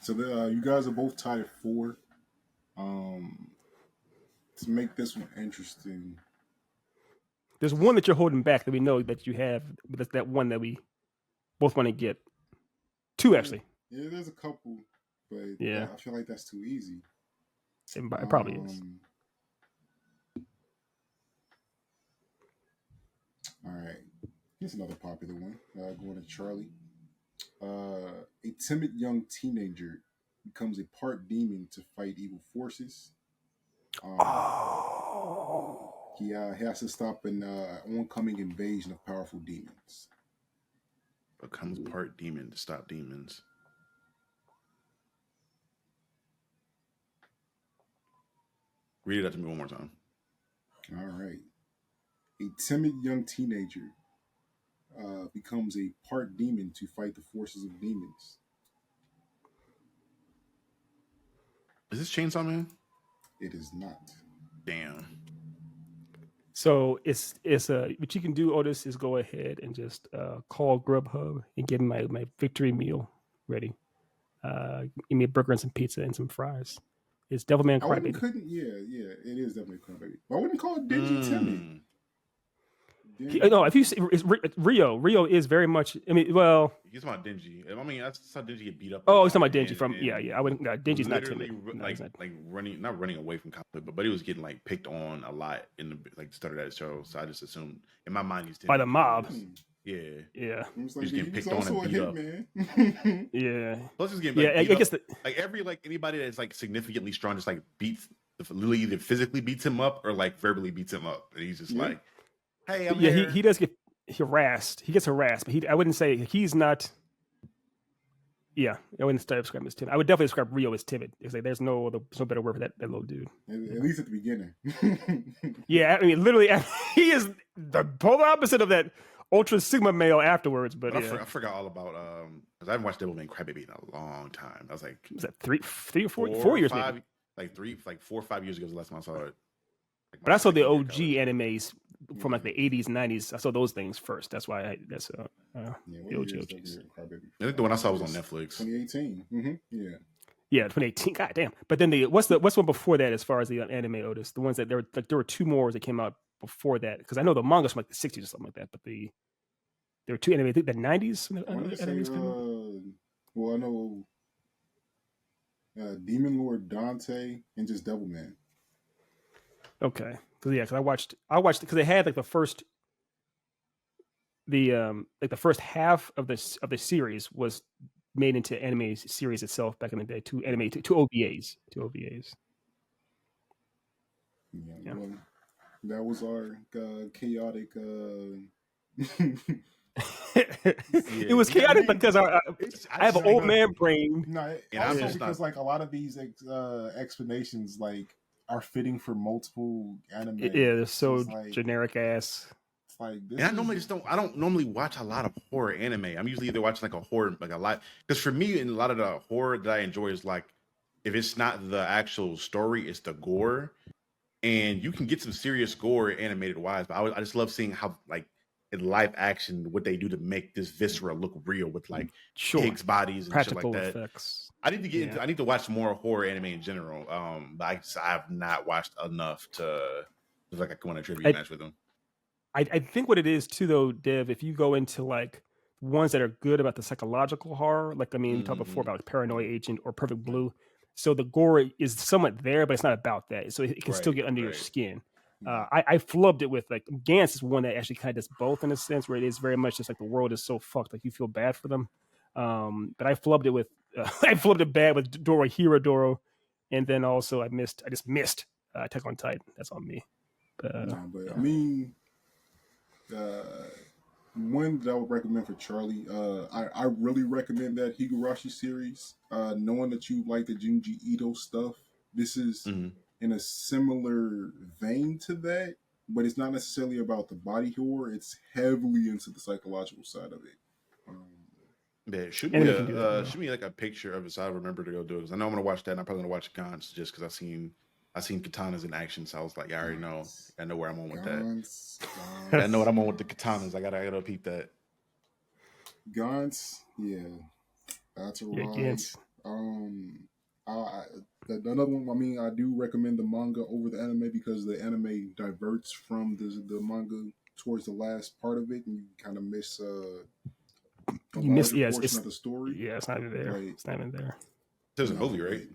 So you guys are both tied at 4. To make this one interesting,
there's one that you're holding back that we know that you have, but that's that one that we both want to get. 2 actually.
Yeah, there's a couple, but
yeah,
I feel like that's too easy.
It probably is.
All right, here's another popular one. Going to Charlie. A timid young teenager becomes a part demon to fight evil forces. He has to stop an oncoming invasion of powerful demons.
Becomes part demon to stop demons. Read it out to me one more time.
All right. A timid young teenager becomes a part demon to fight the forces of demons.
Is this Chainsaw Man?
It is not.
Damn.
So it's what you can do, Otis, is go ahead and just call Grubhub and get my victory meal ready. Give me a burger and some pizza and some fries. It's Devilman Crybaby.
Yeah, it is Devilman Crybaby. I wouldn't call it Dingy Timmy.
No, if you see, it's Rio. Rio is very much. I mean, well,
he's talking about Dingy. I mean, that's how Dingy get beat up.
Oh, he's talking about Dingy from yeah. I wouldn't. No, Dingy's not timid.
Like not running away from conflict, but he was getting like picked on a lot in the start of that show. So I just assumed in my mind he's
by the mob.
Yeah.
He's
getting picked on and beat up.
Yeah.
Plus he's getting I guess like anybody that's like significantly strong just like beats literally either physically beats him up or like verbally beats him up, and he's just like. Hey, I'm here.
He does get harassed. He gets harassed, but I wouldn't say he's not. Yeah, I wouldn't describe him as timid. I would definitely describe Rio as timid. It's like there's no better word for that little dude.
At least at the beginning.
Yeah, I mean, literally, he is the polar opposite of that ultra sigma male afterwards. But yeah.
I forgot all about because I haven't watched Devilman Crybaby in a long time. I was like,
was that 3 or 4 years? Maybe?
Like 4 or 5 years ago was the last time I saw it.
But I saw the OG animes from like the 80s and 90s. I saw those things first. That's why that's the OGs.
I think the one I saw was on Netflix.
2018. Mm-hmm.
Yeah, 2018. God damn. But then what's one before that as far as the anime, Otis? The ones that there were 2 more that came out before that? Because I know the manga's from like the 60s or something like that, but there were two anime. I think the 90s.
I want to say, well, I know Demon Lord Dante and just Devilman.
Okay, because I watched because they had like the first half of the series was made into anime series itself back in the day. Two OVAs.
Yeah. Well, that was our chaotic.
It was chaotic because I have an old man brain.
No, also because like a lot of these explanations like are fitting for multiple anime.
Yeah, they're so like, generic ass.
It's like this.
And I don't normally watch a lot of horror anime. I'm usually either watching like a horror, like a lot, because for me, in a lot of the horror that I enjoy is like, if it's not the actual story, it's the gore, and you can get some serious gore animated wise. But I just love seeing how like in live action what they do to make this viscera look real with like pigs' bodies and
practical
shit like that.
Effects.
I need to get into, I need to watch more horror anime in general. But I have not watched enough to like I go on a trivia match with them.
I think what it is too though, Dev, if you go into like ones that are good about the psychological horror, like I mean, we talked before about like Paranoid Agent or Perfect Blue. So the gore is somewhat there, but it's not about that. So it can still get under your skin. I flubbed it with like Gantz is one that actually kind of does both in a sense where it is very much just like the world is so fucked, like you feel bad for them. But I flubbed it with I flubbed it bad with Doro, and then also I just missed Attack on Titan. That's on me.
But I mean, one that I would recommend for Charlie, I really recommend that Higurashi series. Knowing that you like the Junji Ito stuff, this is in a similar vein to that, but it's not necessarily about the body horror. It's heavily into the psychological side of it.
Yeah, shoot me like a picture of it so I remember to go do it. Because I know I'm gonna watch that, and I'm probably gonna watch Gantz just because I've seen katanas in action, so I was like, yeah, I already know. I know where I'm on with that. I know what I'm on with the katanas. I gotta peep that.
Gantz, yeah, that's a ride. Another one. I mean, I do recommend the manga over the anime because the anime diverts from the manga towards the last part of it, and you kind of miss portion of the story.
Yeah, it's not even there. It's not even there.
There's a movie, right?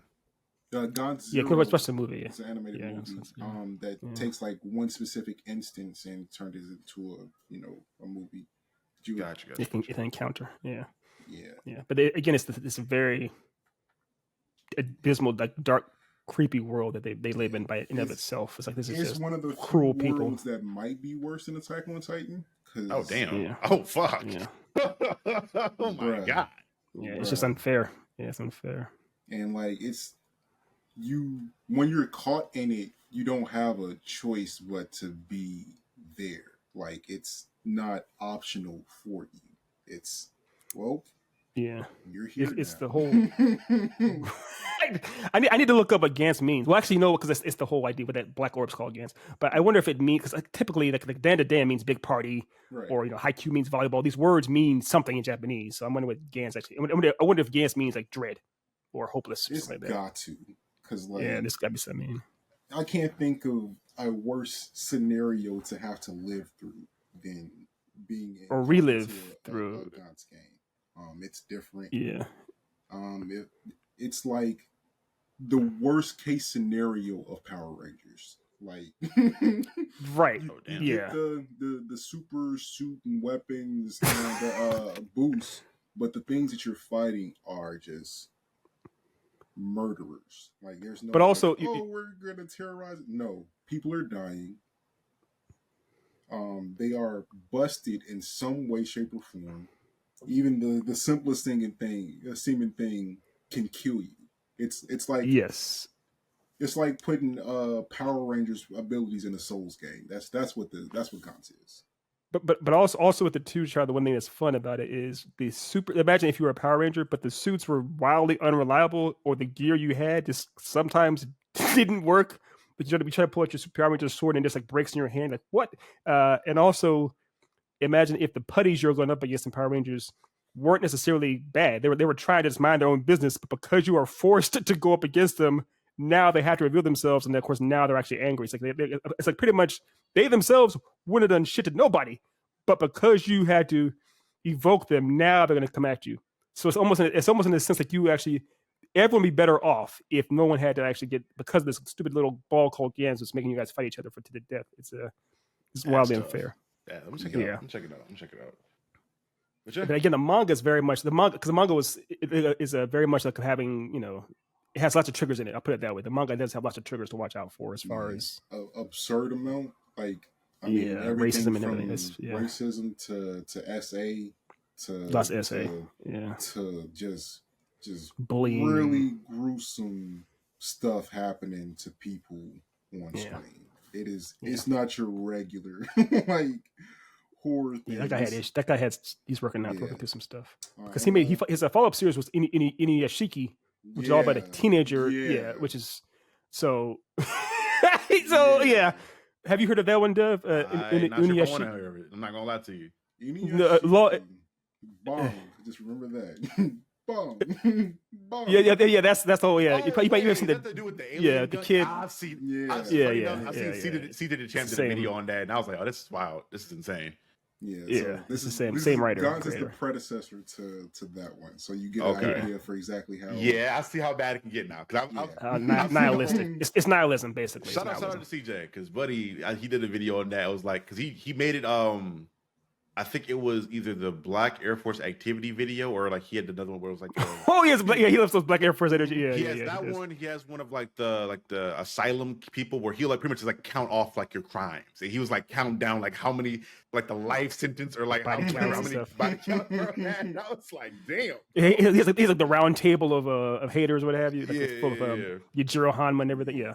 Gantz.
Yeah, watch the movie.
It's an animated movie that takes like one specific instance and turned it into a movie.
Gotcha. It's an encounter. Yeah.
Yeah.
But again, it's this very abysmal, like dark, creepy world that they live in by in of itself. It's like this is just
one of the
cruel people
that might be worse than Attack on Titan.
Oh damn! Yeah. Oh fuck!
Yeah.
Oh my god!
Yeah, it's just unfair. Yeah, it's unfair.
And like when you're caught in it, you don't have a choice but to be there. Like it's not optional for you. It's you're here.
It's the whole. I need to look up what Gantz means. Well, actually, no, because it's the whole idea with that black orb's called Gantz. But I wonder if it means because typically like Dan to Dan means big party, or Haikyuu means volleyball. These words mean something in Japanese. So I'm wondering what Gantz actually. I wonder if Gantz means like dread or hopeless. Or
it's
something like
got to because
this got to be something.
I can't think of a worse scenario to have to live through than being
or relive through
a Gantz game. It's different.
Yeah.
It's like the worst case scenario of Power Rangers. Like,
right?
You get the super suit and weapons and the boost, but the things that you're fighting are just murderers. Like, there's no.
But also,
we're gonna terrorize. No, people are dying. They are busted in some way, shape, or form. Even the simplest seeming thing can kill you. It's like it's like putting Power Rangers abilities in a Souls game. That's what Gantz is.
But also with the the one thing that's fun about it is the super. Imagine if you were a Power Ranger, but the suits were wildly unreliable, or the gear you had just sometimes didn't work. But you try to pull out your Power Ranger sword and it just like breaks in your hand. Like what? And also. Imagine if the putties you're going up against in Power Rangers weren't necessarily bad. They were trying to just mind their own business, but because you are forced to go up against them, now they have to reveal themselves, and of course now they're actually angry. It's like it's like pretty much they themselves wouldn't have done shit to nobody, but because you had to evoke them, now they're going to come at you. So it's almost in the sense like you actually everyone would be better off if no one had to actually get because of this stupid little ball called Gans that's making you guys fight each other to the death. It's wildly unfair.
Yeah, let me check it out. I'm checking it out.
But again, the manga is very much because the manga is very much like having it has lots of triggers in it. I'll put it that way. The manga does have lots of triggers to watch out for as far as
absurd amount. Like I mean,
racism and everything.
Racism to SA to
lots of SA.
To just
bullying,
really gruesome stuff happening to people on screen. It's not your regular like horror thing.
Yeah, that guy had he's working through some stuff because his follow-up series was Inuyashiki, which is all about a teenager. Which is so. Have you heard of that one, Dev?
Inuyashiki. I'm not gonna lie to you.
Inuyashiki. Bomb. Just remember that. Bomb.
Yeah. That's the whole. Yeah, you might even seen
to do with the alien
the kid.
I've seen. I've seen the champ did a video on that, and I was like, oh, this is wild. This is insane.
So this is the same writer. Gaunt's is the predecessor to that one, so you get an idea for exactly how.
Yeah, I see how bad it can get now. Because
nihilistic. It's nihilism basically.
Shout out to CJ because Buddy he did a video on that. It was like because he made it. I think it was either the Black Air Force activity video or like he had another one where it was like
he loves those Black Air Force energy.
He has one. He has one of like the asylum people where he'll like pretty much just like count off like your crimes. And he was like counting down like how many like the life sentence or like how many body count. And I was like, damn.
He's like the round table of haters, what have you. Like it's full of Yujiro Hanma and everything. Yeah.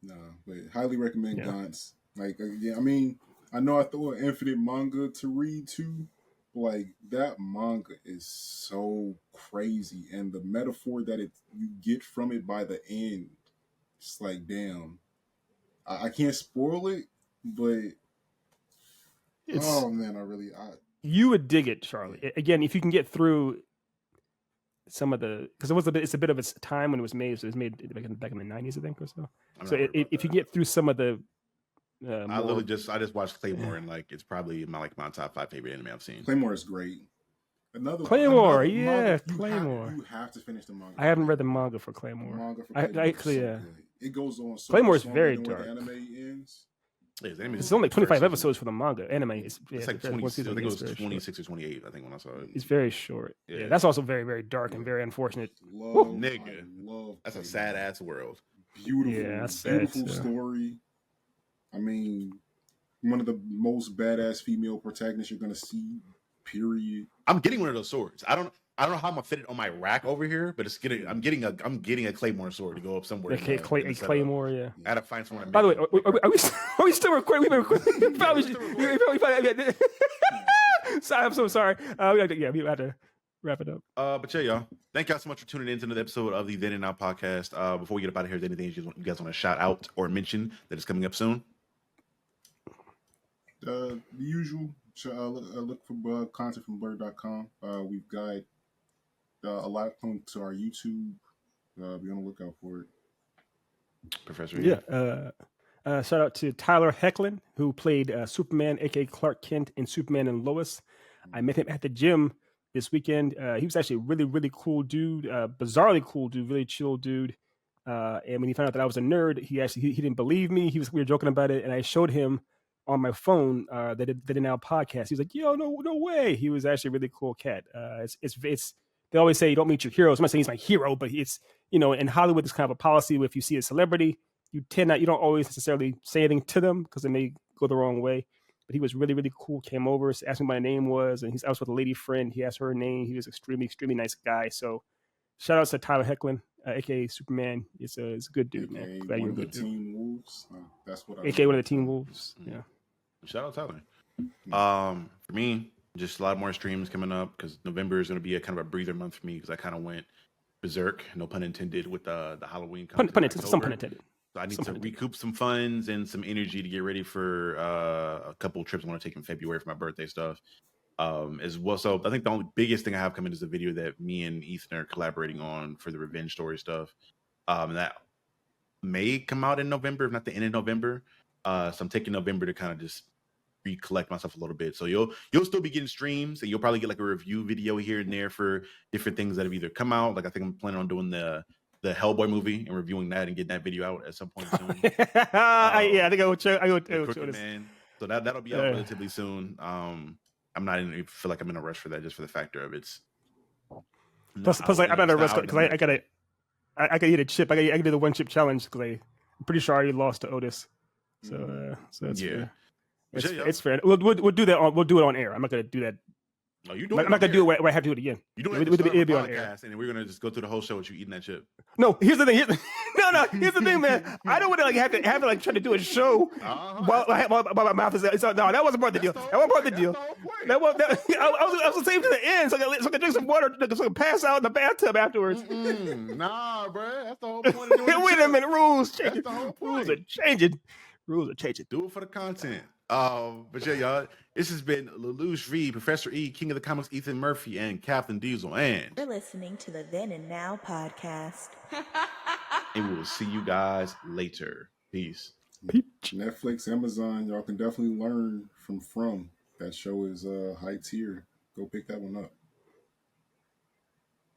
No, but highly recommend Gaunt's. Like I mean. I know I throw an infinite manga to read too. Like that manga is so crazy, and the metaphor that you get from it by the end, it's like damn. I can't spoil it, but oh man,
you would dig it, Charlie. Again, if you can get through some of the because it's a bit of its time when it was made. So it was made back in the 90s, I think, or so. So if you get through some of the
I just watched Claymore and like it's probably my top 5 favorite anime I've seen.
Claymore is great.
Claymore.
You have to finish the manga.
I haven't read the manga for Claymore.
It goes on. So
Claymore is very dark.
The anime ends.
It's only 25 episodes for the manga. Anime it's
like 20. I think it was 26 or 28. I think when I saw it.
It's very short. Yeah, that's also very very dark and very unfortunate.
That's a sad ass world.
Beautiful story. I mean, one of the most badass female protagonists you're gonna see. Period.
I'm getting one of those swords. I don't know how I'm gonna fit it on my rack over here, but I'm getting a Claymore sword to go up somewhere.
Claymore, yeah.
I gotta find someone.
By the way, are we still recording? I'm so sorry. We have to wrap it up.
But yeah, y'all. Thank y'all so much for tuning in to another episode of the Then and Now podcast. Before we get up out of here, is there anything you guys want to shout out or mention that is coming up soon?
The usual. Look for content from blur.com. We've got a lot coming to our YouTube. Be on the lookout for it.
Professor.
Shout out to Tyler Hoechlin, who played Superman, aka Clark Kent, in Superman and Lois. I met him at the gym this weekend. He was actually a really, really cool dude, bizarrely cool dude, really chill dude. And when he found out that I was a nerd, he didn't believe me. We were joking about it, and I showed him on my phone that it now podcast. He was like, "Yo, no way." He was actually a really cool cat. It's they always say you don't meet your heroes. I'm not saying he's my hero, but it's in Hollywood there's kind of a policy where if you see a celebrity, you don't always necessarily say anything to them because they may go the wrong way. But he was really, really cool. Came over, asked me what my name was, and I was with a lady friend. He asked her name. He was extremely, extremely nice guy. So shout out to Tyler Hoechlin, aka Superman. It's a good dude, man. Glad you're a good dude.
Teen Wolves. That's what I.
AKA one of the Teen Wolves. Yeah.
Shout out Tyler. For me, just a lot more streams coming up because November is going to be a kind of a breather month for me because I kind of went berserk, no pun intended, with the Halloween content.
Some pun intended.
So I need to recoup some funds and some energy to get ready for a couple of trips I want to take in February for my birthday stuff. As well, so I think the only biggest thing I have coming is a video that me and Ethan are collaborating on for the Revenge Story stuff. That may come out in November, if not the end of November. So I'm taking November to kind of just recollect myself a little bit. So you'll still be getting streams, and you'll probably get like a review video here and there for different things that have either come out. Like I think I'm planning on doing the Hellboy movie and reviewing that and getting that video out at some point soon.
Yeah, I think I would show. I would show
Crooked
this.
Man. So that'll be out relatively soon. I'm not even feel like I'm in a rush for that, just for the factor of it's.
Plus, like, I'm not in a rush because I gotta eat a chip. I gotta do the one chip challenge because I'm pretty sure I already lost to Otis. So it's fair. It's fair. We'll do that on. We'll do it on air. I'm not gonna do that.
No, you
I'm not gonna do it where I have to do it again.
You doing it it'll be on air, and we're gonna just go through the whole show with you eating that chip.
No, here's the thing. Here's the thing, man. I don't want to have to like try to do a show while my mouth is. No, that wasn't part of the deal. That wasn't part of the deal. I was saving to the end so I could drink some water, so I could pass out in the bathtub afterwards.
Nah, bro, that's the whole point. Of doing
Wait a minute, rules changing.
That's the whole point.
Rules are changing. Rules are changing.
Do it for the content. But yeah, y'all, this has been Lelouch Reed, Professor E, King of the Comics, Ethan Murphy, and Captain Diesel, and
You're listening to the Then and Now podcast.
and we will see you guys later. Peace.
Netflix, Amazon, y'all can definitely learn from. That show is high tier. Go pick that one up.